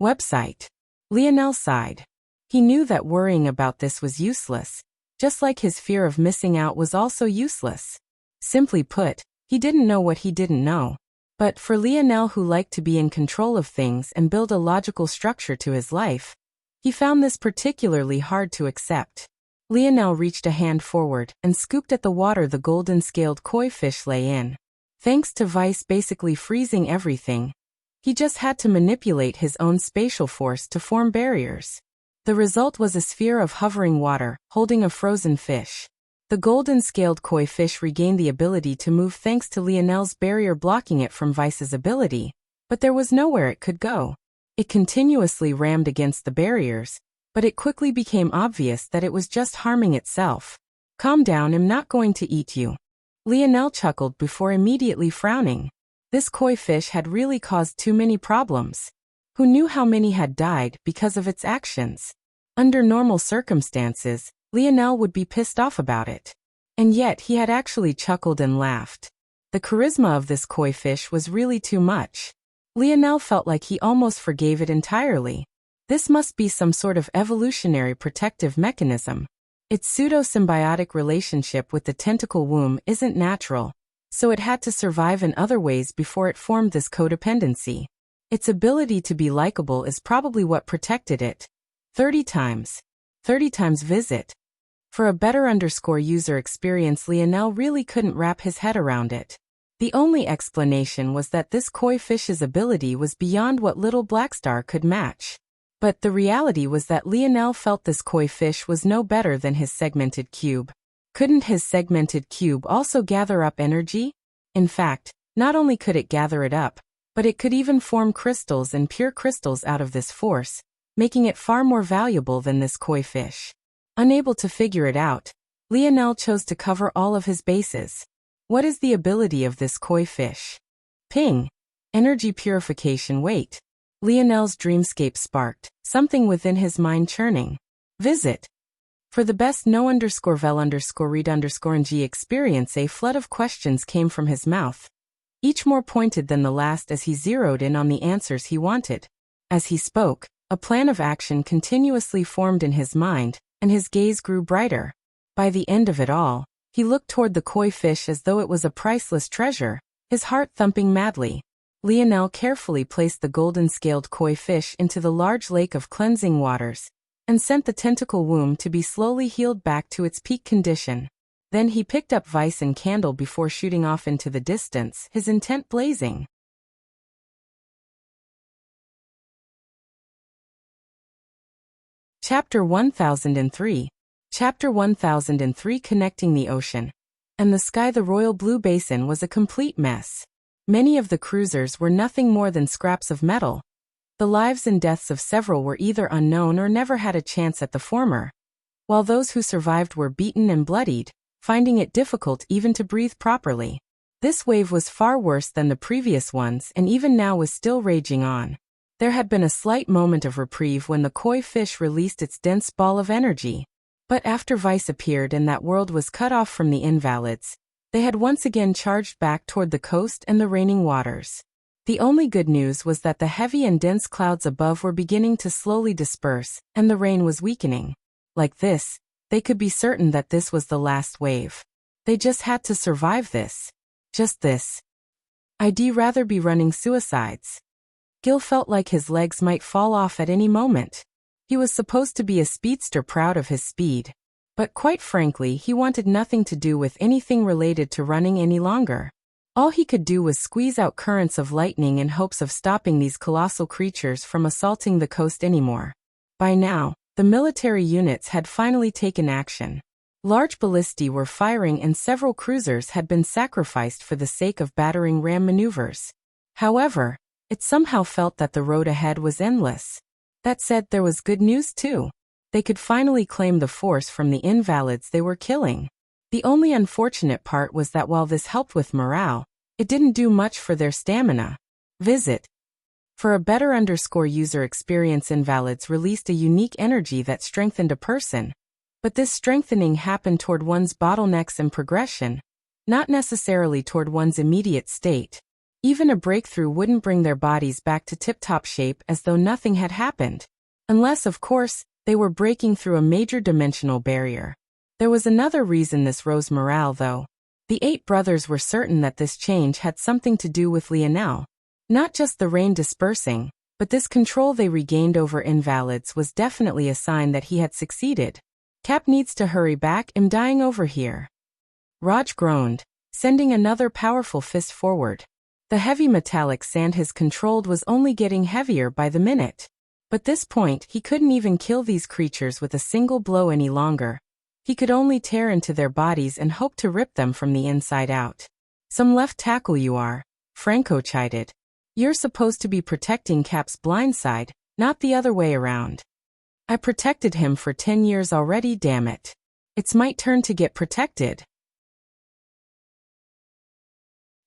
website. Lionel sighed. He knew that worrying about this was useless, just like his fear of missing out was also useless. Simply put, he didn't know what he didn't know. But for Lionel, who liked to be in control of things and build a logical structure to his life, he found this particularly hard to accept. Lionel reached a hand forward and scooped at the water the golden-scaled koi fish lay in. Thanks to Vice basically freezing everything, he just had to manipulate his own spatial force to form barriers. The result was a sphere of hovering water, holding a frozen fish. The golden-scaled koi fish regained the ability to move thanks to Lionel's barrier blocking it from Vice's ability, but there was nowhere it could go. It continuously rammed against the barriers, but it quickly became obvious that it was just harming itself. "Calm down, I'm not going to eat you." Lionel chuckled before immediately frowning. This koi fish had really caused too many problems. Who knew how many had died because of its actions? Under normal circumstances, Lionel would be pissed off about it. And yet he had actually chuckled and laughed. The charisma of this koi fish was really too much. Lionel felt like he almost forgave it entirely. This must be some sort of evolutionary protective mechanism. Its pseudo-symbiotic relationship with the tentacle womb isn't natural, so it had to survive in other ways before it formed this codependency. Its ability to be likable is probably what protected it. 30 times. 30 times visit. For a better user experience, Lionel really couldn't wrap his head around it. The only explanation was that this koi fish's ability was beyond what little Blackstar could match. But the reality was that Lionel felt this koi fish was no better than his segmented cube. Couldn't his segmented cube also gather up energy? In fact, not only could it gather it up, but it could even form crystals and pure crystals out of this force, making it far more valuable than this koi fish. Unable to figure it out, Lionel chose to cover all of his bases. What is the ability of this koi fish? Ping. Energy purification. Wait. Lionel's dreamscape sparked, something within his mind churning. Visit. For the best no_vel_read_ng experience, a flood of questions came from his mouth, each more pointed than the last as he zeroed in on the answers he wanted. As he spoke, a plan of action continuously formed in his mind, and his gaze grew brighter. By the end of it all, he looked toward the koi fish as though it was a priceless treasure, his heart thumping madly. Lionel carefully placed the golden-scaled koi fish into the large lake of cleansing waters, and sent the tentacle womb to be slowly healed back to its peak condition. Then he picked up Vice and Candle before shooting off into the distance, his intent blazing. Chapter 1003. Chapter 1003. Connecting the ocean and the sky. The royal blue basin was a complete mess. Many of the cruisers were nothing more than scraps of metal. The lives and deaths of several were either unknown or never had a chance at the former, while those who survived were beaten and bloodied, finding it difficult even to breathe properly. This wave was far worse than the previous ones and even now was still raging on. There had been a slight moment of reprieve when the koi fish released its dense ball of energy. But after Vice appeared and that world was cut off from the invalids, they had once again charged back toward the coast and the raining waters. The only good news was that the heavy and dense clouds above were beginning to slowly disperse, and the rain was weakening. Like this, They could be certain that this was the last wave. They just had to survive this. Just this. I'd rather be running suicides. Gil felt like his legs might fall off at any moment. He was supposed to be a speedster proud of his speed. But quite frankly, he wanted nothing to do with anything related to running any longer. All he could do was squeeze out currents of lightning in hopes of stopping these colossal creatures from assaulting the coast anymore. By now, the military units had finally taken action. Large ballistae were firing and several cruisers had been sacrificed for the sake of battering ram maneuvers. However, it somehow felt that the road ahead was endless. That said, there was good news too. They could finally claim the force from the invalids they were killing. The only unfortunate part was that while this helped with morale, it didn't do much for their stamina. Visit. For a better user experience, invalids released a unique energy that strengthened a person. But this strengthening happened toward one's bottlenecks and progression, not necessarily toward one's immediate state. Even a breakthrough wouldn't bring their bodies back to tip-top shape as though nothing had happened. Unless, of course, they were breaking through a major dimensional barrier. There was another reason this rose morale, though. The 8 brothers were certain that this change had something to do with Lionel. Not just the rain dispersing, but this control they regained over invalids was definitely a sign that he had succeeded. Cap needs to hurry back, I'm dying over here. Raj groaned, sending another powerful fist forward. The heavy metallic sand his controlled was only getting heavier by the minute. But this point, he couldn't even kill these creatures with a single blow any longer. He could only tear into their bodies and hope to rip them from the inside out. Some left tackle you are, Franco chided. You're supposed to be protecting Cap's blind side, not the other way around. I protected him for 10 years already, damn it. It's my turn to get protected.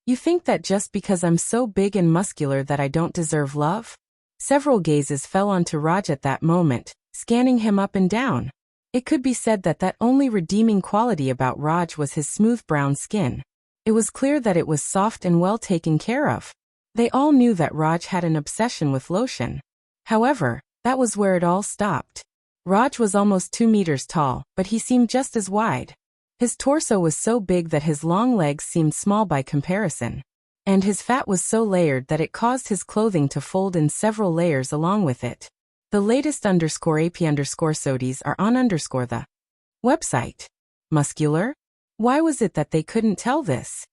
You think that just because I'm so big and muscular that I don't deserve love? Several gazes fell onto Raj at that moment, scanning him up and down. It could be said that that only redeeming quality about Raj was his smooth brown skin. It was clear that it was soft and well taken care of. They all knew that Raj had an obsession with lotion. However, that was where it all stopped. Raj was almost 2 meters tall, but he seemed just as wide. His torso was so big that his long legs seemed small by comparison. And his fat was so layered that it caused his clothing to fold in several layers along with it. The latest _AP _SODIes are on the website. Muscular? Why was it that they couldn't tell this?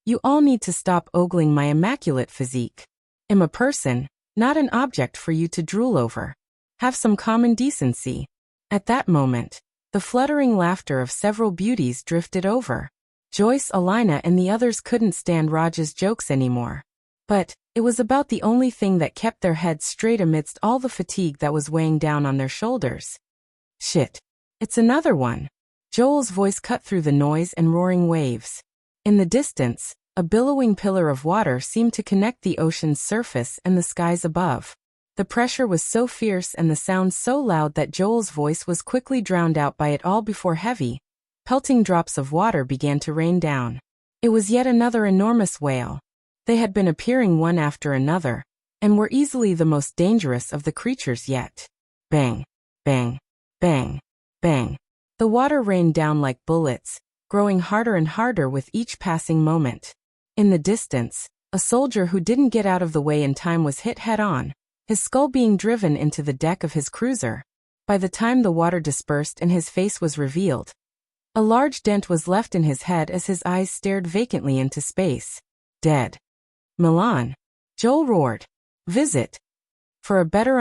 You all need to stop ogling my immaculate physique. I'm a person, not an object for you to drool over. Have some common decency. At that moment, the fluttering laughter of several beauties drifted over. Joyce, Alina and the others couldn't stand Raj's jokes anymore. But it was about the only thing that kept their heads straight amidst all the fatigue that was weighing down on their shoulders. Shit. It's another one. Joel's voice cut through the noise and roaring waves. In the distance, a billowing pillar of water seemed to connect the ocean's surface and the skies above. The pressure was so fierce and the sound so loud that Joel's voice was quickly drowned out by it all before heavy, pelting drops of water began to rain down. It was yet another enormous whale. They had been appearing one after another, and were easily the most dangerous of the creatures yet. Bang, bang, bang, bang. The water rained down like bullets, growing harder and harder with each passing moment. In the distance, a soldier who didn't get out of the way in time was hit head-on, his skull being driven into the deck of his cruiser. By the time the water dispersed and his face was revealed, a large dent was left in his head as his eyes stared vacantly into space. Dead. Milan. Joel roared. Visit. For a better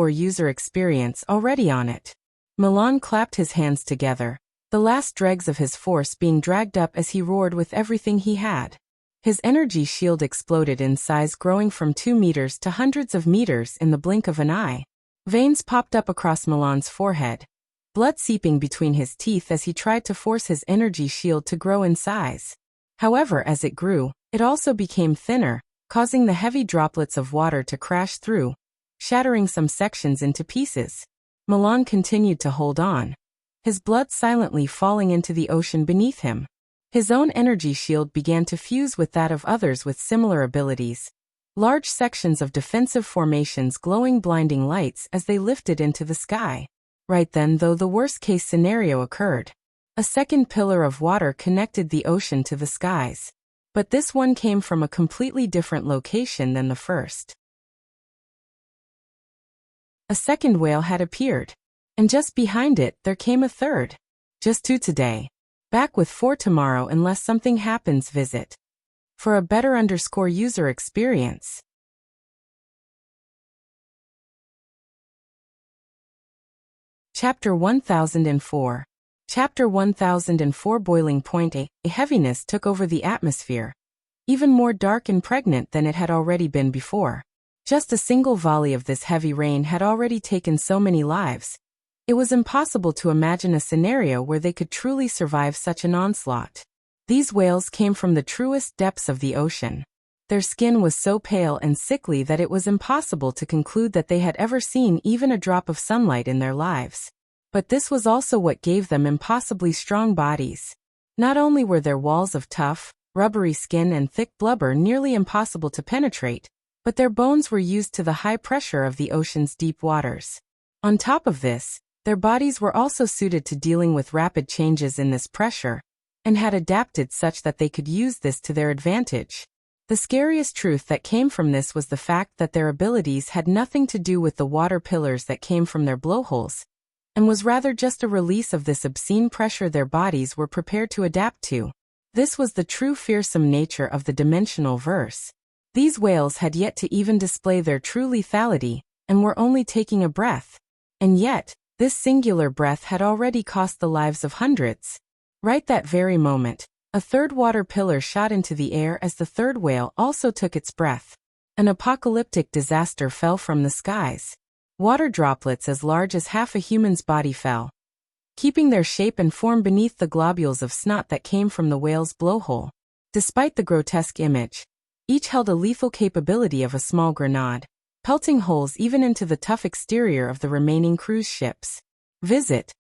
user experience already on it. Milan clapped his hands together, the last dregs of his force being dragged up as he roared with everything he had. His energy shield exploded in size, growing from 2 meters to hundreds of meters in the blink of an eye. Veins popped up across Milan's forehead, blood seeping between his teeth as he tried to force his energy shield to grow in size. However, as it grew, it also became thinner, causing the heavy droplets of water to crash through, shattering some sections into pieces. Milan continued to hold on, his blood silently falling into the ocean beneath him. His own energy shield began to fuse with that of others with similar abilities. Large sections of defensive formations glowing blinding lights as they lifted into the sky. Right then, though, the worst-case scenario occurred. A second pillar of water connected the ocean to the skies. But this one came from a completely different location than the first. A second whale had appeared. And just behind it, there came a third. Just 2 today. Back with 4 tomorrow unless something happens. Visit for a better user experience. Chapter 1004. Chapter 1004. Boiling point. A heaviness took over the atmosphere, even more dark and pregnant than it had already been before. Just a single volley of this heavy rain had already taken so many lives. It was impossible to imagine a scenario where they could truly survive such an onslaught. These whales came from the truest depths of the ocean. Their skin was so pale and sickly that it was impossible to conclude that they had ever seen even a drop of sunlight in their lives. But this was also what gave them impossibly strong bodies. Not only were their walls of tough, rubbery skin and thick blubber nearly impossible to penetrate, but their bones were used to the high pressure of the ocean's deep waters. On top of this, their bodies were also suited to dealing with rapid changes in this pressure, and had adapted such that they could use this to their advantage. The scariest truth that came from this was the fact that their abilities had nothing to do with the water pillars that came from their blowholes, and was rather just a release of this obscene pressure their bodies were prepared to adapt to. This was the true fearsome nature of the dimensional verse. These whales had yet to even display their true lethality, and were only taking a breath. And yet, this singular breath had already cost the lives of hundreds. Right that very moment, a third water pillar shot into the air as the third whale also took its breath. An apocalyptic disaster fell from the skies. Water droplets as large as half a human's body fell, keeping their shape and form beneath the globules of snot that came from the whale's blowhole. Despite the grotesque image, each held a lethal capability of a small grenade, pelting holes even into the tough exterior of the remaining cruise ships. Visit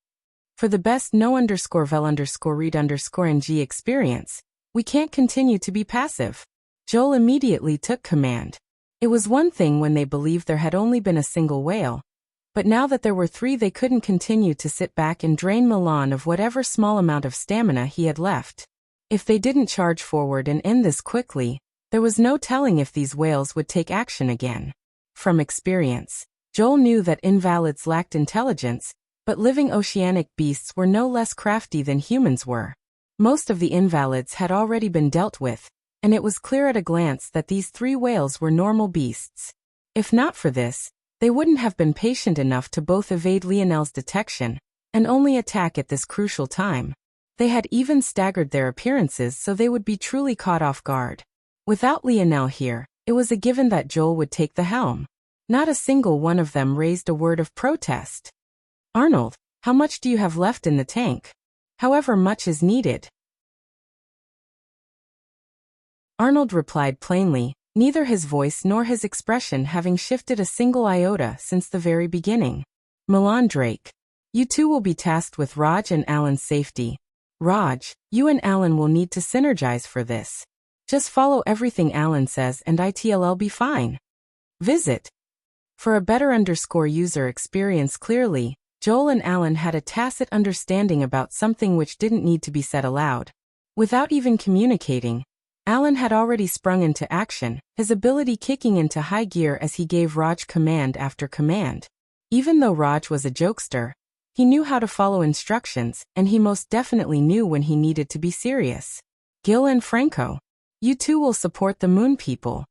for the best no_vel_read_ng experience. We can't continue to be passive. Joel immediately took command. It was one thing when they believed there had only been a single whale, but now that there were 3 they couldn't continue to sit back and drain Milan of whatever small amount of stamina he had left. If they didn't charge forward and end this quickly, there was no telling if these whales would take action again. From experience, Joel knew that invalids lacked intelligence, but living oceanic beasts were no less crafty than humans were. Most of the invalids had already been dealt with, and it was clear at a glance that these 3 whales were normal beasts. If not for this, they wouldn't have been patient enough to both evade Lionel's detection and only attack at this crucial time. They had even staggered their appearances so they would be truly caught off guard. Without Lionel here, it was a given that Joel would take the helm. Not a single one of them raised a word of protest. "Arnold, how much do you have left in the tank?" "However much is needed." Arnold replied plainly, neither his voice nor his expression having shifted a single iota since the very beginning. "Milan Drake, you 2 will be tasked with Raj and Alan's safety. Raj, you and Alan will need to synergize for this. Just follow everything Alan says and it'll be fine." Visit for a better user experience. Clearly, Joel and Alan had a tacit understanding about something which didn't need to be said aloud. Without even communicating, Alan had already sprung into action, his ability kicking into high gear as he gave Raj command after command. Even though Raj was a jokester, he knew how to follow instructions, and he most definitely knew when he needed to be serious. "Gil and Franco, you 2 will support the moon people."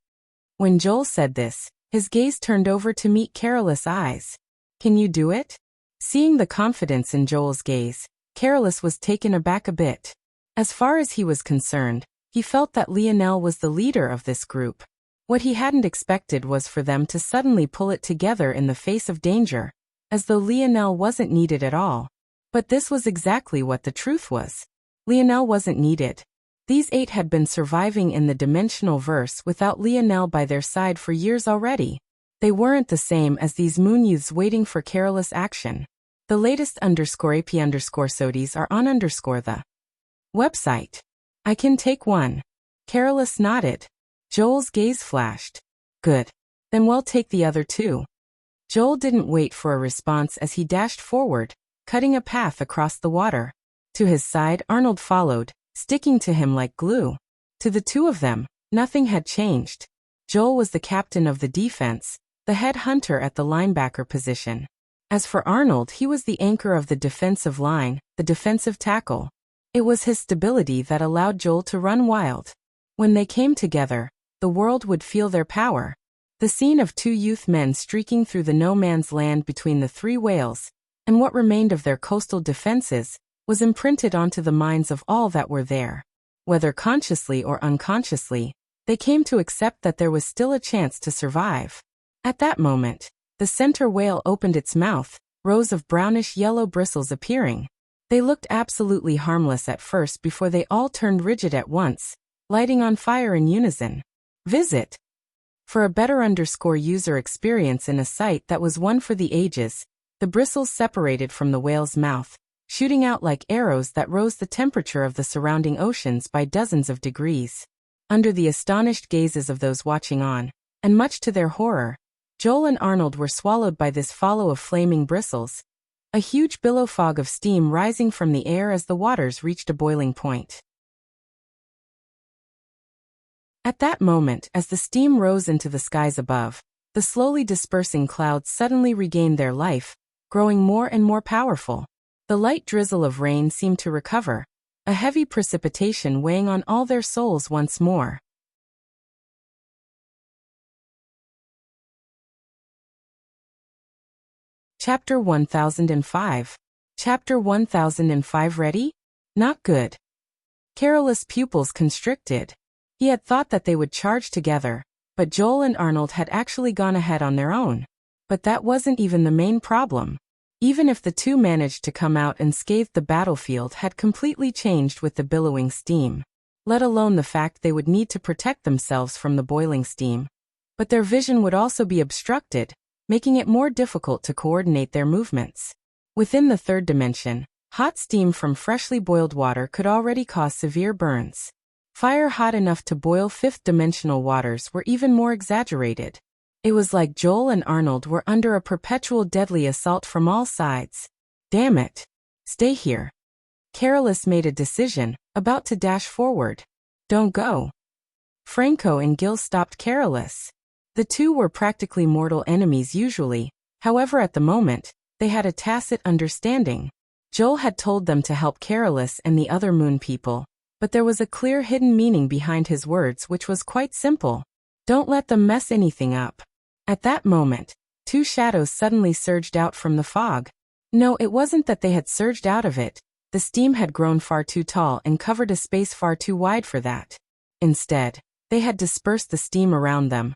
When Joel said this, his gaze turned over to meet Carolus' eyes. "Can you do it?" Seeing the confidence in Joel's gaze, Carolus was taken aback a bit. As far as he was concerned, he felt that Lionel was the leader of this group. What he hadn't expected was for them to suddenly pull it together in the face of danger, as though Lionel wasn't needed at all. But this was exactly what the truth was. Lionel wasn't needed. These 8 had been surviving in the dimensional verse without Lionel by their side for years already. They weren't the same as these moon youths waiting for careless action. The latest _AP_SODIES are on the website. "I can take one." Carolus nodded. Joel's gaze flashed. "Good. Then we'll take the other 2. Joel didn't wait for a response as he dashed forward, cutting a path across the water. To his side, Arnold followed, sticking to him like glue. To the two of them, nothing had changed. Joel was the captain of the defense, the head hunter at the linebacker position. As for Arnold, he was the anchor of the defensive line, the defensive tackle. It was his stability that allowed Joel to run wild. When they came together, the world would feel their power. The scene of two youth men streaking through the no-man's land between the three whales, and what remained of their coastal defenses, was imprinted onto the minds of all that were there. Whether consciously or unconsciously, they came to accept that there was still a chance to survive. At that moment, the center whale opened its mouth, rows of brownish-yellow bristles appearing. They looked absolutely harmless at first before they all turned rigid at once, lighting on fire in unison. Visit. For a better user experience in a sight that was one for the ages, the bristles separated from the whale's mouth, shooting out like arrows that rose the temperature of the surrounding oceans by dozens of degrees. Under the astonished gazes of those watching on, and much to their horror, Joel and Arnold were swallowed by this follow of flaming bristles, a huge billow fog of steam rising from the air as the waters reached a boiling point. At that moment, as the steam rose into the skies above, the slowly dispersing clouds suddenly regained their life, growing more and more powerful. The light drizzle of rain seemed to recover, a heavy precipitation weighing on all their souls once more. Chapter 1005. Chapter 1005 ready? Not good. Carolus' pupils constricted. He had thought that they would charge together, but Joel and Arnold had actually gone ahead on their own. But that wasn't even the main problem. Even if the two managed to come out unscathed, the battlefield had completely changed with the billowing steam. Let alone the fact they would need to protect themselves from the boiling steam. But their vision would also be obstructed, making it more difficult to coordinate their movements. Within the third dimension, hot steam from freshly boiled water could already cause severe burns. Fire hot enough to boil fifth-dimensional waters were even more exaggerated. It was like Joel and Arnold were under a perpetual deadly assault from all sides. Damn it. Stay here. Carolus made a decision, about to dash forward. Don't go. Franco and Gil stopped Carolus. The two were practically mortal enemies usually, however at the moment, they had a tacit understanding. Joel had told them to help Carolus and the other moon people, but there was a clear hidden meaning behind his words which was quite simple. Don't let them mess anything up. At that moment, two shadows suddenly surged out from the fog. No, it wasn't that they had surged out of it. The steam had grown far too tall and covered a space far too wide for that. Instead, they had dispersed the steam around them,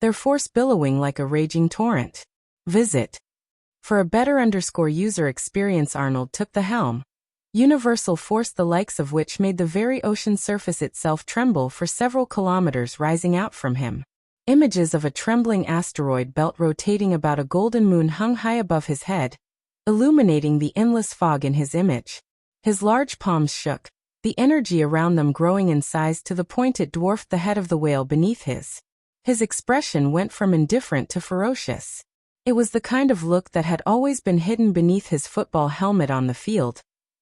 their force billowing like a raging torrent. Visit. For a better user experience, Arnold took the helm. Universal force, the likes of which made the very ocean surface itself tremble for several kilometers, rising out from him. Images of a trembling asteroid belt rotating about a golden moon hung high above his head, illuminating the endless fog in his image. His large palms shook, the energy around them growing in size to the point it dwarfed the head of the whale beneath his. His expression went from indifferent to ferocious. It was the kind of look that had always been hidden beneath his football helmet on the field,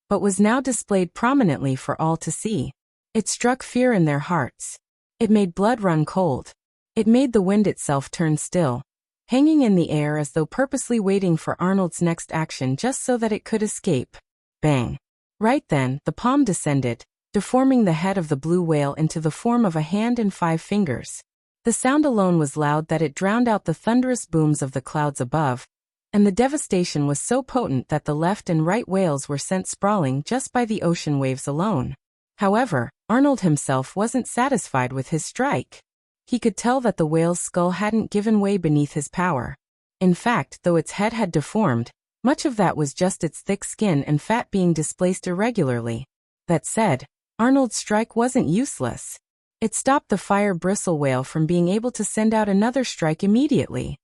but was now displayed prominently for all to see. It struck fear in their hearts. It made blood run cold. It made the wind itself turn still, hanging in the air as though purposely waiting for Arnold's next action just so that it could escape. Bang! Right then, the palm descended, deforming the head of the blue whale into the form of a hand and 5 fingers. The sound alone was loud that it drowned out the thunderous booms of the clouds above, and the devastation was so potent that the left and right whales were sent sprawling just by the ocean waves alone. However, Arnold himself wasn't satisfied with his strike. He could tell that the whale's skull hadn't given way beneath his power. In fact, though its head had deformed, much of that was just its thick skin and fat being displaced irregularly. That said, Arnold's strike wasn't useless. It stopped the fire bristle whale from being able to send out another strike immediately.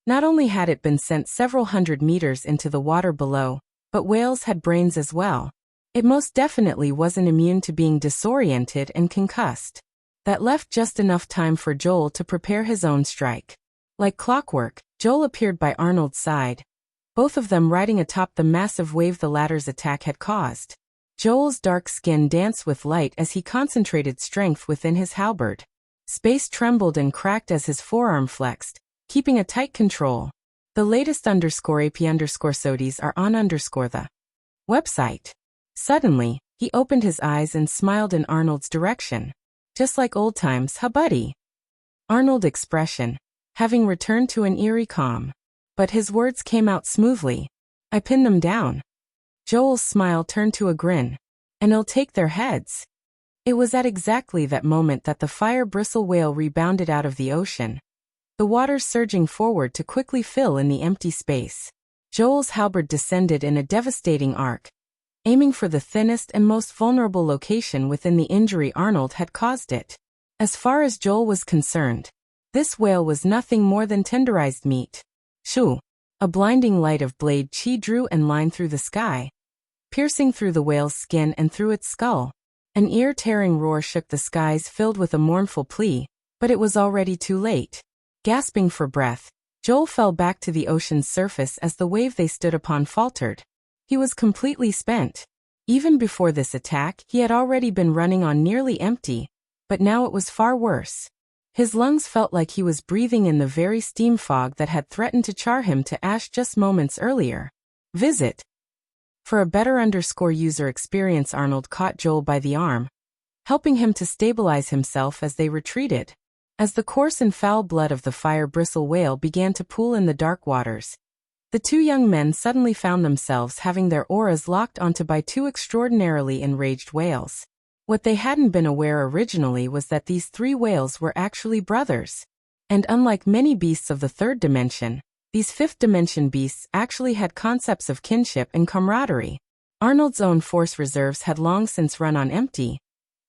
Not only had it been sent several hundred meters into the water below, but whales had brains as well. It most definitely wasn't immune to being disoriented and concussed. that left just enough time for Joel to prepare his own strike. Like clockwork, Joel appeared by Arnold's side, both of them riding atop the massive wave the latter's attack had caused. Joel's dark skin danced with light as he concentrated strength within his halberd. Space trembled and cracked as his forearm flexed, keeping a tight control. The latest _AP_SODIES are on _the website. Suddenly, he opened his eyes and smiled in Arnold's direction. Just like old times, huh buddy? Arnold's expression, having returned to an eerie calm. But his words came out smoothly. I pinned them down. Joel's smile turned to a grin. And he'll take their heads. It was at exactly that moment that the fire bristle whale rebounded out of the ocean, the waters surging forward to quickly fill in the empty space. Joel's halberd descended in a devastating arc, aiming for the thinnest and most vulnerable location within the injury Arnold had caused it. As far as Joel was concerned, this whale was nothing more than tenderized meat. Shoo! A blinding light of blade chi drew and lined through the sky, piercing through the whale's skin and through its skull. An ear-tearing roar shook the skies filled with a mournful plea, but it was already too late. Gasping for breath, Joel fell back to the ocean's surface as the wave they stood upon faltered. He was completely spent. Even before this attack, he had already been running on nearly empty, but now it was far worse. His lungs felt like he was breathing in the very steam fog that had threatened to char him to ash just moments earlier. Visit. For a better user experience, Arnold caught Joel by the arm, helping him to stabilize himself as they retreated. As the coarse and foul blood of the fire bristle whale began to pool in the dark waters, the two young men suddenly found themselves having their auras locked onto by two extraordinarily enraged whales. What they hadn't been aware originally was that these three whales were actually brothers. And unlike many beasts of the third dimension, these fifth-dimension beasts actually had concepts of kinship and camaraderie. Arnold's own force reserves had long since run on empty.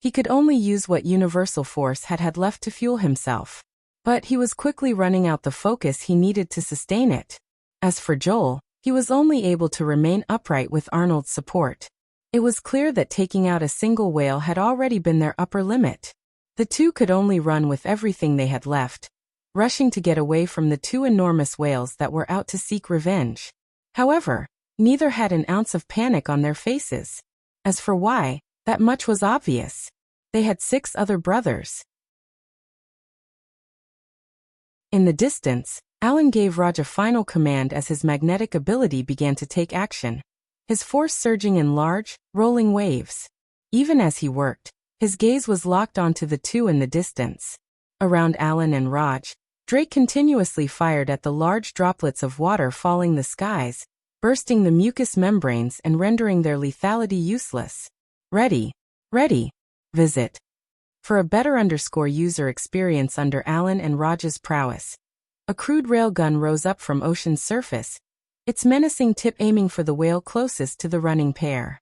He could only use what universal force had left to fuel himself. But he was quickly running out the focus he needed to sustain it. As for Joel, he was only able to remain upright with Arnold's support. It was clear that taking out a single whale had already been their upper limit. The two could only run with everything they had left, rushing to get away from the two enormous whales that were out to seek revenge. However, neither had an ounce of panic on their faces. As for why, that much was obvious. They had 6 other brothers. In the distance, Alan gave Raj a final command as his magnetic ability began to take action, his force surging in large, rolling waves. Even as he worked, his gaze was locked onto the two in the distance. Around Alan and Raj, Drake continuously fired at the large droplets of water falling the skies, bursting the mucous membranes and rendering their lethality useless. Ready. Visit. For a better user experience under Alan and Raj's prowess, a crude railgun rose up from ocean's surface, its menacing tip aiming for the whale closest to the running pair.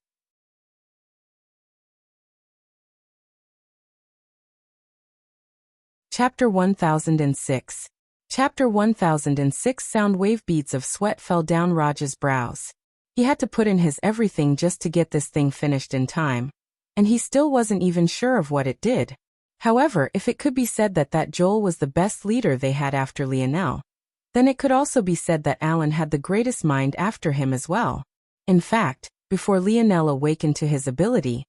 Chapter 1006. Chapter 1006. Sound wave beads of sweat fell down Raj's brows. He had to put in his everything just to get this thing finished in time, and he still wasn't even sure of what it did. However, if it could be said that Joel was the best leader they had after Lionel, then it could also be said that Alan had the greatest mind after him as well. In fact, before Lionel awakened to his ability,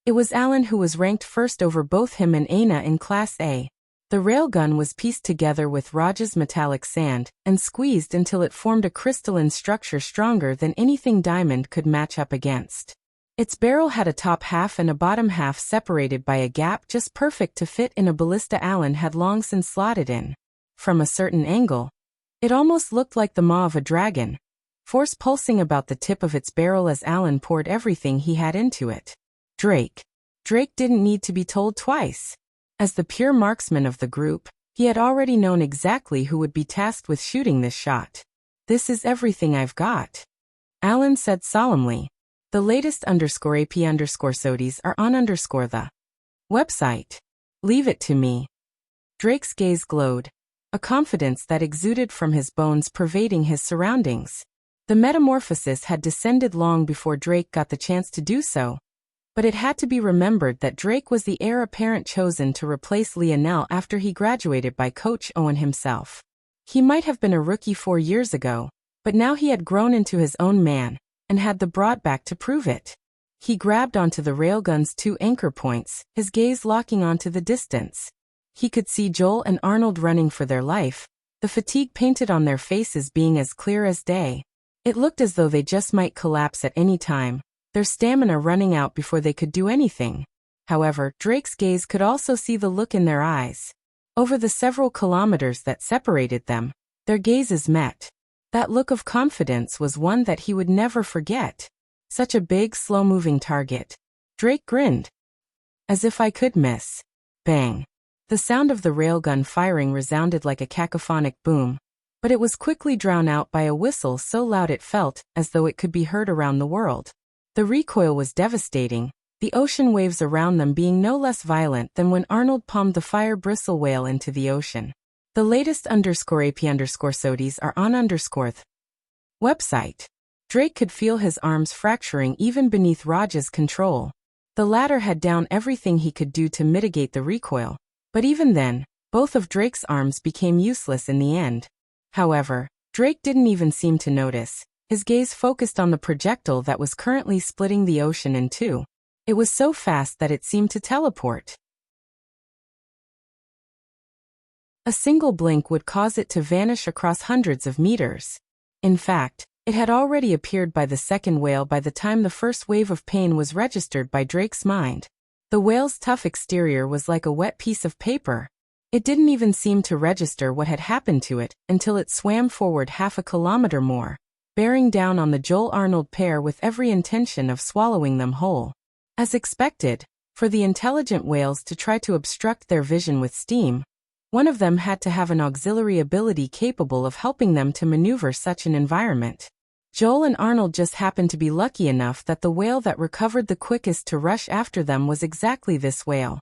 it was Alan who was ranked first over both him and Aina in Class A. The railgun was pieced together with Raj's metallic sand and squeezed until it formed a crystalline structure stronger than anything Diamond could match up against. Its barrel had a top half and a bottom half separated by a gap just perfect to fit in a ballista Alan had long since slotted in. From a certain angle, it almost looked like the maw of a dragon, force pulsing about the tip of its barrel as Alan poured everything he had into it. Drake didn't need to be told twice. As the pure marksman of the group, he had already known exactly who would be tasked with shooting this shot. This is everything I've got, Alan said solemnly. The latest _AP_SODIES are on the website. Leave it to me. Drake's gaze glowed, a confidence that exuded from his bones pervading his surroundings. The metamorphosis had descended long before Drake got the chance to do so, But it had to be remembered that Drake was the heir apparent chosen to replace Lionel after he graduated by Coach Owen himself. He might have been a rookie 4 years ago, but now he had grown into his own man, and had the broad back to prove it. He grabbed onto the railgun's 2 anchor points, his gaze locking onto the distance. He could see Joel and Arnold running for their life, the fatigue painted on their faces being as clear as day. It looked as though they just might collapse at any time, their stamina running out before they could do anything. However, Drake's gaze could also see the look in their eyes. Over the several kilometers that separated them, their gazes met. That look of confidence was one that he would never forget. Such a big, slow-moving target. Drake grinned. As if I could miss. Bang. The sound of the railgun firing resounded like a cacophonic boom, but it was quickly drowned out by a whistle so loud it felt as though it could be heard around the world. The recoil was devastating, the ocean waves around them being no less violent than when Arnold palmed the fire bristle whale into the ocean. The latest _AP_SODIes are on _the website. Drake could feel his arms fracturing even beneath Raj's control. The latter had done everything he could do to mitigate the recoil, but even then, both of Drake's arms became useless in the end. However, Drake didn't even seem to notice. His gaze focused on the projectile that was currently splitting the ocean in two. It was so fast that it seemed to teleport. A single blink would cause it to vanish across hundreds of meters. In fact, it had already appeared by the second whale by the time the first wave of pain was registered by Drake's mind. The whale's tough exterior was like a wet piece of paper. It didn't even seem to register what had happened to it until it swam forward half a kilometer more, bearing down on the Joel-Arnold pair with every intention of swallowing them whole. As expected, for the intelligent whales to try to obstruct their vision with steam, one of them had to have an auxiliary ability capable of helping them to maneuver such an environment. Joel and Arnold just happened to be lucky enough that the whale that recovered the quickest to rush after them was exactly this whale,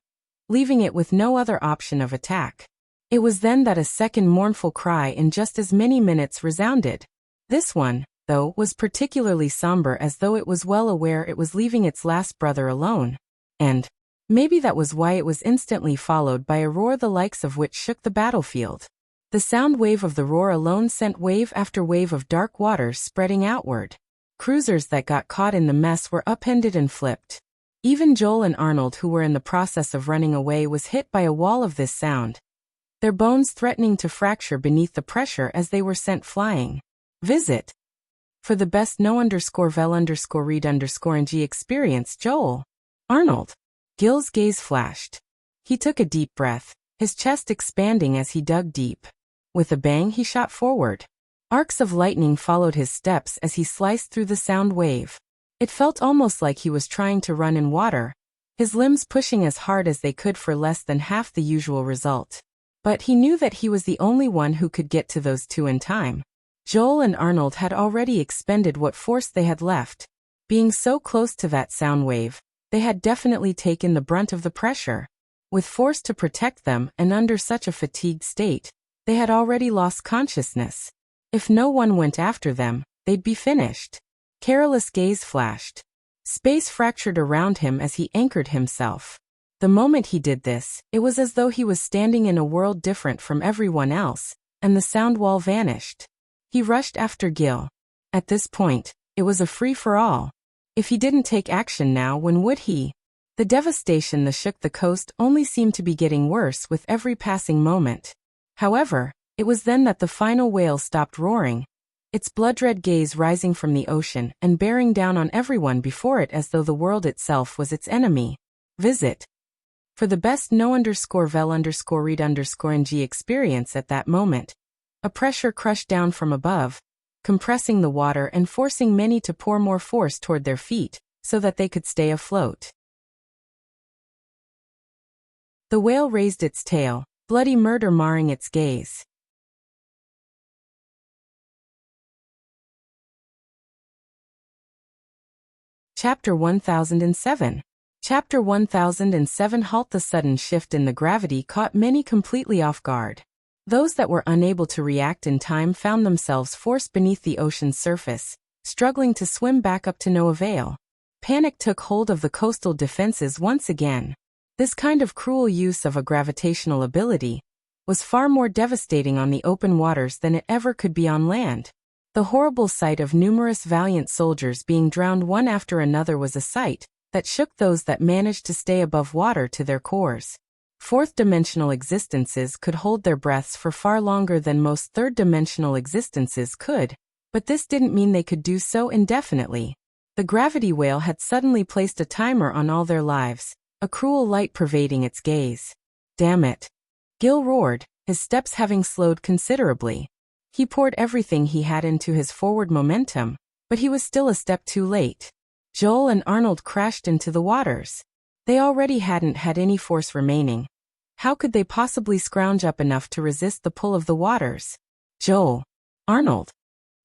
leaving it with no other option of attack. It was then that a second mournful cry in just as many minutes resounded. This one, though, was particularly somber, as though it was well aware it was leaving its last brother alone. And maybe that was why it was instantly followed by a roar the likes of which shook the battlefield. The sound wave of the roar alone sent wave after wave of dark waters spreading outward. Cruisers that got caught in the mess were upended and flipped. Even Joel and Arnold, who were in the process of running away, was hit by a wall of this sound, their bones threatening to fracture beneath the pressure as they were sent flying. Visit for the best know_vel_read_ng experience. Joel. Arnold. Gil's gaze flashed. He took a deep breath, his chest expanding as he dug deep. With a bang, he shot forward. Arcs of lightning followed his steps as he sliced through the sound wave. It felt almost like he was trying to run in water, his limbs pushing as hard as they could for less than half the usual result. But he knew that he was the only one who could get to those two in time. Joel and Arnold had already expended what force they had left. Being so close to that sound wave, they had definitely taken the brunt of the pressure. With force to protect them and under such a fatigued state, they had already lost consciousness. If no one went after them, they'd be finished. Careless gaze flashed. Space fractured around him as he anchored himself. The moment he did this, it was as though he was standing in a world different from everyone else, and the sound wall vanished. He rushed after Gil. At this point, it was a free-for-all. If he didn't take action now, when would he? The devastation that shook the coast only seemed to be getting worse with every passing moment. However, it was then that the final whale stopped roaring, its blood-red gaze rising from the ocean and bearing down on everyone before it as though the world itself was its enemy. Visit for the best know_vel_read_ng experience. At that moment, a pressure crushed down from above, compressing the water and forcing many to pour more force toward their feet so that they could stay afloat. The whale raised its tail, bloody murder marring its gaze. Chapter 1007. Chapter 1007. Halt. The sudden shift in the gravity caught many completely off guard. Those that were unable to react in time found themselves forced beneath the ocean's surface, struggling to swim back up to no avail. Panic took hold of the coastal defenses once again. This kind of cruel use of a gravitational ability was far more devastating on the open waters than it ever could be on land. The horrible sight of numerous valiant soldiers being drowned one after another was a sight that shook those that managed to stay above water to their cores. Fourth-dimensional existences could hold their breaths for far longer than most third-dimensional existences could, but this didn't mean they could do so indefinitely. The gravity whale had suddenly placed a timer on all their lives, a cruel light pervading its gaze. Damn it! Gil roared, his steps having slowed considerably. He poured everything he had into his forward momentum, but he was still a step too late. Joel and Arnold crashed into the waters. They already hadn't had any force remaining. How could they possibly scrounge up enough to resist the pull of the waters? Joel. Arnold.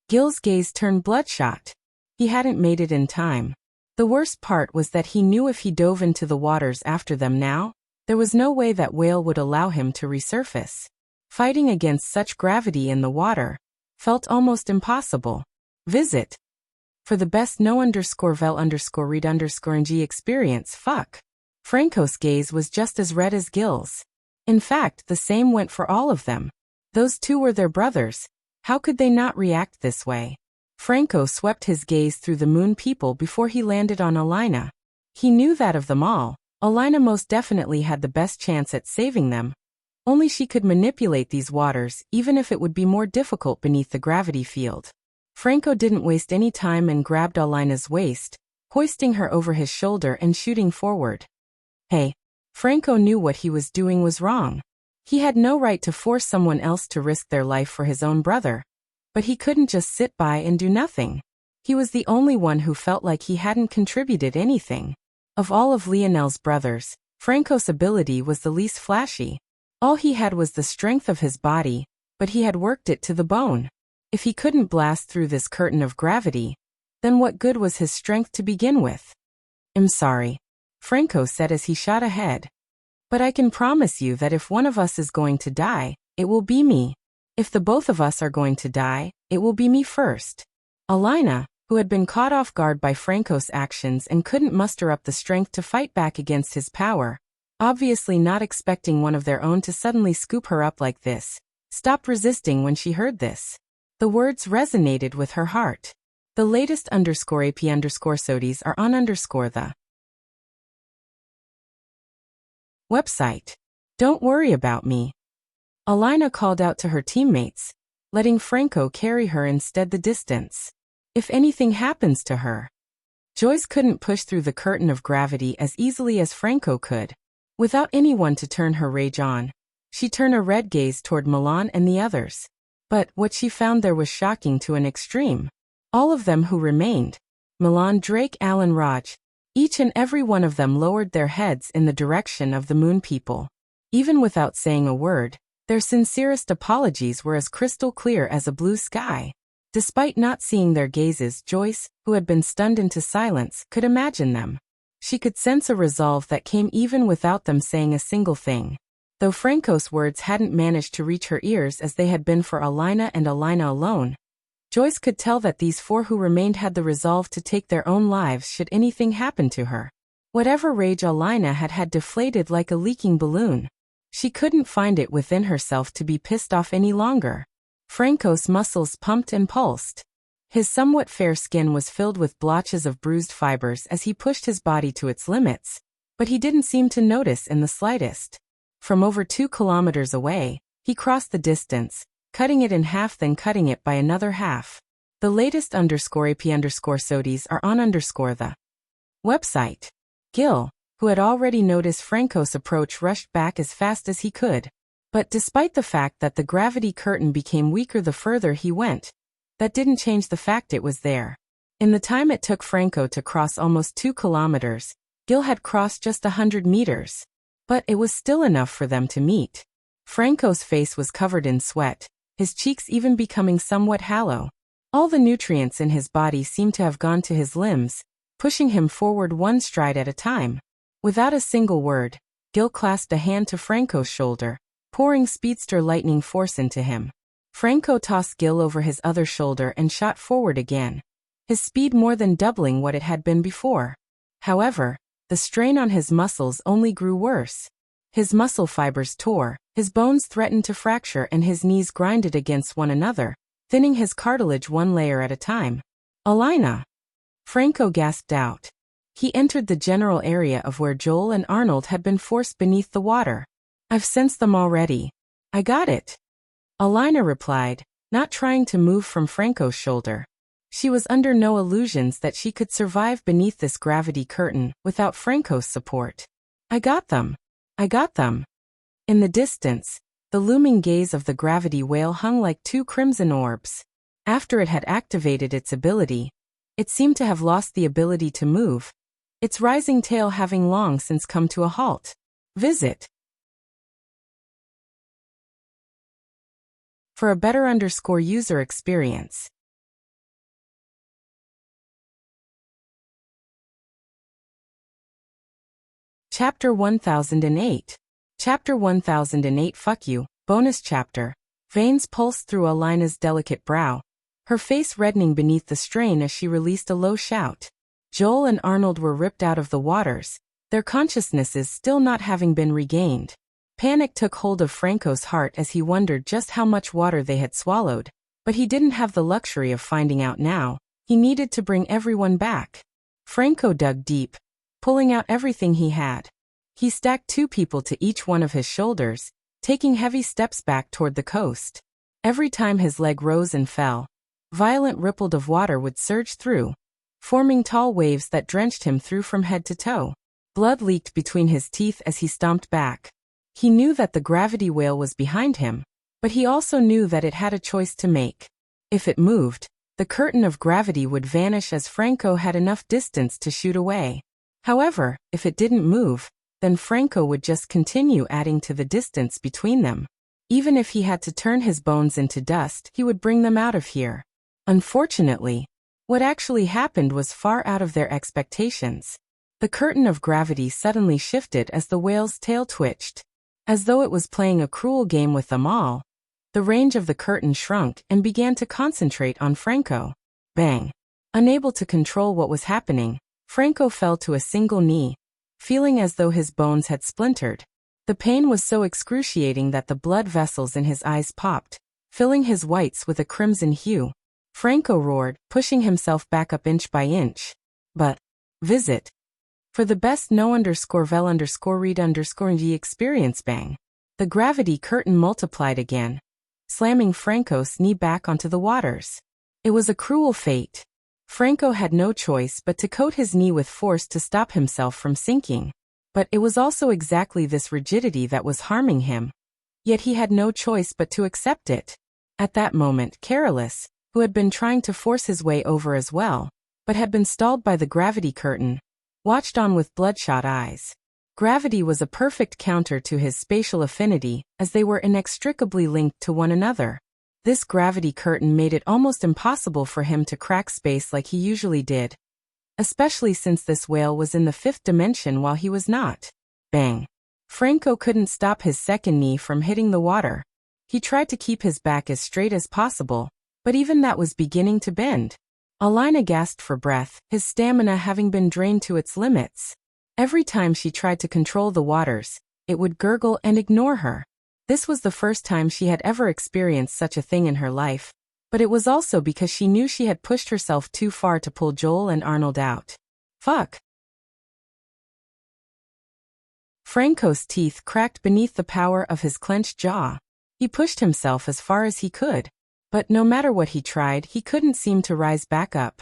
Gil's gaze turned bloodshot. He hadn't made it in time. The worst part was that he knew if he dove into the waters after them now, there was no way that whale would allow him to resurface. Fighting against such gravity in the water felt almost impossible. Visit. For the best no_vel_read_ng experience, fuck. Franco's gaze was just as red as Gil's. In fact, the same went for all of them. Those two were their brothers. How could they not react this way? Franco swept his gaze through the moon people before he landed on Alina. He knew that of them all, Alina most definitely had the best chance at saving them. Only she could manipulate these waters, even if it would be more difficult beneath the gravity field. Franco didn't waste any time and grabbed Alina's waist, hoisting her over his shoulder and shooting forward. Hey. Franco knew what he was doing was wrong. He had no right to force someone else to risk their life for his own brother. But he couldn't just sit by and do nothing. He was the only one who felt like he hadn't contributed anything. Of all of Lionel's brothers, Franco's ability was the least flashy. All he had was the strength of his body, but he had worked it to the bone. If he couldn't blast through this curtain of gravity, then what good was his strength to begin with? I'm sorry, Franco said as he shot ahead. But I can promise you that if one of us is going to die, it will be me. If the both of us are going to die, it will be me first. Alina, who had been caught off guard by Franco's actions and couldn't muster up the strength to fight back against his power, obviously not expecting one of their own to suddenly scoop her up like this, stopped resisting when she heard this. The words resonated with her heart. The latest _AP_SODIES are on _the website. Don't worry about me. Alina called out to her teammates, letting Franco carry her instead the distance. If anything happens to her. Joyce couldn't push through the curtain of gravity as easily as Franco could. Without anyone to turn her rage on, she turned a red gaze toward Milan and the others. But what she found there was shocking to an extreme. All of them who remained, Milan, Drake, Alan, Raj, each and every one of them lowered their heads in the direction of the moon people. Even without saying a word, their sincerest apologies were as crystal clear as a blue sky. Despite not seeing their gazes, Joyce, who had been stunned into silence, could imagine them. She could sense a resolve that came even without them saying a single thing. Though Franco's words hadn't managed to reach her ears as they had been for Alina and Alina alone, Joyce could tell that these four who remained had the resolve to take their own lives should anything happen to her. Whatever rage Alina had deflated like a leaking balloon. She couldn't find it within herself to be pissed off any longer. Franco's muscles pumped and pulsed. His somewhat fair skin was filled with blotches of bruised fibers as he pushed his body to its limits, but he didn't seem to notice in the slightest. From over 2 kilometers away, he crossed the distance, cutting it in half then cutting it by another half. The latest _AP_SODIES are on the website. Gil, who had already noticed Franco's approach, rushed back as fast as he could. But despite the fact that the gravity curtain became weaker the further he went, that didn't change the fact it was there. In the time it took Franco to cross almost 2 kilometers, Gil had crossed just 100 meters. But it was still enough for them to meet. Franco's face was covered in sweat, his cheeks even becoming somewhat hollow. All the nutrients in his body seemed to have gone to his limbs, pushing him forward one stride at a time. Without a single word, Gil clasped a hand to Franco's shoulder, pouring speedster lightning force into him. Franco tossed Gil over his other shoulder and shot forward again, his speed more than doubling what it had been before. However, the strain on his muscles only grew worse. His muscle fibers tore, his bones threatened to fracture, and his knees grinded against one another, thinning his cartilage one layer at a time. Alina! Franco gasped out. He entered the general area of where Joel and Arnold had been forced beneath the water. I've sensed them already. I got it. Alina replied, not trying to move from Franco's shoulder. She was under no illusions that she could survive beneath this gravity curtain without Franco's support. I got them. I got them. In the distance, the looming gaze of the gravity whale hung like two crimson orbs. After it had activated its ability, it seemed to have lost the ability to move, its rising tail having long since come to a halt. Visit. For a better user experience. Chapter 1008. Chapter 1008 Fuck You, bonus chapter. Veins pulsed through Alina's delicate brow, her face reddening beneath the strain as she released a low shout. Joel and Arnold were ripped out of the waters, their consciousnesses still not having been regained. Panic took hold of Franco's heart as he wondered just how much water they had swallowed, but he didn't have the luxury of finding out now. He needed to bring everyone back. Franco dug deep, pulling out everything he had. He stacked 2 people to each one of his shoulders, taking heavy steps back toward the coast. Every time his leg rose and fell, violent ripples of water would surge through, forming tall waves that drenched him through from head to toe. Blood leaked between his teeth as he stomped back. He knew that the gravity whale was behind him, but he also knew that it had a choice to make. If it moved, the curtain of gravity would vanish as Franco had enough distance to shoot away. However, if it didn't move, then Franco would just continue adding to the distance between them. Even if he had to turn his bones into dust, he would bring them out of here. Unfortunately, what actually happened was far out of their expectations. The curtain of gravity suddenly shifted as the whale's tail twitched. As though it was playing a cruel game with them all, the range of the curtain shrunk and began to concentrate on Franco. Bang! Unable to control what was happening, Franco fell to a single knee, feeling as though his bones had splintered. The pain was so excruciating that the blood vessels in his eyes popped, filling his whites with a crimson hue. Franco roared, pushing himself back up inch by inch. But, visit. For the best no_vel_read_g experience. Bang. The gravity curtain multiplied again, slamming Franco's knee back onto the waters. It was a cruel fate. Franco had no choice but to coat his knee with force to stop himself from sinking. But it was also exactly this rigidity that was harming him. Yet he had no choice but to accept it. At that moment, Carolus, who had been trying to force his way over as well, but had been stalled by the gravity curtain, watched on with bloodshot eyes. Gravity was a perfect counter to his spatial affinity, as they were inextricably linked to one another. This gravity curtain made it almost impossible for him to crack space like he usually did, especially since this whale was in the 5th dimension while he was not. Bang! Franco couldn't stop his second knee from hitting the water. He tried to keep his back as straight as possible, but even that was beginning to bend. Alina gasped for breath, his stamina having been drained to its limits. Every time she tried to control the waters, it would gurgle and ignore her. This was the first time she had ever experienced such a thing in her life, but it was also because she knew she had pushed herself too far to pull Joel and Arnold out. Fuck! Franco's teeth cracked beneath the power of his clenched jaw. He pushed himself as far as he could, but no matter what he tried, he couldn't seem to rise back up.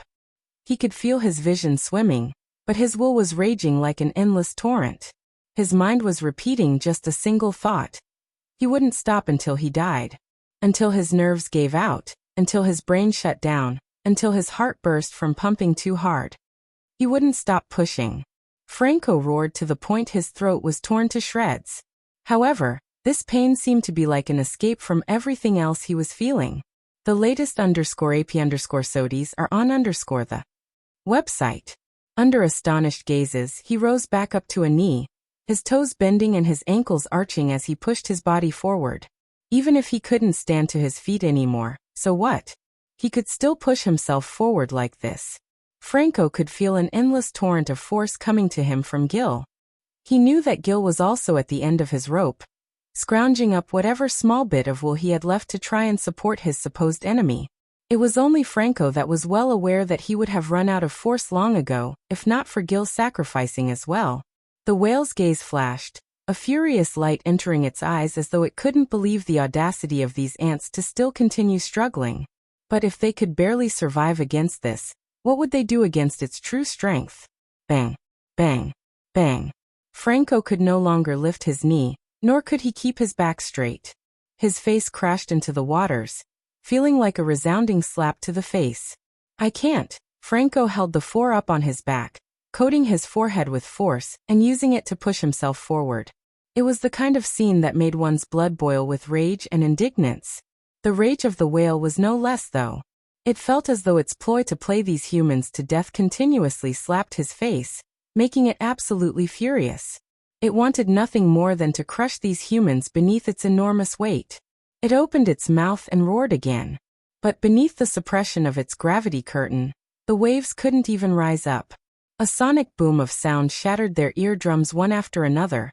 He could feel his vision swimming, but his will was raging like an endless torrent. His mind was repeating just a single thought. He wouldn't stop until he died, until his nerves gave out, until his brain shut down, until his heart burst from pumping too hard. He wouldn't stop pushing. Franco roared to the point his throat was torn to shreds. However, this pain seemed to be like an escape from everything else he was feeling. The latest _AP_SODIES are on the website. Under astonished gazes, he rose back up to a knee, his toes bending and his ankles arching as he pushed his body forward. Even if he couldn't stand to his feet anymore, so what? He could still push himself forward like this. Franco could feel an endless torrent of force coming to him from Gil. He knew that Gil was also at the end of his rope, scrounging up whatever small bit of wool he had left to try and support his supposed enemy. It was only Franco that was well aware that he would have run out of force long ago, if not for Gil's sacrificing as well. The whale's gaze flashed, a furious light entering its eyes as though it couldn't believe the audacity of these ants to still continue struggling. But if they could barely survive against this, what would they do against its true strength? Bang, bang, bang. Franco could no longer lift his knee, nor could he keep his back straight. His face crashed into the waters, feeling like a resounding slap to the face. I can't. Franco held the four up on his back, coating his forehead with force and using it to push himself forward. It was the kind of scene that made one's blood boil with rage and indignance. The rage of the whale was no less, though. It felt as though its ploy to play these humans to death continuously slapped his face, making it absolutely furious. It wanted nothing more than to crush these humans beneath its enormous weight. It opened its mouth and roared again. But beneath the suppression of its gravity curtain, the waves couldn't even rise up. A sonic boom of sound shattered their eardrums one after another,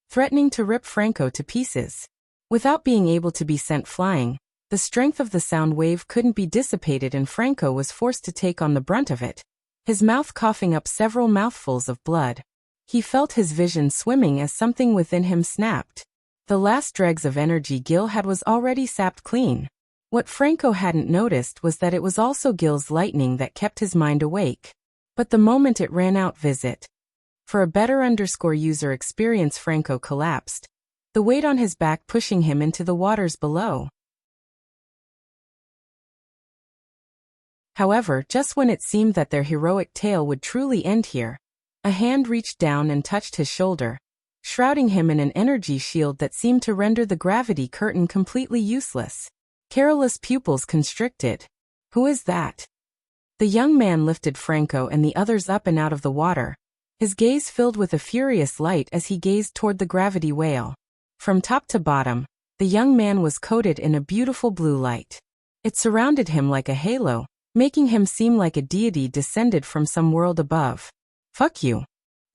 threatening to rip Franco to pieces. Without being able to be sent flying, the strength of the sound wave couldn't be dissipated and Franco was forced to take on the brunt of it, his mouth coughing up several mouthfuls of blood. He felt his vision swimming as something within him snapped. The last dregs of energy Gil had was already sapped clean. What Franco hadn't noticed was that it was also Gil's lightning that kept his mind awake. But the moment it ran out, for a better user experience, Franco collapsed, the weight on his back pushing him into the waters below. However, just when it seemed that their heroic tale would truly end here, a hand reached down and touched his shoulder, shrouding him in an energy shield that seemed to render the gravity curtain completely useless. Carolus' pupils constricted. Who is that? The young man lifted Franco and the others up and out of the water, his gaze filled with a furious light as he gazed toward the gravity whale. From top to bottom, the young man was coated in a beautiful blue light. It surrounded him like a halo, making him seem like a deity descended from some world above. Fuck you,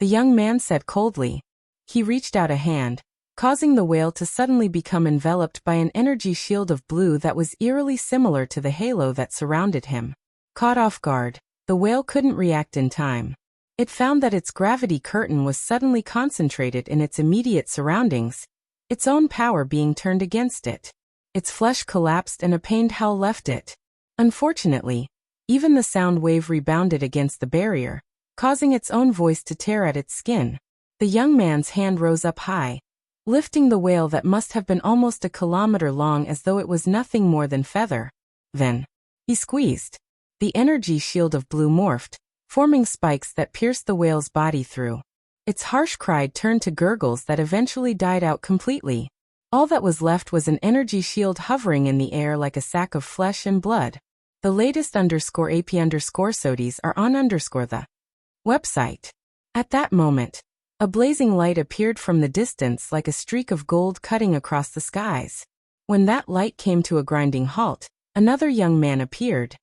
the young man said coldly. He reached out a hand, causing the whale to suddenly become enveloped by an energy shield of blue that was eerily similar to the halo that surrounded him. Caught off guard, the whale couldn't react in time. It found that its gravity curtain was suddenly concentrated in its immediate surroundings, its own power being turned against it. Its flesh collapsed and a pained howl left it. Unfortunately, even the sound wave rebounded against the barrier, causing its own voice to tear at its skin. The young man's hand rose up high, lifting the whale that must have been almost a kilometer long as though it was nothing more than feather. Then, he squeezed. The energy shield of blue morphed, forming spikes that pierced the whale's body through. Its harsh cry turned to gurgles that eventually died out completely. All that was left was an energy shield hovering in the air like a sack of flesh and blood. The latest _AP_SODIES are on the website. At that moment, a blazing light appeared from the distance like a streak of gold cutting across the skies. When that light came to a grinding halt, another young man appeared.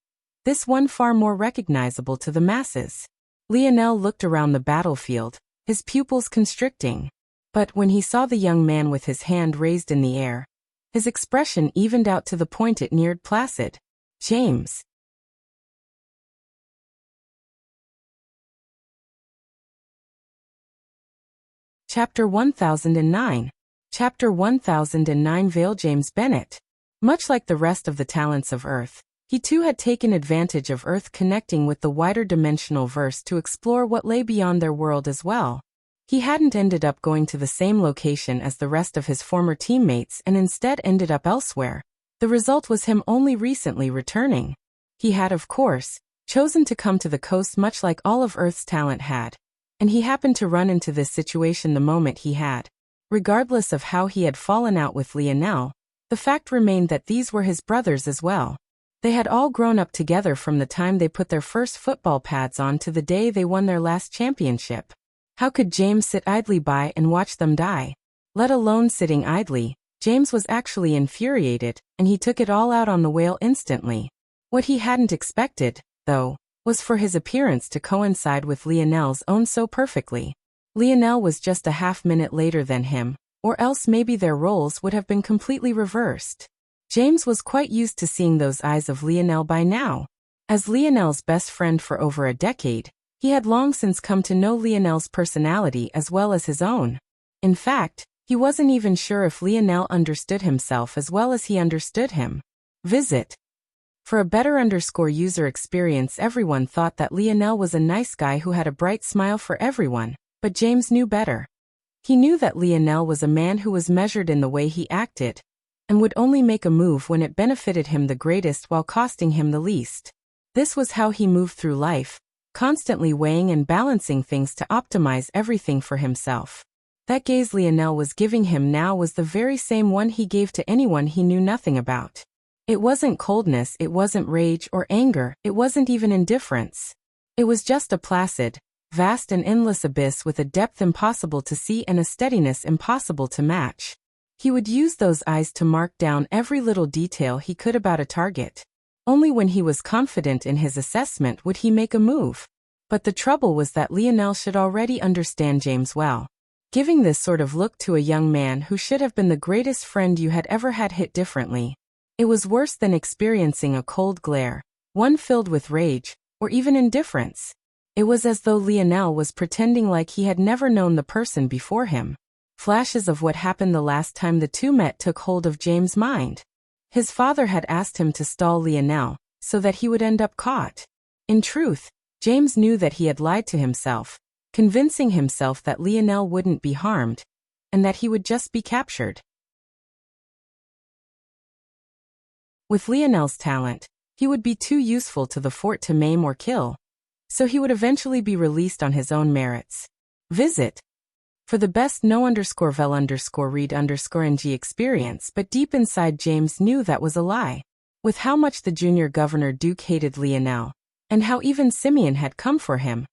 This one far more recognizable to the masses. Lionel looked around the battlefield, his pupils constricting. But when he saw the young man with his hand raised in the air, his expression evened out to the point it neared placid. James. Chapter 1009. Chapter 1009. Vale. James Bennett. Much like the rest of the talents of Earth, he too had taken advantage of Earth connecting with the wider dimensional verse to explore what lay beyond their world as well. He hadn't ended up going to the same location as the rest of his former teammates and instead ended up elsewhere. The result was him only recently returning. He had, of course, chosen to come to the coast much like all of Earth's talent had. And he happened to run into this situation the moment he had. Regardless of how he had fallen out with Lionel, the fact remained that these were his brothers as well. They had all grown up together from the time they put their first football pads on to the day they won their last championship. How could James sit idly by and watch them die? Let alone sitting idly, James was actually infuriated, and he took it all out on the whale instantly. What he hadn't expected, though, was for his appearance to coincide with Lionel's own so perfectly. Lionel was just a half-minute later than him, or else maybe their roles would have been completely reversed. James was quite used to seeing those eyes of Lionel by now. As Lionel's best friend for over a decade, he had long since come to know Lionel's personality as well as his own. In fact, he wasn't even sure if Lionel understood himself as well as he understood him. Visit. For a better user experience, everyone thought that Lionel was a nice guy who had a bright smile for everyone, but James knew better. He knew that Lionel was a man who was measured in the way he acted, and would only make a move when it benefited him the greatest while costing him the least. This was how he moved through life, constantly weighing and balancing things to optimize everything for himself. That gaze Lionel was giving him now was the very same one he gave to anyone he knew nothing about. It wasn't coldness, it wasn't rage or anger, it wasn't even indifference. It was just a placid, vast and endless abyss with a depth impossible to see and a steadiness impossible to match. He would use those eyes to mark down every little detail he could about a target. Only when he was confident in his assessment would he make a move. But the trouble was that Lionel should already understand James well. Giving this sort of look to a young man who should have been the greatest friend you had ever had hit differently. It was worse than experiencing a cold glare, one filled with rage, or even indifference. It was as though Lionel was pretending like he had never known the person before him. Flashes of what happened the last time the two met took hold of James' mind. His father had asked him to stall Lionel, so that he would end up caught. In truth, James knew that he had lied to himself, convincing himself that Lionel wouldn't be harmed, and that he would just be captured. With Lionel's talent, he would be too useful to the fort to maim or kill, so he would eventually be released on his own merits. Visit. For the best no_vel_read_ng experience, but deep inside James knew that was a lie. With how much the junior governor Duke hated Lionel, and how even Simeon had come for him,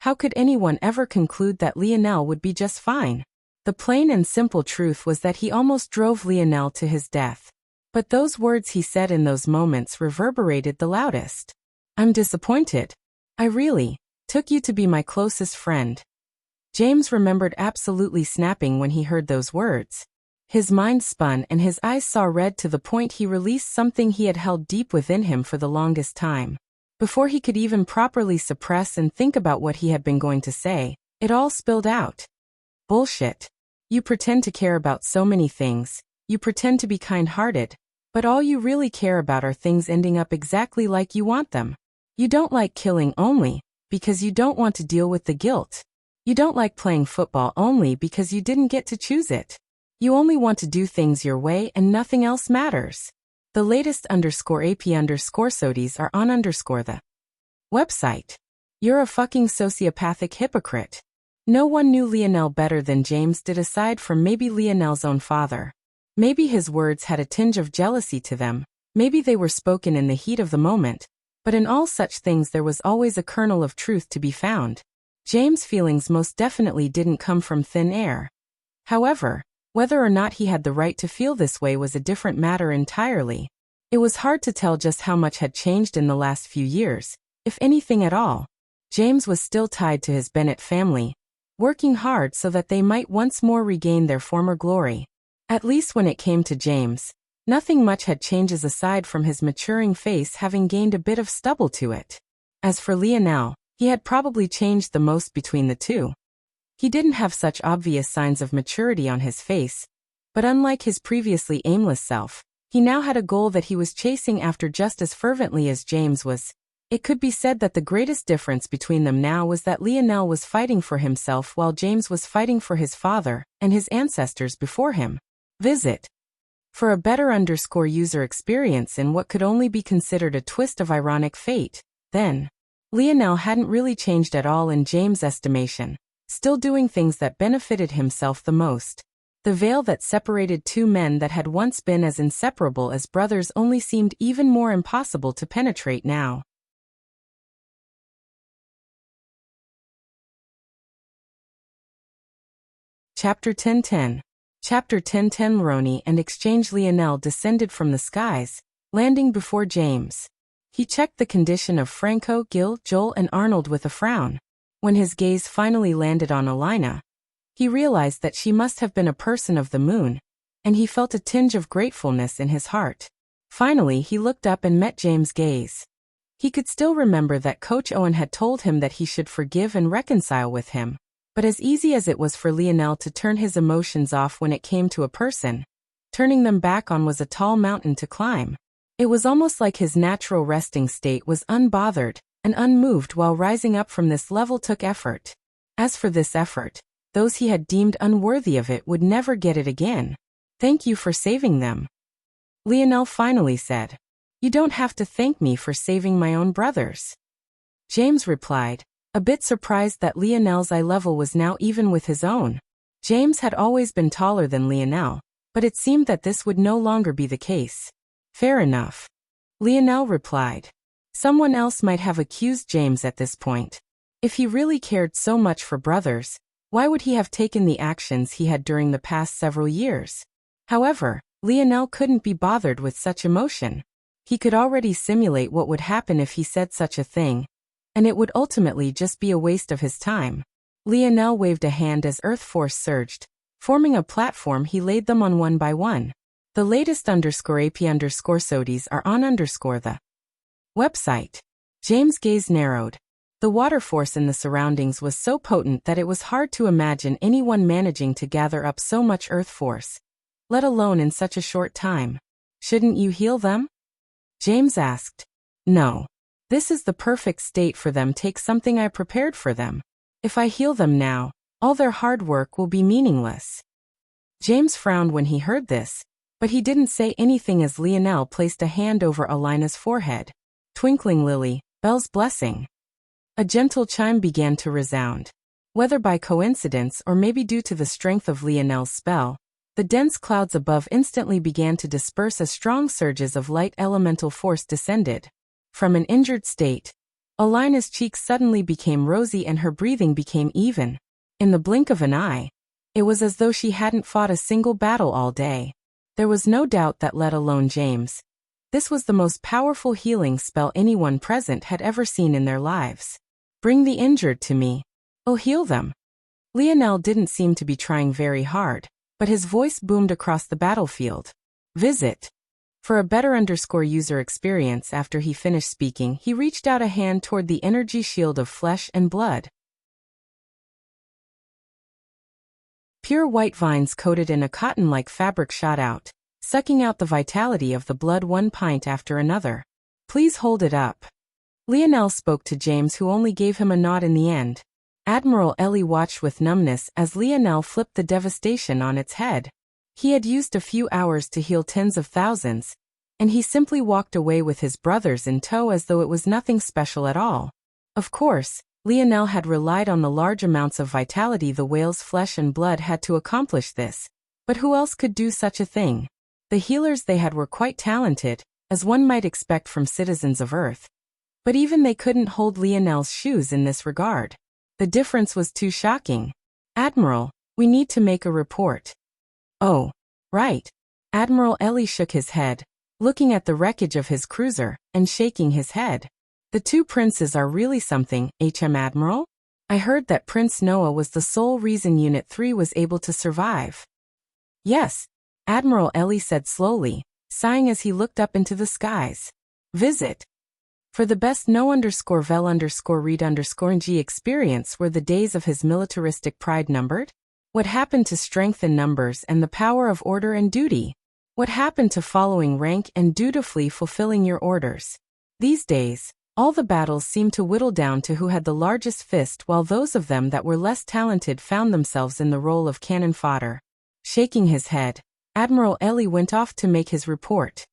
how could anyone ever conclude that Lionel would be just fine? The plain and simple truth was that he almost drove Lionel to his death. But those words he said in those moments reverberated the loudest. "I'm disappointed. I really took you to be my closest friend." James remembered absolutely snapping when he heard those words. His mind spun and his eyes saw red to the point he released something he had held deep within him for the longest time. Before he could even properly suppress and think about what he had been going to say, it all spilled out. "Bullshit. You pretend to care about so many things, you pretend to be kind-hearted, but all you really care about are things ending up exactly like you want them. You don't like killing only because you don't want to deal with the guilt. You don't like playing football only because you didn't get to choose it. You only want to do things your way and nothing else matters." The latest _AP_SODIES are on _the website. You're a fucking sociopathic hypocrite. No one knew Lionel better than James did aside from maybe Lionel's own father. Maybe his words had a tinge of jealousy to them, maybe they were spoken in the heat of the moment, but in all such things there was always a kernel of truth to be found. James' feelings most definitely didn't come from thin air. However, whether or not he had the right to feel this way was a different matter entirely. It was hard to tell just how much had changed in the last few years, if anything at all. James was still tied to his Bennett family, working hard so that they might once more regain their former glory. At least when it came to James, nothing much had changed aside from his maturing face having gained a bit of stubble to it. As for Lionel, he had probably changed the most between the two. He didn't have such obvious signs of maturity on his face, but unlike his previously aimless self, he now had a goal that he was chasing after just as fervently as James was. It could be said that the greatest difference between them now was that Lionel was fighting for himself while James was fighting for his father and his ancestors before him. Visit. For a better user experience in what could only be considered a twist of ironic fate, then, Lionel hadn't really changed at all in James' estimation, still doing things that benefited himself the most. The veil that separated two men that had once been as inseparable as brothers only seemed even more impossible to penetrate now. Chapter 10:10. Chapter 10:10. Ronnie and Exchange. Lionel descended from the skies, landing before James. He checked the condition of Franco, Gil, Joel, and Arnold with a frown. When his gaze finally landed on Alina, he realized that she must have been a person of the moon, and he felt a tinge of gratefulness in his heart. Finally, he looked up and met James' gaze. He could still remember that Coach Owen had told him that he should forgive and reconcile with him. But as easy as it was for Lionel to turn his emotions off when it came to a person, turning them back on was a tall mountain to climb. It was almost like his natural resting state was unbothered and unmoved, while rising up from this level took effort. As for this effort, those he had deemed unworthy of it would never get it again. "Thank you for saving them," Lionel finally said. "You don't have to thank me for saving my own brothers," James replied, a bit surprised that Lionel's eye level was now even with his own. James had always been taller than Lionel, but it seemed that this would no longer be the case. "Fair enough," Lionel replied. Someone else might have accused James at this point. If he really cared so much for brothers, why would he have taken the actions he had during the past several years? However, Lionel couldn't be bothered with such emotion. He could already simulate what would happen if he said such a thing, and it would ultimately just be a waste of his time. Lionel waved a hand as Earth Force surged. Forming a platform, he laid them on one by one. The latest _AP_SODIs are on the website. James' gaze narrowed. The water force in the surroundings was so potent that it was hard to imagine anyone managing to gather up so much Earth force, let alone in such a short time. "Shouldn't you heal them?" James asked. "No. This is the perfect state for them. Take something I prepared for them. If I heal them now, all their hard work will be meaningless." James frowned when he heard this, but he didn't say anything as Lionel placed a hand over Alina's forehead. "Twinkling Lily, Belle's blessing." A gentle chime began to resound. Whether by coincidence or maybe due to the strength of Lionel's spell, the dense clouds above instantly began to disperse as strong surges of light elemental force descended. From an injured state, Alina's cheeks suddenly became rosy and her breathing became even. In the blink of an eye, it was as though she hadn't fought a single battle all day. There was no doubt that, let alone James, this was the most powerful healing spell anyone present had ever seen in their lives. "Bring the injured to me. I'll heal them." Lionel didn't seem to be trying very hard, but his voice boomed across the battlefield. "Visit." For a better user experience, after he finished speaking, he reached out a hand toward the energy shield of flesh and blood. Pure white vines coated in a cotton-like fabric shot out, sucking out the vitality of the blood one pint after another. "Please hold it up." Lionel spoke to James, who only gave him a nod in the end. Admiral Ellie watched with numbness as Lionel flipped the devastation on its head. He had used a few hours to heal tens of thousands, and he simply walked away with his brothers in tow as though it was nothing special at all. Of course, Lionel had relied on the large amounts of vitality the whale's flesh and blood had to accomplish this, but who else could do such a thing? The healers they had were quite talented, as one might expect from citizens of Earth. But even they couldn't hold Lionel's shoes in this regard. The difference was too shocking. "Admiral, we need to make a report." "Oh, right." Admiral Ellie shook his head, looking at the wreckage of his cruiser, and shaking his head. "The two princes are really something, Admiral? I heard that Prince Noah was the sole reason Unit 3 was able to survive." "Yes," Admiral Ellie said slowly, sighing as he looked up into the skies. "Visit." For the best no_vel_read_ng experience, were the days of his militaristic pride numbered? What happened to strength in numbers and the power of order and duty? What happened to following rank and dutifully fulfilling your orders? These days, all the battles seemed to whittle down to who had the largest fist, while those of them that were less talented found themselves in the role of cannon fodder. Shaking his head, Admiral Ellie went off to make his report.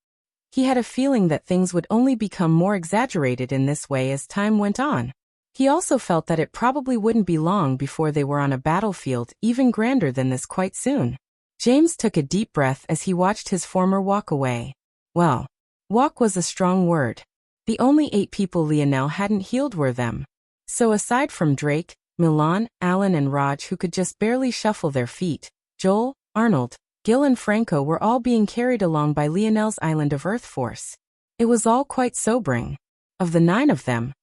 He had a feeling that things would only become more exaggerated in this way as time went on. He also felt that it probably wouldn't be long before they were on a battlefield even grander than this quite soon. James took a deep breath as he watched his former walk away. Well, walk was a strong word. The only 8 people Lionel hadn't healed were them. So aside from Drake, Milan, Alan and Raj, who could just barely shuffle their feet, Joel, Arnold, Gil and Franco were all being carried along by Lionel's island of Earth force. It was all quite sobering. Of the 9 of them,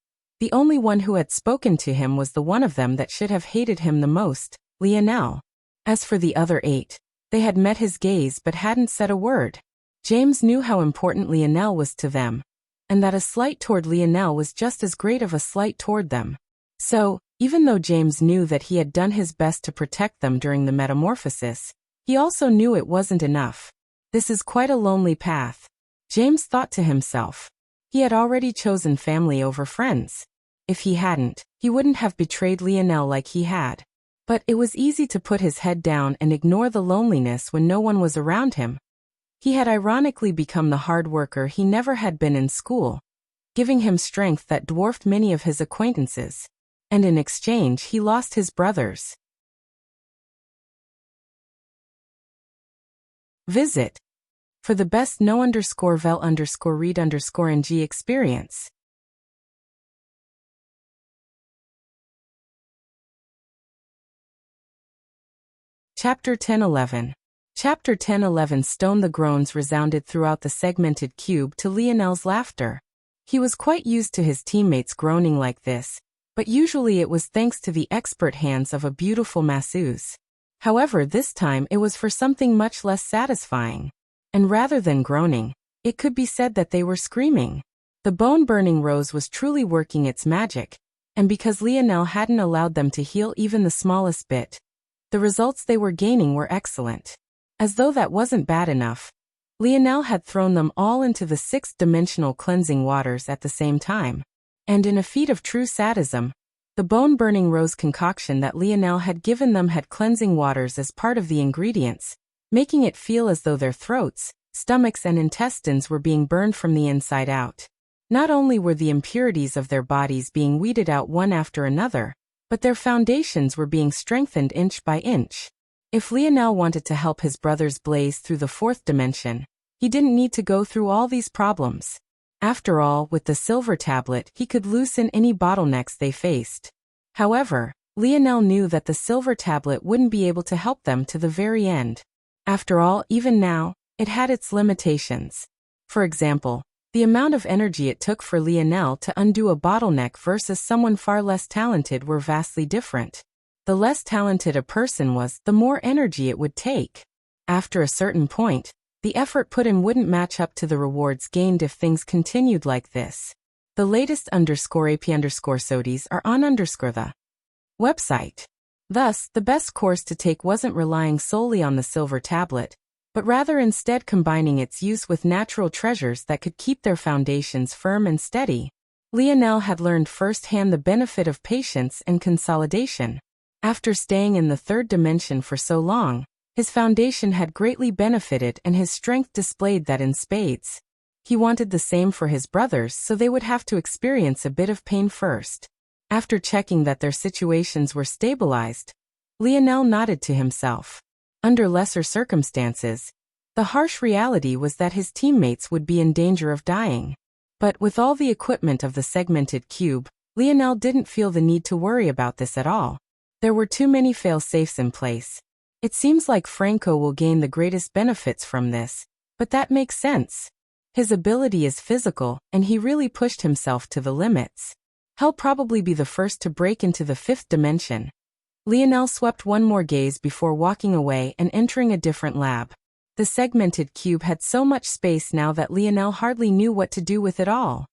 the only one who had spoken to him was the one of them that should have hated him the most, Lionel. As for the other 8, they had met his gaze but hadn't said a word. James knew how important Lionel was to them, and that a slight toward Lionel was just as great of a slight toward them. So, even though James knew that he had done his best to protect them during the metamorphosis, he also knew it wasn't enough. This is quite a lonely path, James thought to himself. He had already chosen family over friends. If he hadn't, he wouldn't have betrayed Lionel like he had. But it was easy to put his head down and ignore the loneliness when no one was around him. He had ironically become the hard worker he never had been in school, giving him strength that dwarfed many of his acquaintances. And in exchange he lost his brothers. Visit for the best know_vel_read_ng experience. Chapter 10:11. Chapter 10:11. Stone. The groans resounded throughout the segmented cube to Lionel's laughter. He was quite used to his teammates groaning like this, but usually it was thanks to the expert hands of a beautiful masseuse. However, this time it was for something much less satisfying. And rather than groaning, it could be said that they were screaming. The bone-burning rose was truly working its magic, and because Lionel hadn't allowed them to heal even the smallest bit, the results they were gaining were excellent. As though that wasn't bad enough, Lionel had thrown them all into the 6th-dimensional cleansing waters at the same time. And in a feat of true sadism, the bone-burning rose concoction that Lionel had given them had cleansing waters as part of the ingredients, making it feel as though their throats, stomachs and intestines were being burned from the inside out. Not only were the impurities of their bodies being weeded out one after another, but their foundations were being strengthened inch by inch. If Lionel wanted to help his brothers blaze through the 4th dimension, he didn't need to go through all these problems. After all, with the silver tablet, he could loosen any bottlenecks they faced. However, Lionel knew that the silver tablet wouldn't be able to help them to the very end. After all, even now, it had its limitations. For example, the amount of energy it took for Lionel to undo a bottleneck versus someone far less talented were vastly different. The less talented a person was, the more energy it would take. After a certain point, the effort put in wouldn't match up to the rewards gained if things continued like this. The latest _AP_SODIs are on the website. Thus, the best course to take wasn't relying solely on the silver tablet, but rather instead combining its use with natural treasures that could keep their foundations firm and steady. Lionel had learned firsthand the benefit of patience and consolidation. After staying in the 3rd dimension for so long, his foundation had greatly benefited and his strength displayed that in spades. He wanted the same for his brothers, so they would have to experience a bit of pain first. After checking that their situations were stabilized, Lionel nodded to himself. Under lesser circumstances, the harsh reality was that his teammates would be in danger of dying. But with all the equipment of the segmented cube, Lionel didn't feel the need to worry about this at all. There were too many fail-safes in place. It seems like Franco will gain the greatest benefits from this, but that makes sense. His ability is physical, and he really pushed himself to the limits. He'll probably be the first to break into the 5th dimension. Lionel swept one more gaze before walking away and entering a different lab. The segmented cube had so much space now that Lionel hardly knew what to do with it all.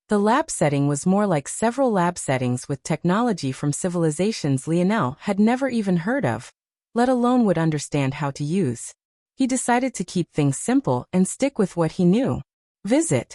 The lab setting was more like several lab settings with technology from civilizations Lionel had never even heard of, let alone would understand how to use. He decided to keep things simple and stick with what he knew. Visit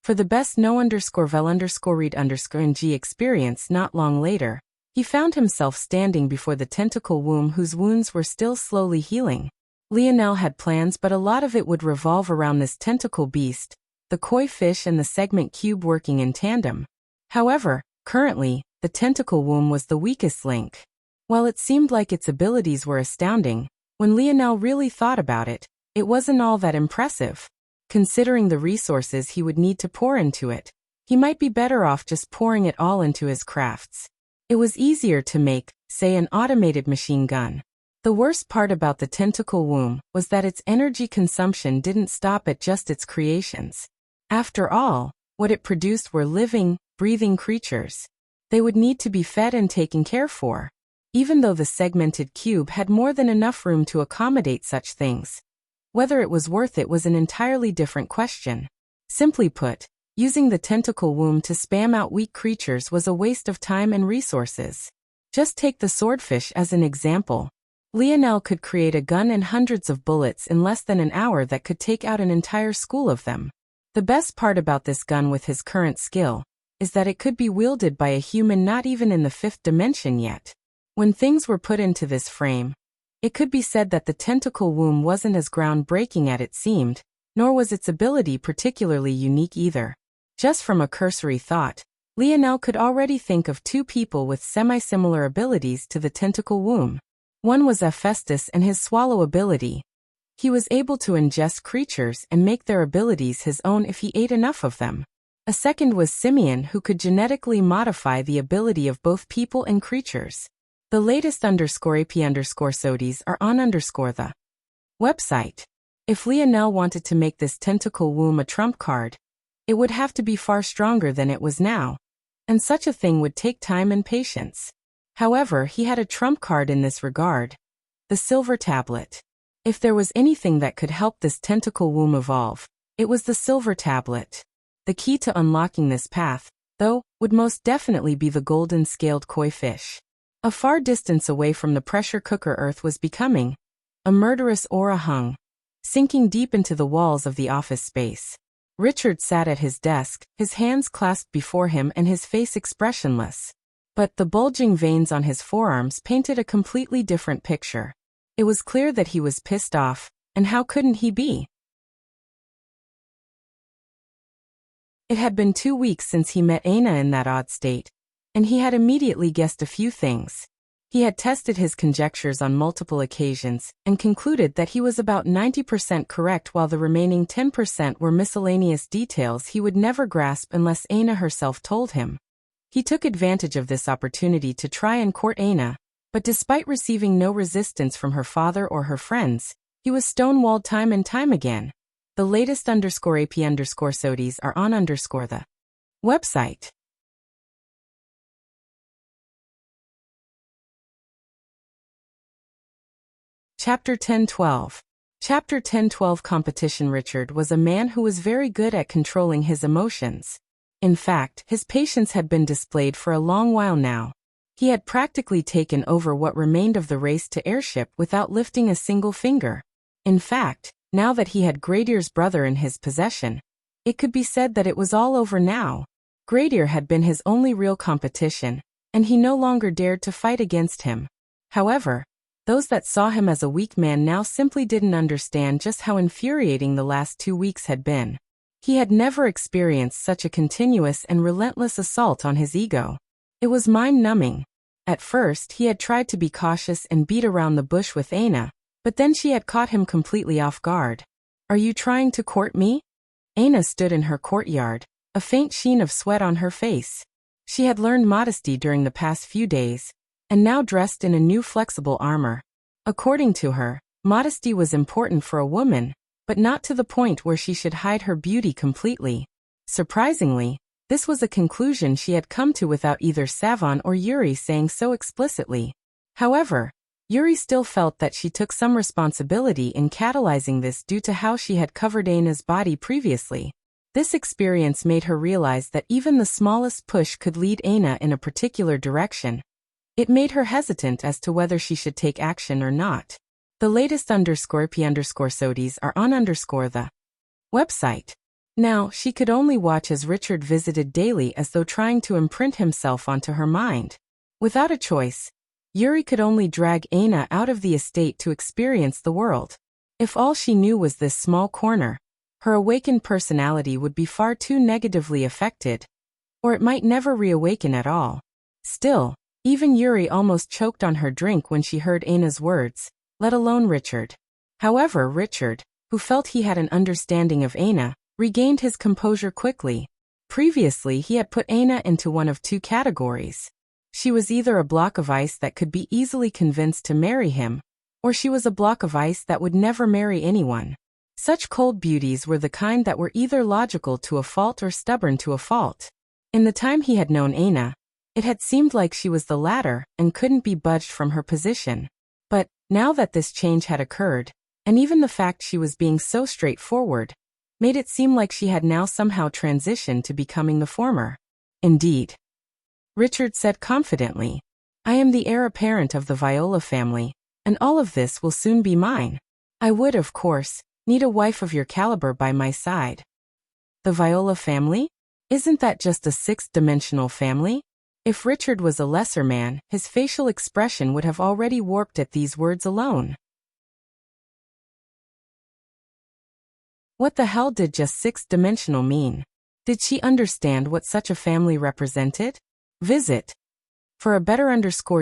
for the best know_vel_read_ng experience. Not long later, he found himself standing before the tentacle womb whose wounds were still slowly healing. Lionel had plans, but a lot of it would revolve around this tentacle beast, the koi fish and the segment cube working in tandem. However, currently, the tentacle womb was the weakest link. While it seemed like its abilities were astounding, when Lionel really thought about it, it wasn't all that impressive. Considering the resources he would need to pour into it, he might be better off just pouring it all into his crafts. It was easier to make, say, an automated machine gun. The worst part about the tentacle womb was that its energy consumption didn't stop at just its creations. After all, what it produced were living, breathing creatures. They would need to be fed and taken care for. Even though the segmented cube had more than enough room to accommodate such things, whether it was worth it was an entirely different question. Simply put, using the tentacle womb to spam out weak creatures was a waste of time and resources. Just take the swordfish as an example. Lionel could create a gun and hundreds of bullets in less than an hour that could take out an entire school of them. The best part about this gun with his current skill is that it could be wielded by a human not even in the fifth dimension yet. When things were put into this frame, it could be said that the tentacle womb wasn't as groundbreaking as it seemed, nor was its ability particularly unique either. Just from a cursory thought, Lionel could already think of two people with semi-similar abilities to the tentacle womb. One was Hephaestus and his swallow ability. He was able to ingest creatures and make their abilities his own if he ate enough of them. A second was Simeon, who could genetically modify the ability of both people and creatures. The latest _AP_SODIES are on the website. If Lionel wanted to make this tentacle womb a trump card, it would have to be far stronger than it was now, and such a thing would take time and patience. However, he had a trump card in this regard: the silver tablet. If there was anything that could help this tentacle womb evolve, it was the silver tablet. The key to unlocking this path, though, would most definitely be the golden scaled koi fish. A far distance away from the pressure cooker Earth was becoming a murderous aura hung, sinking deep into the walls of the office space. Richard sat at his desk, his hands clasped before him and his face expressionless. But the bulging veins on his forearms painted a completely different picture. It was clear that he was pissed off, and how couldn't he be? It had been 2 weeks since he met Aina in that odd state, and he had immediately guessed a few things. He had tested his conjectures on multiple occasions, and concluded that he was about 90% correct, while the remaining 10% were miscellaneous details he would never grasp unless Aina herself told him. He took advantage of this opportunity to try and court Aina, but despite receiving no resistance from her father or her friends, he was stonewalled time and time again. The latest _AP_SODIES are on the website. Chapter 10-12. Chapter 10-12 Competition. Richard was a man who was very good at controlling his emotions. In fact, his patience had been displayed for a long while now. He had practically taken over what remained of the race to airship without lifting a single finger. In fact, now that he had Gradier's brother in his possession, it could be said that it was all over now. Gradier had been his only real competition, and he no longer dared to fight against him. However, those that saw him as a weak man now simply didn't understand just how infuriating the last 2 weeks had been. He had never experienced such a continuous and relentless assault on his ego. It was mind-numbing. At first, he had tried to be cautious and beat around the bush with Aina, but then she had caught him completely off guard. "Are you trying to court me?" Aina stood in her courtyard, a faint sheen of sweat on her face. She had learned modesty during the past few days, and now dressed in a new flexible armor. According to her, modesty was important for a woman, but not to the point where she should hide her beauty completely. Surprisingly, this was a conclusion she had come to without either Savon or Yuri saying so explicitly. However, Yuri still felt that she took some responsibility in catalyzing this due to how she had covered Aina's body previously. This experience made her realize that even the smallest push could lead Aina in a particular direction. It made her hesitant as to whether she should take action or not. The latest _AP_SODIES are on the website. Now, she could only watch as Richard visited daily, as though trying to imprint himself onto her mind. Without a choice, Yuri could only drag Aina out of the estate to experience the world. If all she knew was this small corner, her awakened personality would be far too negatively affected, or it might never reawaken at all. Still, even Yuri almost choked on her drink when she heard Aina's words, let alone Richard. However, Richard, who felt he had an understanding of Aina, regained his composure quickly. Previously, he had put Aina into one of two categories. She was either a block of ice that could be easily convinced to marry him, Or she was a block of ice that would never marry anyone. Such cold beauties were the kind that were either logical to a fault or stubborn to a fault. In the time he had known Aina, it had seemed like she was the latter and couldn't be budged from her position. But, now that this change had occurred, and even the fact she was being so straightforward, made it seem like she had now somehow transitioned to becoming the former. Indeed. Richard said confidently, I am the heir apparent of the Viola family, and all of this will soon be mine. I would, of course, need a wife of your caliber by my side. The Viola family? Isn't that just a sixth-dimensional family? If Richard was a lesser man, his facial expression would have already warped at these words alone. What the hell did just sixth-dimensional mean? Did she understand what such a family represented? Visit. For a better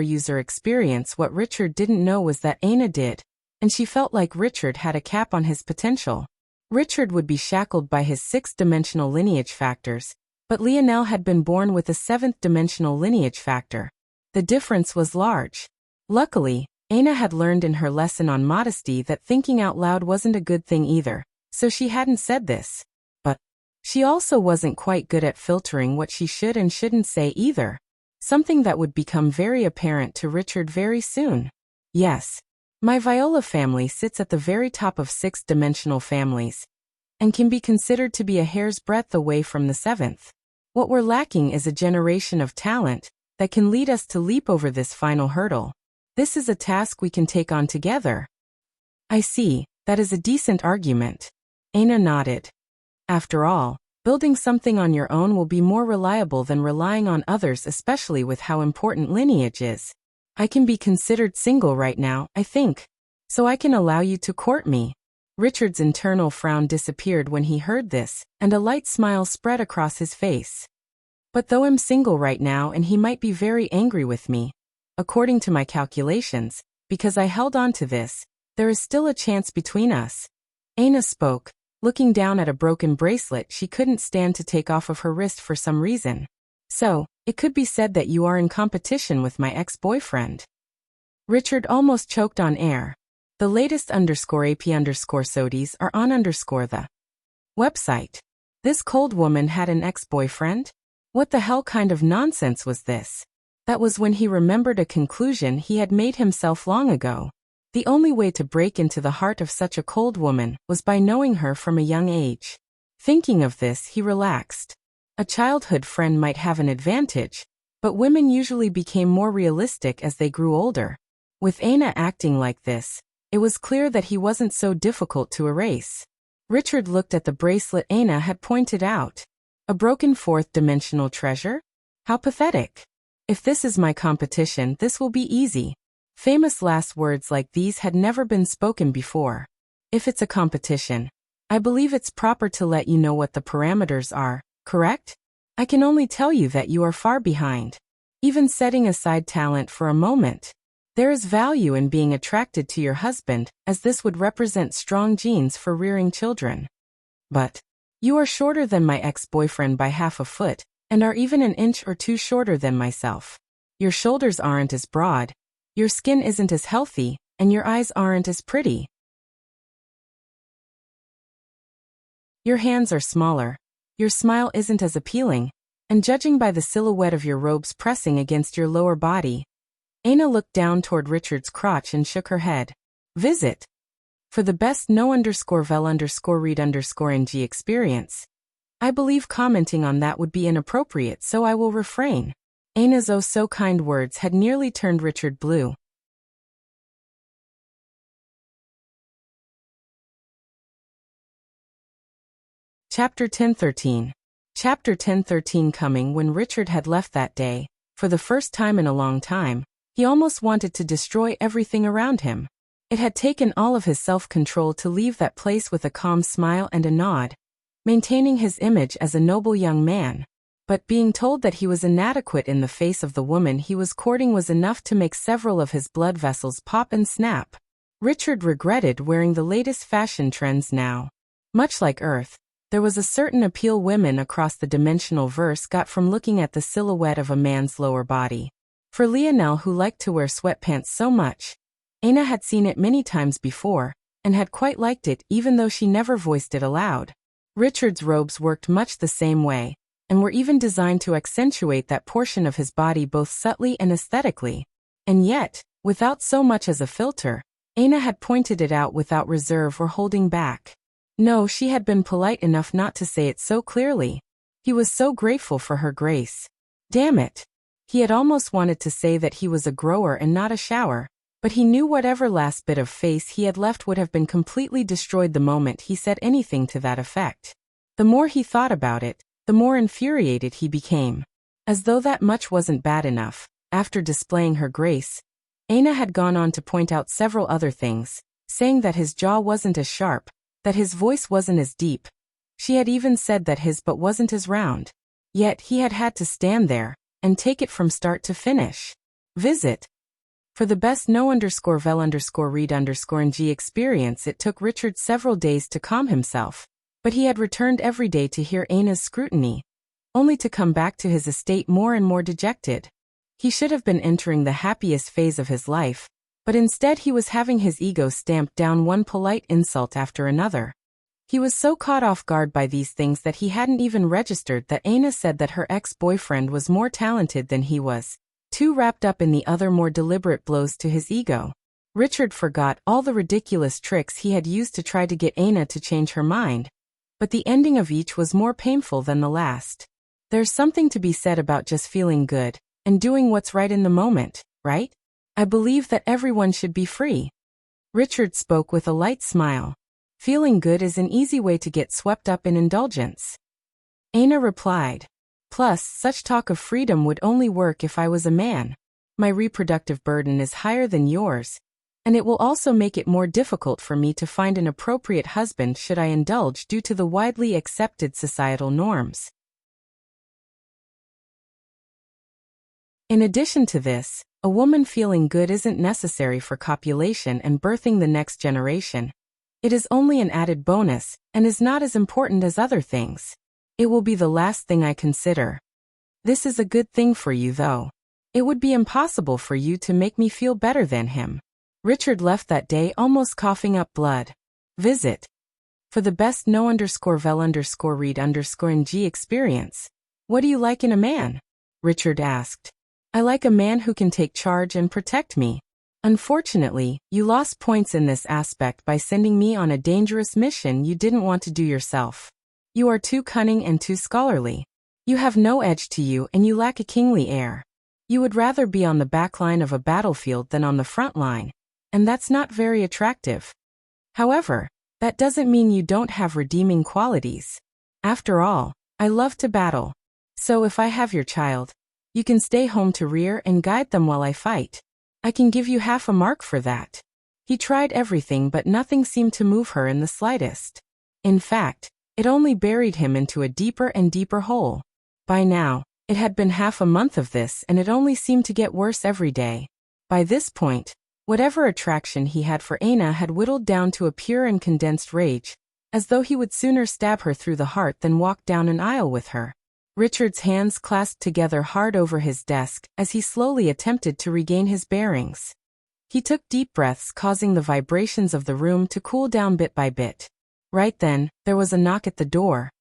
user experience, what Richard didn't know was that Aina did, and she felt like Richard had a cap on his potential. Richard would be shackled by his sixth-dimensional lineage factors, but Lionel had been born with a seventh-dimensional lineage factor. The difference was large. Luckily, Aina had learned in her lesson on modesty that thinking out loud wasn't a good thing either, so she hadn't said this. But she also wasn't quite good at filtering what she should and shouldn't say either, something that would become very apparent to Richard very soon. Yes, my Viola family sits at the very top of sixth-dimensional families, and can be considered to be a hair's breadth away from the seventh. What we're lacking is a generation of talent that can lead us to leap over this final hurdle. This is a task we can take on together. I see, that is a decent argument. Aina nodded. After all, building something on your own will be more reliable than relying on others, especially with how important lineage is. I can be considered single right now, I think, so I can allow you to court me. Richard's internal frown disappeared when he heard this, and a light smile spread across his face. But though I'm single right now and he might be very angry with me, according to my calculations, because I held on to this, there is still a chance between us. Aina spoke, looking down at a broken bracelet she couldn't stand to take off of her wrist for some reason. So, it could be said that you are in competition with my ex-boyfriend. Richard almost choked on air. The latest _AP_SODIES are on the website. This cold woman had an ex-boyfriend? What the hell kind of nonsense was this? That was when he remembered a conclusion he had made himself long ago. The only way to break into the heart of such a cold woman was by knowing her from a young age. Thinking of this, he relaxed. A childhood friend might have an advantage, but women usually became more realistic as they grew older. With Aina acting like this, it was clear that he wasn't so difficult to erase. Richard looked at the bracelet Aina had pointed out. A broken fourth-dimensional treasure? How pathetic. If this is my competition, this will be easy. Famous last words like these had never been spoken before. If it's a competition, I believe it's proper to let you know what the parameters are, correct? I can only tell you that you are far behind. Even setting aside talent for a moment, there is value in being attracted to your husband, as this would represent strong genes for rearing children. But you are shorter than my ex-boyfriend by half a foot, and are even an inch or two shorter than myself. Your shoulders aren't as broad, your skin isn't as healthy, and your eyes aren't as pretty. Your hands are smaller, your smile isn't as appealing, and judging by the silhouette of your robes pressing against your lower body, Aina looked down toward Richard's crotch and shook her head. Visit. For the best no_vel_read_ng experience. I believe commenting on that would be inappropriate, so I will refrain. Aina's oh-so-kind words had nearly turned Richard blue. Chapter 1013. Chapter 1013. Coming when Richard had left that day, for the first time in a long time, he almost wanted to destroy everything around him. It had taken all of his self-control to leave that place with a calm smile and a nod, maintaining his image as a noble young man. But being told that he was inadequate in the face of the woman he was courting was enough to make several of his blood vessels pop and snap. Richard regretted wearing the latest fashion trends now. Much like Earth, there was a certain appeal women across the dimensional verse got from looking at the silhouette of a man's lower body. For Lionel, who liked to wear sweatpants so much, Aina had seen it many times before, and had quite liked it even though she never voiced it aloud. Richard's robes worked much the same way, and were even designed to accentuate that portion of his body both subtly and aesthetically. And yet, without so much as a filter, Aina had pointed it out without reserve or holding back. No, she had been polite enough not to say it so clearly. He was so grateful for her grace. Damn it. He had almost wanted to say that he was a grower and not a shower, but he knew whatever last bit of face he had left would have been completely destroyed the moment he said anything to that effect. The more he thought about it, the more infuriated he became. As though that much wasn't bad enough, after displaying her grace, Aina had gone on to point out several other things, saying that his jaw wasn't as sharp, that his voice wasn't as deep. She had even said that his butt wasn't as round. Yet he had had to stand there and take it from start to finish. Visit. For the best no_vel_read_ng experience, it took Richard several days to calm himself, but he had returned every day to hear Aina's scrutiny, only to come back to his estate more and more dejected. He should have been entering the happiest phase of his life, but instead he was having his ego stamped down one polite insult after another. He was so caught off guard by these things that he hadn't even registered that Aina said that her ex-boyfriend was more talented than he was, too wrapped up in the other more deliberate blows to his ego. Richard forgot all the ridiculous tricks he had used to try to get Aina to change her mind, but the ending of each was more painful than the last. There's something to be said about just feeling good and doing what's right in the moment, right? I believe that everyone should be free. Richard spoke with a light smile. Feeling good is an easy way to get swept up in indulgence. Aina replied. Plus, such talk of freedom would only work if I was a man. My reproductive burden is higher than yours, and it will also make it more difficult for me to find an appropriate husband should I indulge due to the widely accepted societal norms. In addition to this, a woman feeling good isn't necessary for copulation and birthing the next generation. It is only an added bonus, and is not as important as other things. It will be the last thing I consider. This is a good thing for you though. It would be impossible for you to make me feel better than him. Richard left that day almost coughing up blood. Visit. For the best no_vel_read_ng experience. What do you like in a man? Richard asked. I like a man who can take charge and protect me. Unfortunately, you lost points in this aspect by sending me on a dangerous mission you didn't want to do yourself. You are too cunning and too scholarly. You have no edge to you and you lack a kingly air. You would rather be on the back line of a battlefield than on the front line, and that's not very attractive. However, that doesn't mean you don't have redeeming qualities. After all, I love to battle. So if I have your child, you can stay home to rear and guide them while I fight. I can give you half a mark for that. He tried everything but nothing seemed to move her in the slightest. In fact, it only buried him into a deeper and deeper hole. By now, it had been half a month of this and it only seemed to get worse every day. By this point, whatever attraction he had for Aina had whittled down to a pure and condensed rage, as though he would sooner stab her through the heart than walk down an aisle with her. Richard's hands clasped together hard over his desk as he slowly attempted to regain his bearings. He took deep breaths, causing the vibrations of the room to cool down bit by bit. Right then, there was a knock at the door.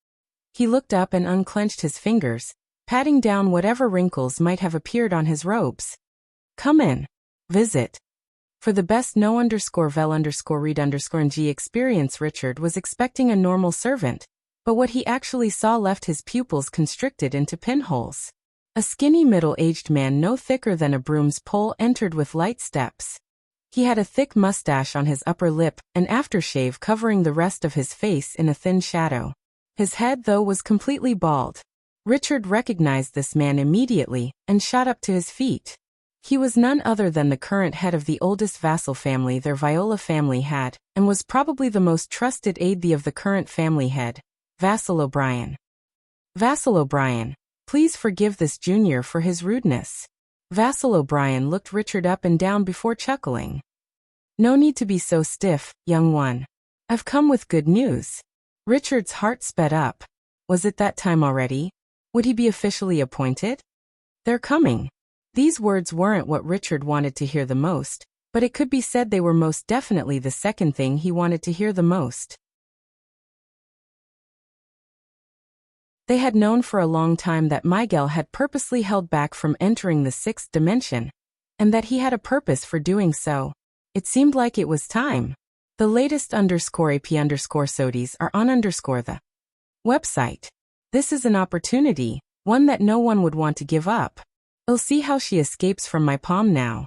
He looked up and unclenched his fingers, patting down whatever wrinkles might have appeared on his robes. Come in. Visit. For the best no_vel_read_ng experience, Richard was expecting a normal servant, but what he actually saw left his pupils constricted into pinholes. A skinny middle-aged man no thicker than a broom's pole entered with light steps. He had a thick mustache on his upper lip, an aftershave covering the rest of his face in a thin shadow. His head, though, was completely bald. Richard recognized this man immediately and shot up to his feet. He was none other than the current head of the oldest vassal family their Viola family had, and was probably the most trusted aide of the current family head, Vassal O'Brien. Vassal O'Brien, please forgive this junior for his rudeness. Vassal O'Brien looked Richard up and down before chuckling. No need to be so stiff, young one. I've come with good news. Richard's heart sped up. Was it that time already? Would he be officially appointed? They're coming. These words weren't what Richard wanted to hear the most, but it could be said they were most definitely the second thing he wanted to hear the most. They had known for a long time that Miguel had purposely held back from entering the sixth dimension, and that he had a purpose for doing so. It seemed like it was time. The latest _AP_SODIs are on the website. This is an opportunity, one that no one would want to give up. I'll see how she escapes from my palm now.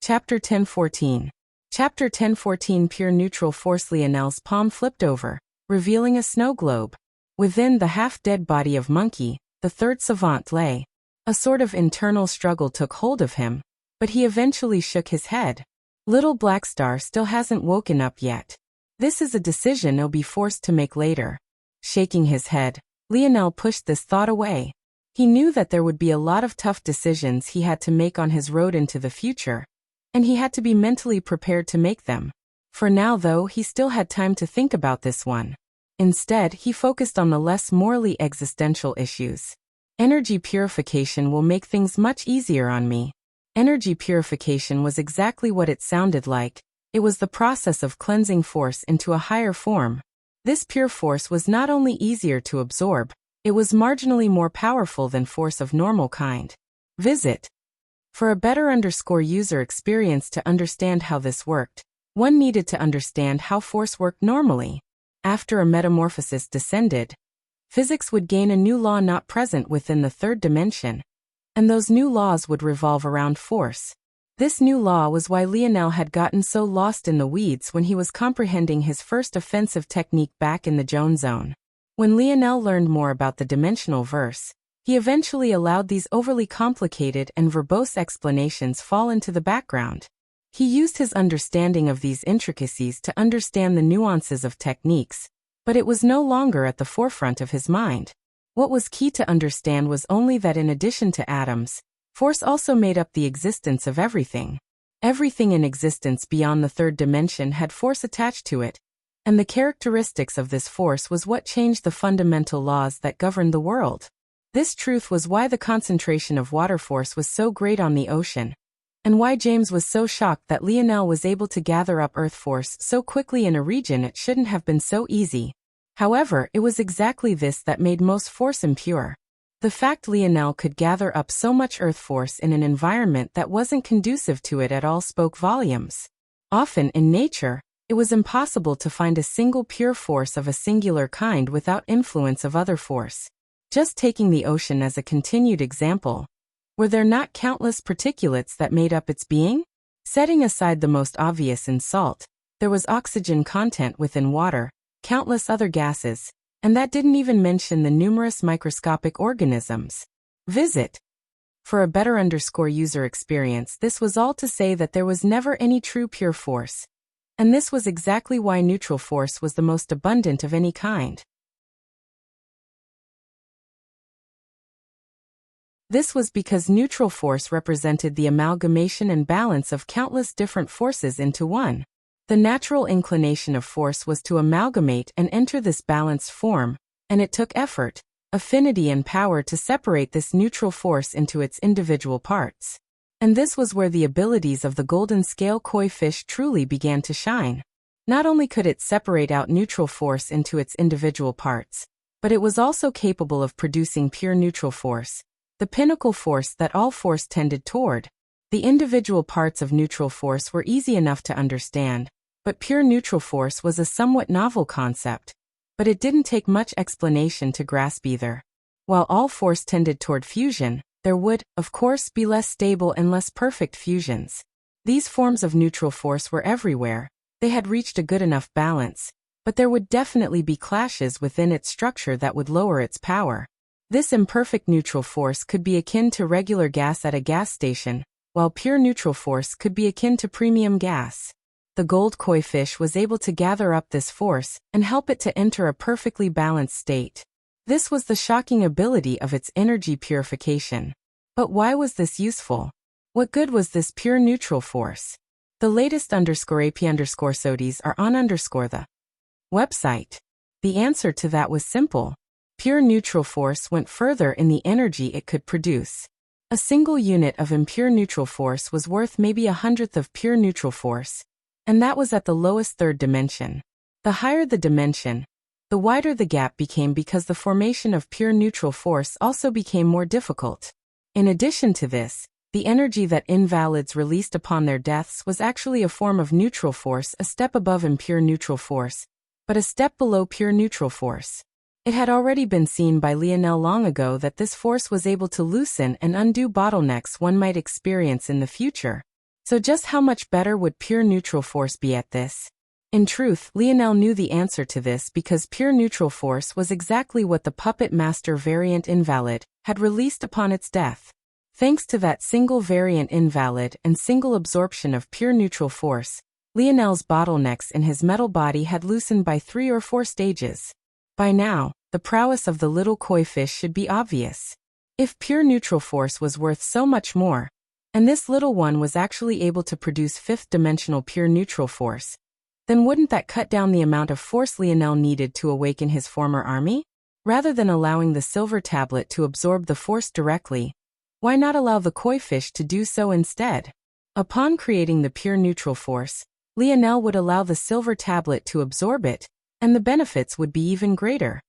Chapter 1014. Chapter 1014. Pure neutral force. Lionel's palm flipped over, revealing a snow globe. Within the half-dead body of Monkey, the third savant lay. A sort of internal struggle took hold of him, but he eventually shook his head. Little Black Star still hasn't woken up yet. This is a decision he'll be forced to make later. Shaking his head, Lionel pushed this thought away. He knew that there would be a lot of tough decisions he had to make on his road into the future, and he had to be mentally prepared to make them. For now, though, he still had time to think about this one. Instead, he focused on the less morally existential issues. Energy purification will make things much easier on me. Energy purification was exactly what it sounded like. It was the process of cleansing force into a higher form. This pure force was not only easier to absorb, it was marginally more powerful than force of normal kind. Visit. For a better user experience to understand how this worked, one needed to understand how force worked normally. After a metamorphosis descended, physics would gain a new law not present within the third dimension, and those new laws would revolve around force. This new law was why Lionel had gotten so lost in the weeds when he was comprehending his first offensive technique back in the Joan Zone. When Lionel learned more about the dimensional verse, he eventually allowed these overly complicated and verbose explanations fall into the background. He used his understanding of these intricacies to understand the nuances of techniques, but it was no longer at the forefront of his mind. What was key to understand was only that in addition to atoms, force also made up the existence of everything. Everything in existence beyond the third dimension had force attached to it, and the characteristics of this force was what changed the fundamental laws that governed the world. This truth was why the concentration of water force was so great on the ocean, and why James was so shocked that Lionel was able to gather up earth force so quickly in a region it shouldn't have been so easy. However, it was exactly this that made most force impure. The fact Lionel could gather up so much earth force in an environment that wasn't conducive to it at all spoke volumes. Often in nature, it was impossible to find a single pure force of a singular kind without influence of other force. Just taking the ocean as a continued example, were there not countless particulates that made up its being? Setting aside the most obvious in salt, there was oxygen content within water, countless other gases, and that didn't even mention the numerous microscopic organisms. Visit. For a better user experience, this was all to say that there was never any true pure force. And this was exactly why neutral force was the most abundant of any kind. This was because neutral force represented the amalgamation and balance of countless different forces into one. The natural inclination of force was to amalgamate and enter this balanced form, and it took effort, affinity and power to separate this neutral force into its individual parts. And this was where the abilities of the golden scale koi fish truly began to shine. Not only could it separate out neutral force into its individual parts, but it was also capable of producing pure neutral force, the pinnacle force that all force tended toward. The individual parts of neutral force were easy enough to understand, but pure neutral force was a somewhat novel concept, but it didn't take much explanation to grasp either. While all force tended toward fusion, there would, of course, be less stable and less perfect fusions. These forms of neutral force were everywhere. They had reached a good enough balance, but there would definitely be clashes within its structure that would lower its power. This imperfect neutral force could be akin to regular gas at a gas station, while pure neutral force could be akin to premium gas. The gold koi fish was able to gather up this force and help it to enter a perfectly balanced state. This was the shocking ability of its energy purification. But why was this useful? What good was this pure neutral force? The latest _AP_SODIs are on the website. The answer to that was simple. Pure neutral force went further in the energy it could produce. A single unit of impure neutral force was worth maybe 1/100th of pure neutral force, and that was at the lowest third dimension. The higher the dimension, the wider the gap became because the formation of pure neutral force also became more difficult. In addition to this, the energy that invalids released upon their deaths was actually a form of neutral force, a step above impure neutral force, but a step below pure neutral force. It had already been seen by Lionel long ago that this force was able to loosen and undo bottlenecks one might experience in the future. So just how much better would pure neutral force be at this? In truth, Lionel knew the answer to this because pure neutral force was exactly what the Puppet Master variant invalid had released upon its death. Thanks to that single variant invalid and single absorption of pure neutral force, Lionel's bottlenecks in his metal body had loosened by 3 or 4 stages. By now, the prowess of the little koi fish should be obvious. If pure neutral force was worth so much more, and this little one was actually able to produce 5th-dimensional pure neutral force, then wouldn't that cut down the amount of force Lionel needed to awaken his former army? Rather than allowing the silver tablet to absorb the force directly, why not allow the koi fish to do so instead? Upon creating the pure neutral force, Lionel would allow the silver tablet to absorb it, and the benefits would be even greater.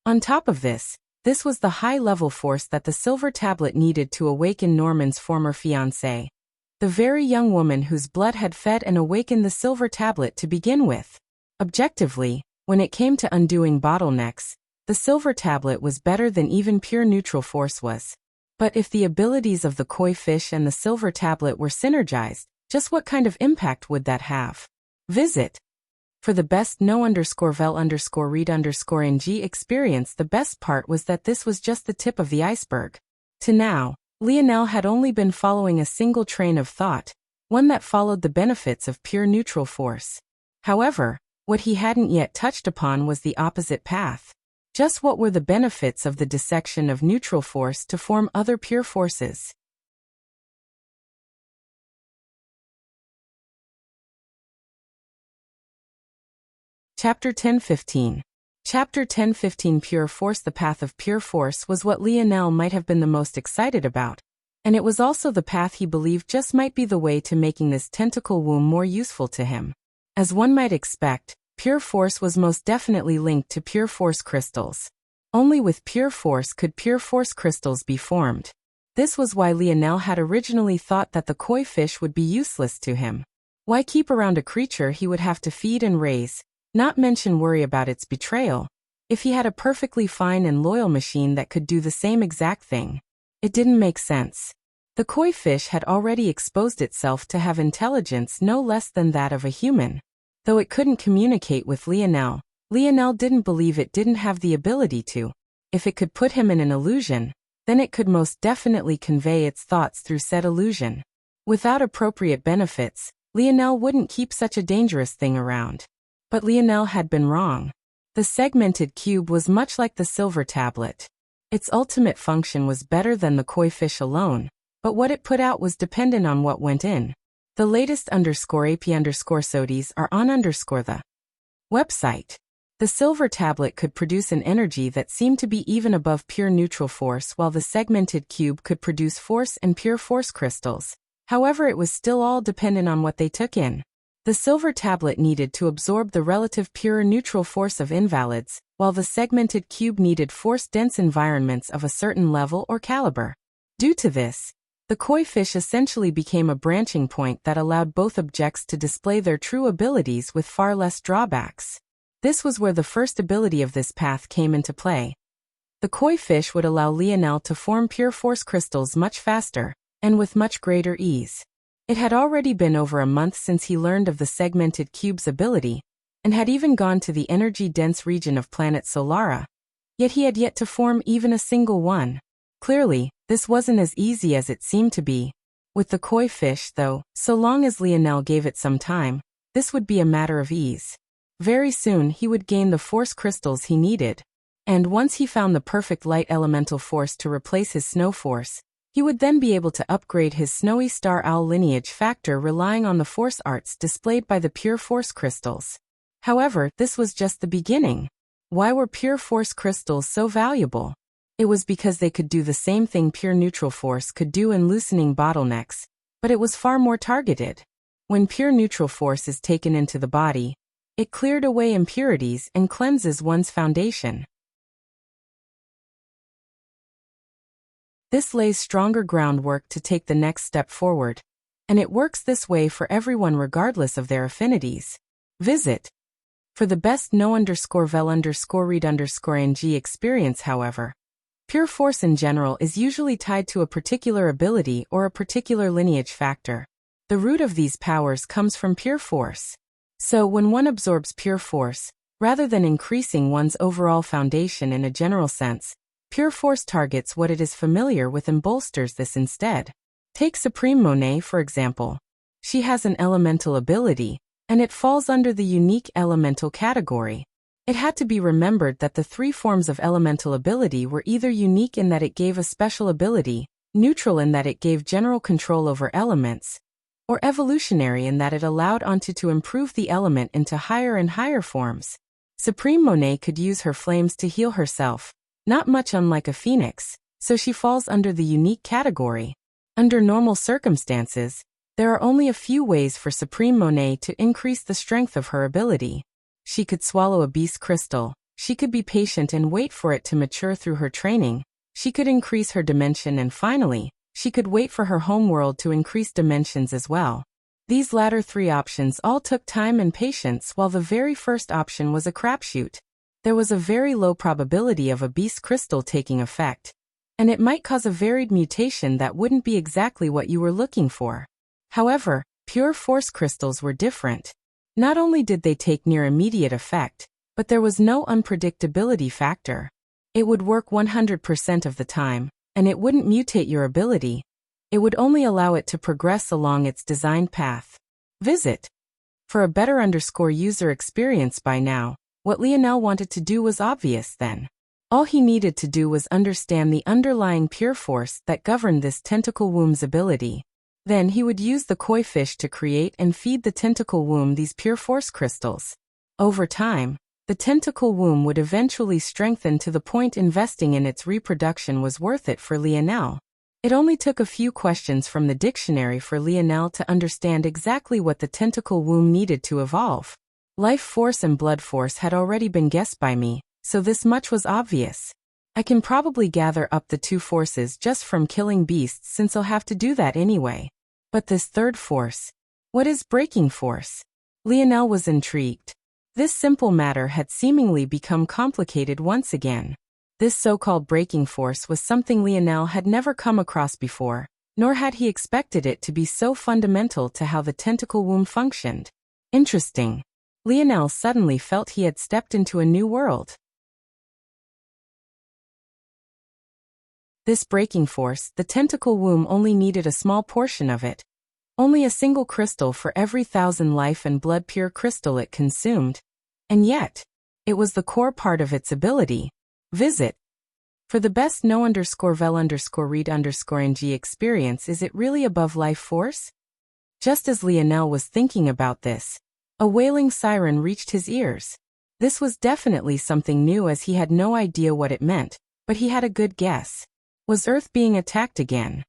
On top of this was the high-level force that the silver tablet needed to awaken Norman's former fiancée, the very young woman whose blood had fed and awakened the silver tablet to begin with. Objectively, when it came to undoing bottlenecks, the silver tablet was better than even pure neutral force was. But if the abilities of the koi fish and the silver tablet were synergized, just what kind of impact would that have? Visit. For the best no_vel_read_ng experience, the best part was that this was just the tip of the iceberg. To now, Lionel had only been following a single train of thought, one that followed the benefits of pure neutral force. However, what he hadn't yet touched upon was the opposite path. Just what were the benefits of the dissection of neutral force to form other pure forces? Chapter 10:15. Chapter 10:15 Pure Force. The path of pure force was what Lionel might have been the most excited about, and it was also the path he believed just might be the way to making this tentacle womb more useful to him. As one might expect, pure force was most definitely linked to pure force crystals. Only with pure force could pure force crystals be formed. This was why Lionel had originally thought that the koi fish would be useless to him. Why keep around a creature he would have to feed and raise, not mention worry about its betrayal, if he had a perfectly fine and loyal machine that could do the same exact thing? It didn't make sense. The koi fish had already exposed itself to have intelligence no less than that of a human. Though it couldn't communicate with Lionel, Lionel didn't believe it didn't have the ability to. If it could put him in an illusion, then it could most definitely convey its thoughts through said illusion. Without appropriate benefits, Lionel wouldn't keep such a dangerous thing around. But Lionel had been wrong. The segmented cube was much like the silver tablet. Its ultimate function was better than the koi fish alone, but what it put out was dependent on what went in. The latest _AP_SODIs are on the website. The silver tablet could produce an energy that seemed to be even above pure neutral force, while the segmented cube could produce force and pure force crystals. However, it was still all dependent on what they took in. The silver tablet needed to absorb the relative pure neutral force of invalids, while the segmented cube needed force-dense environments of a certain level or caliber. Due to this, the koi fish essentially became a branching point that allowed both objects to display their true abilities with far less drawbacks. This was where the first ability of this path came into play. The koi fish would allow Lionel to form pure force crystals much faster, and with much greater ease. It had already been over a month since he learned of the segmented cube's ability, and had even gone to the energy-dense region of planet Solara. Yet he had yet to form even a single one. Clearly, this wasn't as easy as it seemed to be. With the koi fish, though, so long as Lionel gave it some time, this would be a matter of ease. Very soon he would gain the force crystals he needed. And once he found the perfect light elemental force to replace his snow force, he would then be able to upgrade his snowy star owl lineage factor relying on the force arts displayed by the pure force crystals. However, this was just the beginning. Why were pure force crystals so valuable? It was because they could do the same thing pure neutral force could do in loosening bottlenecks, but it was far more targeted. When pure neutral force is taken into the body, it cleared away impurities and cleanses one's foundation. This lays stronger groundwork to take the next step forward, and it works this way for everyone regardless of their affinities. Visit. For the best know_vel_read_ng experience, however, pure force in general is usually tied to a particular ability or a particular lineage factor. The root of these powers comes from pure force. So when one absorbs pure force, rather than increasing one's overall foundation in a general sense, pure force targets what it is familiar with and bolsters this instead. Take Supreme Monet, for example. She has an elemental ability, and it falls under the unique elemental category. It had to be remembered that the three forms of elemental ability were either unique in that it gave a special ability, neutral in that it gave general control over elements, or evolutionary in that it allowed onto to improve the element into higher and higher forms. Supreme Monet could use her flames to heal herself, not much unlike a phoenix, so she falls under the unique category. Under normal circumstances, there are only a few ways for Supreme Monet to increase the strength of her ability. She could swallow a beast crystal, she could be patient and wait for it to mature through her training, she could increase her dimension, and finally, she could wait for her homeworld to increase dimensions as well. These latter three options all took time and patience, while the very first option was a crapshoot. There was a very low probability of a beast crystal taking effect, and it might cause a varied mutation that wouldn't be exactly what you were looking for. However, pure force crystals were different. Not only did they take near immediate effect, but there was no unpredictability factor. It would work 100% of the time, and it wouldn't mutate your ability. It would only allow it to progress along its designed path. Visit. For a better user experience by now, what Lionel wanted to do was obvious then. All he needed to do was understand the underlying pure force that governed this tentacle womb's ability. Then he would use the koi fish to create and feed the tentacle womb these pure force crystals. Over time, the tentacle womb would eventually strengthen to the point investing in its reproduction was worth it for Lionel. It only took a few questions from the dictionary for Lionel to understand exactly what the tentacle womb needed to evolve. Life force and blood force had already been guessed by me, so this much was obvious. I can probably gather up the two forces just from killing beasts since I'll have to do that anyway. But this third force, what is breaking force? Lionel was intrigued. This simple matter had seemingly become complicated once again. This so-called breaking force was something Lionel had never come across before, nor had he expected it to be so fundamental to how the tentacle womb functioned. Interesting. Lionel suddenly felt he had stepped into a new world. This breaking force, the tentacle womb only needed a small portion of it. Only a single crystal for every 1,000 life and blood pure crystal it consumed. And yet, it was the core part of its ability. Visit. For the best know_vel_read_ng experience, is it really above life force? Just as Lionel was thinking about this, a wailing siren reached his ears. This was definitely something new as he had no idea what it meant, but he had a good guess. Was Earth being attacked again?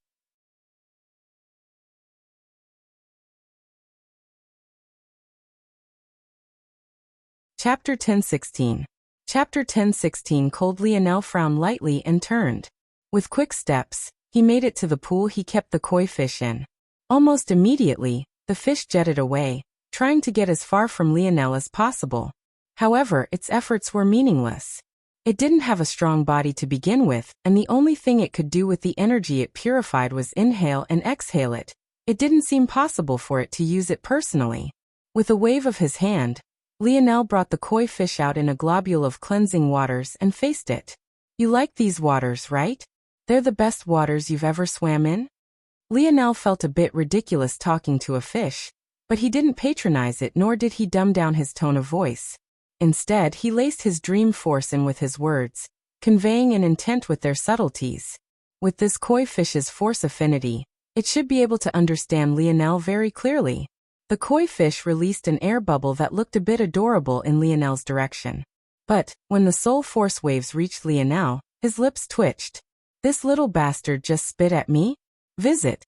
Chapter 10:16. Chapter 10:16. Cold. Lionel frowned lightly and turned. With quick steps, he made it to the pool he kept the koi fish in. Almost immediately, the fish jetted away, trying to get as far from Lionel as possible. However, its efforts were meaningless. It didn't have a strong body to begin with, and the only thing it could do with the energy it purified was inhale and exhale it. It didn't seem possible for it to use it personally. With a wave of his hand, Lionel brought the koi fish out in a globule of cleansing waters and faced it. You like these waters, right? They're the best waters you've ever swam in? Lionel felt a bit ridiculous talking to a fish, but he didn't patronize it nor did he dumb down his tone of voice. Instead, he laced his dream force in with his words, conveying an intent with their subtleties. With this koi fish's force affinity, it should be able to understand Lionel very clearly. The koi fish released an air bubble that looked a bit adorable in Lionel's direction. But, when the soul force waves reached Lionel, his lips twitched. This little bastard just spit at me? Visit.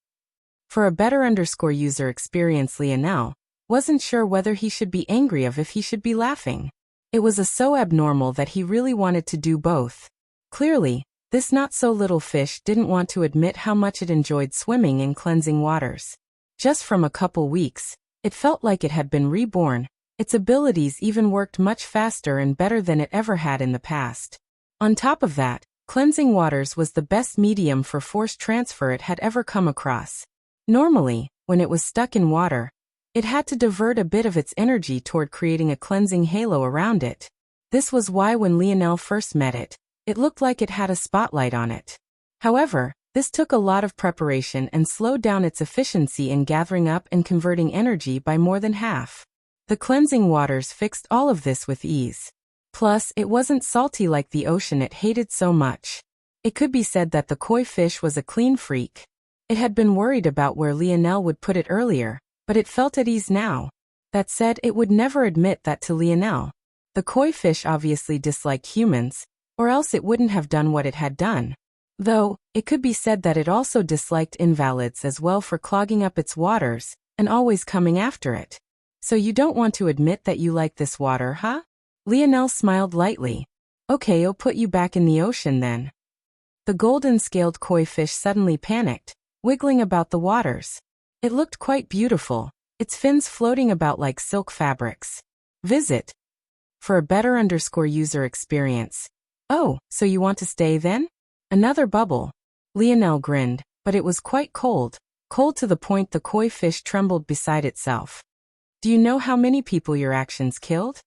For a better user experience, Lionel wasn't sure whether he should be angry or if he should be laughing. It was so abnormal that he really wanted to do both. Clearly, this not-so-little fish didn't want to admit how much it enjoyed swimming in cleansing waters. Just from a couple weeks, it felt like it had been reborn. Its abilities even worked much faster and better than it ever had in the past. On top of that, cleansing waters was the best medium for force transfer it had ever come across. Normally, when it was stuck in water, it had to divert a bit of its energy toward creating a cleansing halo around it. This was why when Lionel first met it, it looked like it had a spotlight on it. However, this took a lot of preparation and slowed down its efficiency in gathering up and converting energy by more than half. The cleansing waters fixed all of this with ease. Plus, it wasn't salty like the ocean it hated so much. It could be said that the koi fish was a clean freak. It had been worried about where Lionel would put it earlier, but it felt at ease now. That said, it would never admit that to Lionel. The koi fish obviously disliked humans, or else it wouldn't have done what it had done. Though, it could be said that it also disliked invalids as well for clogging up its waters, and always coming after it. So you don't want to admit that you like this water, huh? Lionel smiled lightly. Okay, I'll put you back in the ocean then. The golden-scaled koi fish suddenly panicked, wiggling about the waters. It looked quite beautiful, its fins floating about like silk fabrics. Visit. For a better user experience. Oh, so you want to stay then? Another bubble. Lionel grinned, but it was quite cold. Cold to the point the koi fish trembled beside itself. Do you know how many people your actions killed?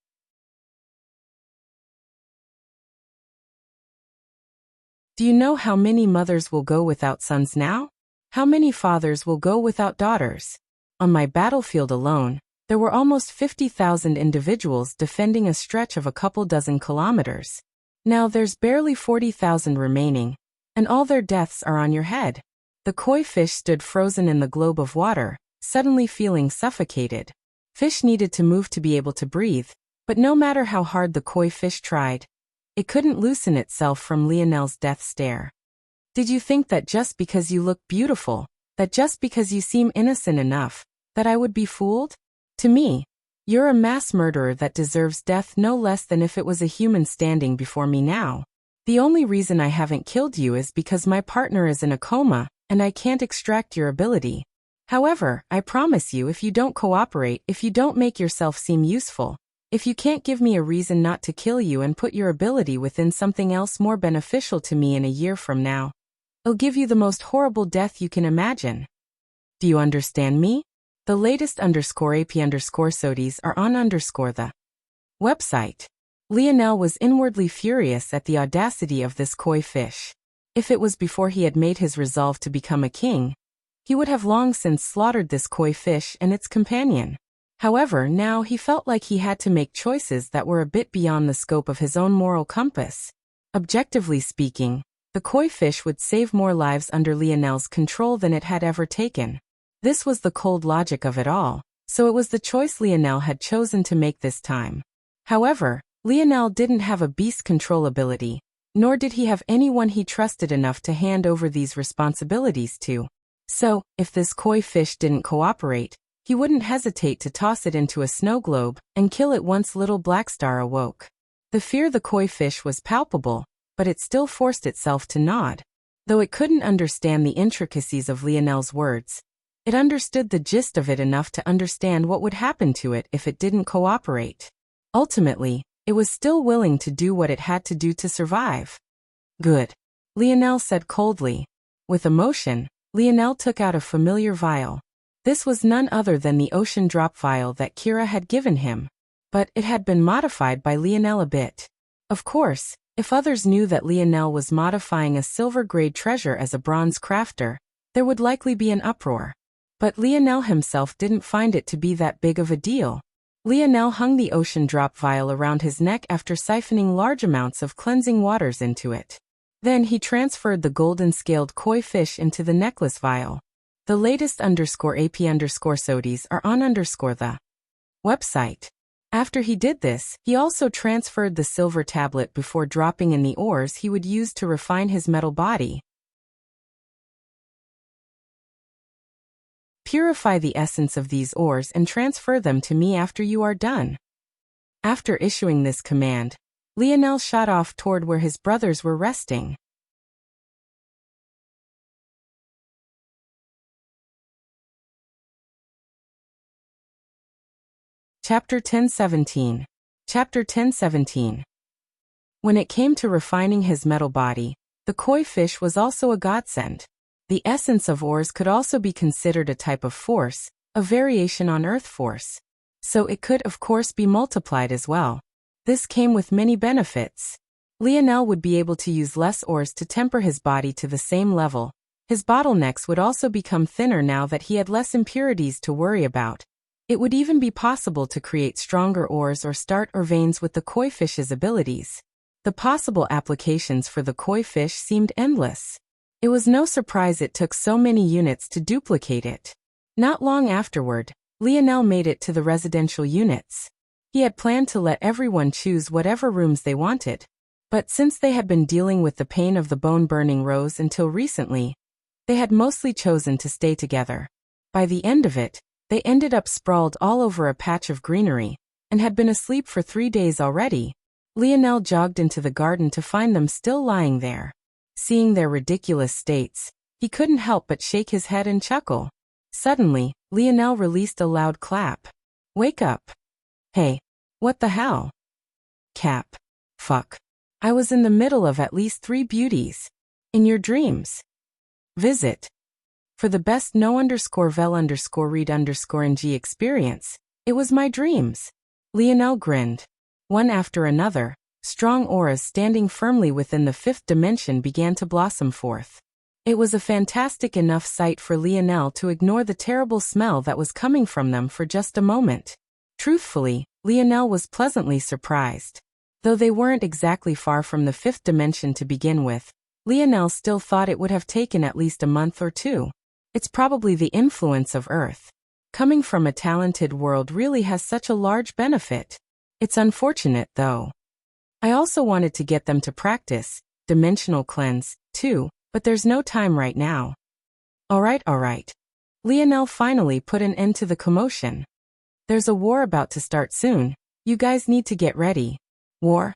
Do you know how many mothers will go without sons now? How many fathers will go without daughters? On my battlefield alone, there were almost 50,000 individuals defending a stretch of a couple dozen kilometers. Now there's barely 40,000 remaining, and all their deaths are on your head. The koi fish stood frozen in the globe of water, suddenly feeling suffocated. Fish needed to move to be able to breathe, but no matter how hard the koi fish tried, it couldn't loosen itself from Lionel's death stare. Did you think that just because you look beautiful, that just because you seem innocent enough, that I would be fooled? To me, you're a mass murderer that deserves death no less than if it was a human standing before me now. The only reason I haven't killed you is because my partner is in a coma, and I can't extract your ability. However, I promise you, if you don't cooperate, if you don't make yourself seem useful, if you can't give me a reason not to kill you and put your ability within something else more beneficial to me in a year from now, I'll give you the most horrible death you can imagine. Do you understand me? The latest _AP_SODIES are on the website. Lionel was inwardly furious at the audacity of this koi fish. If it was before he had made his resolve to become a king, he would have long since slaughtered this koi fish and its companion. However, now he felt like he had to make choices that were a bit beyond the scope of his own moral compass. Objectively speaking, the koi fish would save more lives under Lionel's control than it had ever taken. This was the cold logic of it all, so it was the choice Lionel had chosen to make this time. However, Lionel didn't have a beast control ability, nor did he have anyone he trusted enough to hand over these responsibilities to. So, if this koi fish didn't cooperate, he wouldn't hesitate to toss it into a snow globe and kill it once little Black Star awoke. The fear the koi fish was palpable, but it still forced itself to nod. Though it couldn't understand the intricacies of Lionel's words, it understood the gist of it enough to understand what would happen to it if it didn't cooperate. Ultimately, it was still willing to do what it had to do to survive. Good, Lionel said coldly. With emotion, Lionel took out a familiar vial. This was none other than the ocean drop vial that Kira had given him, but it had been modified by Lionel a bit. Of course, if others knew that Lionel was modifying a silver-grade treasure as a bronze crafter, there would likely be an uproar. But Lionel himself didn't find it to be that big of a deal. Lionel hung the ocean drop vial around his neck after siphoning large amounts of cleansing waters into it. Then he transferred the golden-scaled koi fish into the necklace vial. The latest _AP_SODIs are on the website. After he did this, he also transferred the silver tablet before dropping in the ores he would use to refine his metal body. Purify the essence of these ores and transfer them to me after you are done. After issuing this command, Lionel shot off toward where his brothers were resting. Chapter 10:17. Chapter 10:17. When it came to refining his metal body, the koi fish was also a godsend. The essence of ores could also be considered a type of force, a variation on earth force. So it could of course be multiplied as well. This came with many benefits. Lionel would be able to use less ores to temper his body to the same level. His bottlenecks would also become thinner now that he had less impurities to worry about. It would even be possible to create stronger ores or start or veins with the koi fish's abilities. The possible applications for the koi fish seemed endless. It was no surprise it took so many units to duplicate it. Not long afterward, Lionel made it to the residential units. He had planned to let everyone choose whatever rooms they wanted. But since they had been dealing with the pain of the bone-burning rose until recently, they had mostly chosen to stay together. By the end of it, they ended up sprawled all over a patch of greenery, and had been asleep for 3 days already. Lionel jogged into the garden to find them still lying there. Seeing their ridiculous states, he couldn't help but shake his head and chuckle. Suddenly, Lionel released a loud clap. Wake up. Hey, what the hell? Cap. Fuck. I was in the middle of at least 3 beauties. In your dreams. Visit. For the best no_vel_read_ng experience, it was my dreams. Lionel grinned. One after another, strong auras standing firmly within the 5th dimension began to blossom forth. It was a fantastic enough sight for Lionel to ignore the terrible smell that was coming from them for just a moment. Truthfully, Lionel was pleasantly surprised. Though they weren't exactly far from the 5th dimension to begin with, Lionel still thought it would have taken at least a month or 2. It's probably the influence of Earth. Coming from a talented world really has such a large benefit. It's unfortunate, though. I also wanted to get them to practice dimensional cleanse, too, but there's no time right now. Alright. Lionel finally put an end to the commotion. There's a war about to start soon. You guys need to get ready. War?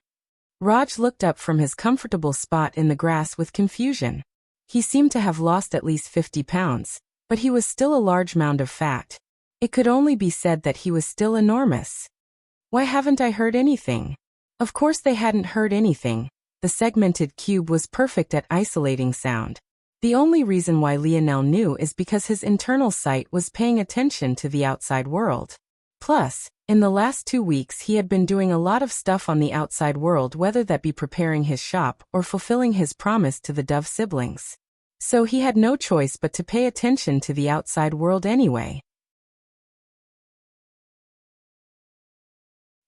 Raj looked up from his comfortable spot in the grass with confusion. He seemed to have lost at least 50 pounds, but he was still a large mound of fat. It could only be said that he was still enormous. Why haven't I heard anything? Of course they hadn't heard anything. The segmented cube was perfect at isolating sound. The only reason why Lionel knew is because his internal sight was paying attention to the outside world. Plus, in the last 2 weeks he had been doing a lot of stuff on the outside world, whether that be preparing his shop or fulfilling his promise to the Dove siblings. So he had no choice but to pay attention to the outside world anyway.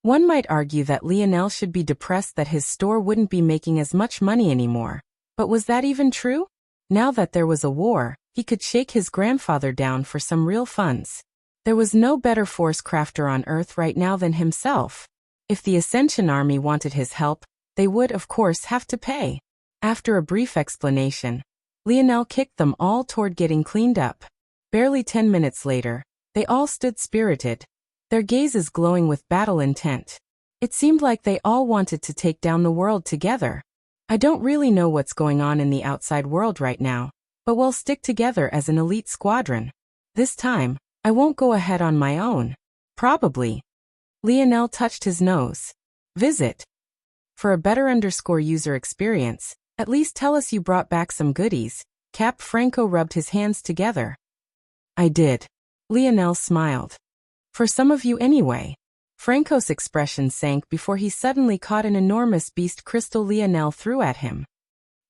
One might argue that Lionel should be depressed that his store wouldn't be making as much money anymore. But was that even true? Now that there was a war, he could shake his grandfather down for some real funds. There was no better force crafter on Earth right now than himself. If the Ascension Army wanted his help, they would of course have to pay. After a brief explanation, Lionel kicked them all toward getting cleaned up. Barely 10 minutes later, they all stood spirited, their gazes glowing with battle intent. It seemed like they all wanted to take down the world together. I don't really know what's going on in the outside world right now, but we'll stick together as an elite squadron. This time, I won't go ahead on my own. Probably. Lionel touched his nose. Visit. For a better user experience, at least tell us you brought back some goodies. Cap Franco rubbed his hands together. I did. Lionel smiled. For some of you anyway. Franco's expression sank before he suddenly caught an enormous beast crystal Lionel threw at him.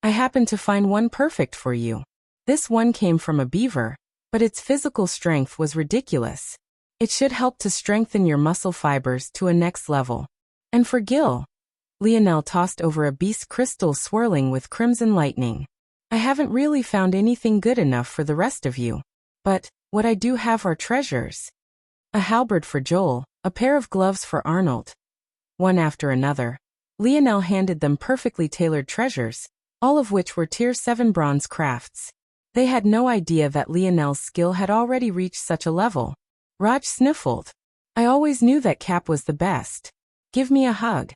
I happened to find one perfect for you. This one came from a beaver, but its physical strength was ridiculous. It should help to strengthen your muscle fibers to a next level. And for Gil. Lionel tossed over a beast crystal swirling with crimson lightning. I haven't really found anything good enough for the rest of you. But what I do have are treasures. A halberd for Joel, a pair of gloves for Arnold. One after another, Lionel handed them perfectly tailored treasures, all of which were Tier 7 bronze crafts. They had no idea that Lionel's skill had already reached such a level. Raj sniffled. I always knew that Cap was the best. Give me a hug.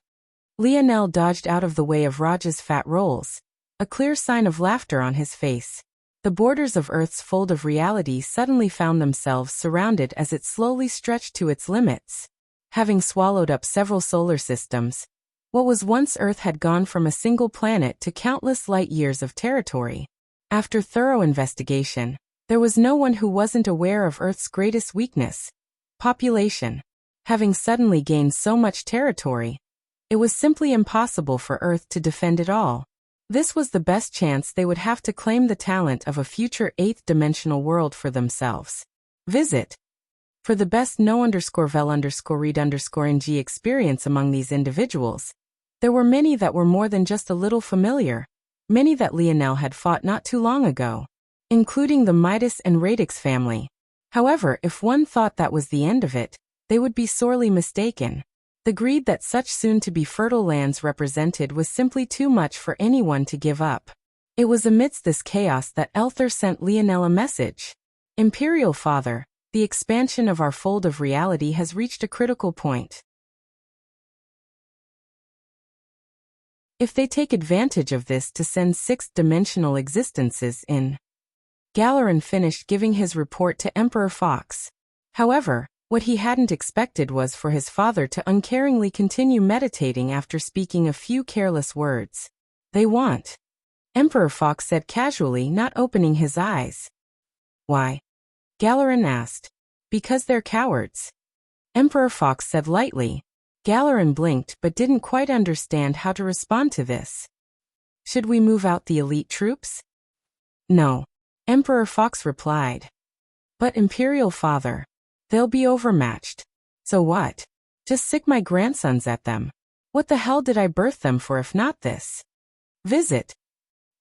Lionel dodged out of the way of Raj's fat rolls, a clear sign of laughter on his face. The borders of Earth's fold of reality suddenly found themselves surrounded as it slowly stretched to its limits. Having swallowed up several solar systems, what was once Earth had gone from a single planet to countless light years of territory. After thorough investigation, there was no one who wasn't aware of Earth's greatest weakness: population. Having suddenly gained so much territory, it was simply impossible for Earth to defend it all. This was the best chance they would have to claim the talent of a future 8th-dimensional world for themselves. Visit. For the best know_vel_read_ng experience among these individuals, there were many that were more than just a little familiar, many that Lionel had fought not too long ago, including the Midas and Radix family. However, if one thought that was the end of it, they would be sorely mistaken. The greed that such soon-to-be fertile lands represented was simply too much for anyone to give up. It was amidst this chaos that Elther sent Lionel a message. Imperial Father, the expansion of our fold of reality has reached a critical point. If they take advantage of this to send 6th-dimensional existences in. Galeran finished giving his report to Emperor Fox. However, what he hadn't expected was for his father to uncaringly continue meditating after speaking a few careless words. They want. Emperor Fox said casually, not opening his eyes. Why? Galeran asked. Because they're cowards. Emperor Fox said lightly. Galeran blinked but didn't quite understand how to respond to this. Should we move out the elite troops? No. Emperor Fox replied. But Imperial Father, they'll be overmatched. So what? Just sick my grandsons at them. What the hell did I birth them for if not this? Visit.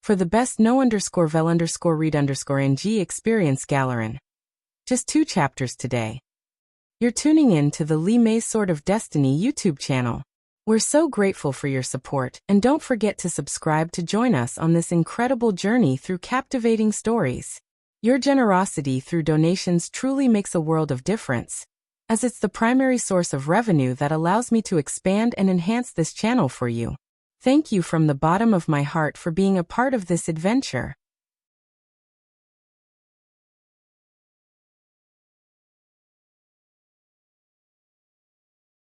For the best know_vel_read_ng experience Galeran. Just 2 chapters today. You're tuning in to the Lee May's Sword of Destiny YouTube channel. We're so grateful for your support, and don't forget to subscribe to join us on this incredible journey through captivating stories. Your generosity through donations truly makes a world of difference, as it's the primary source of revenue that allows me to expand and enhance this channel for you. Thank you from the bottom of my heart for being a part of this adventure.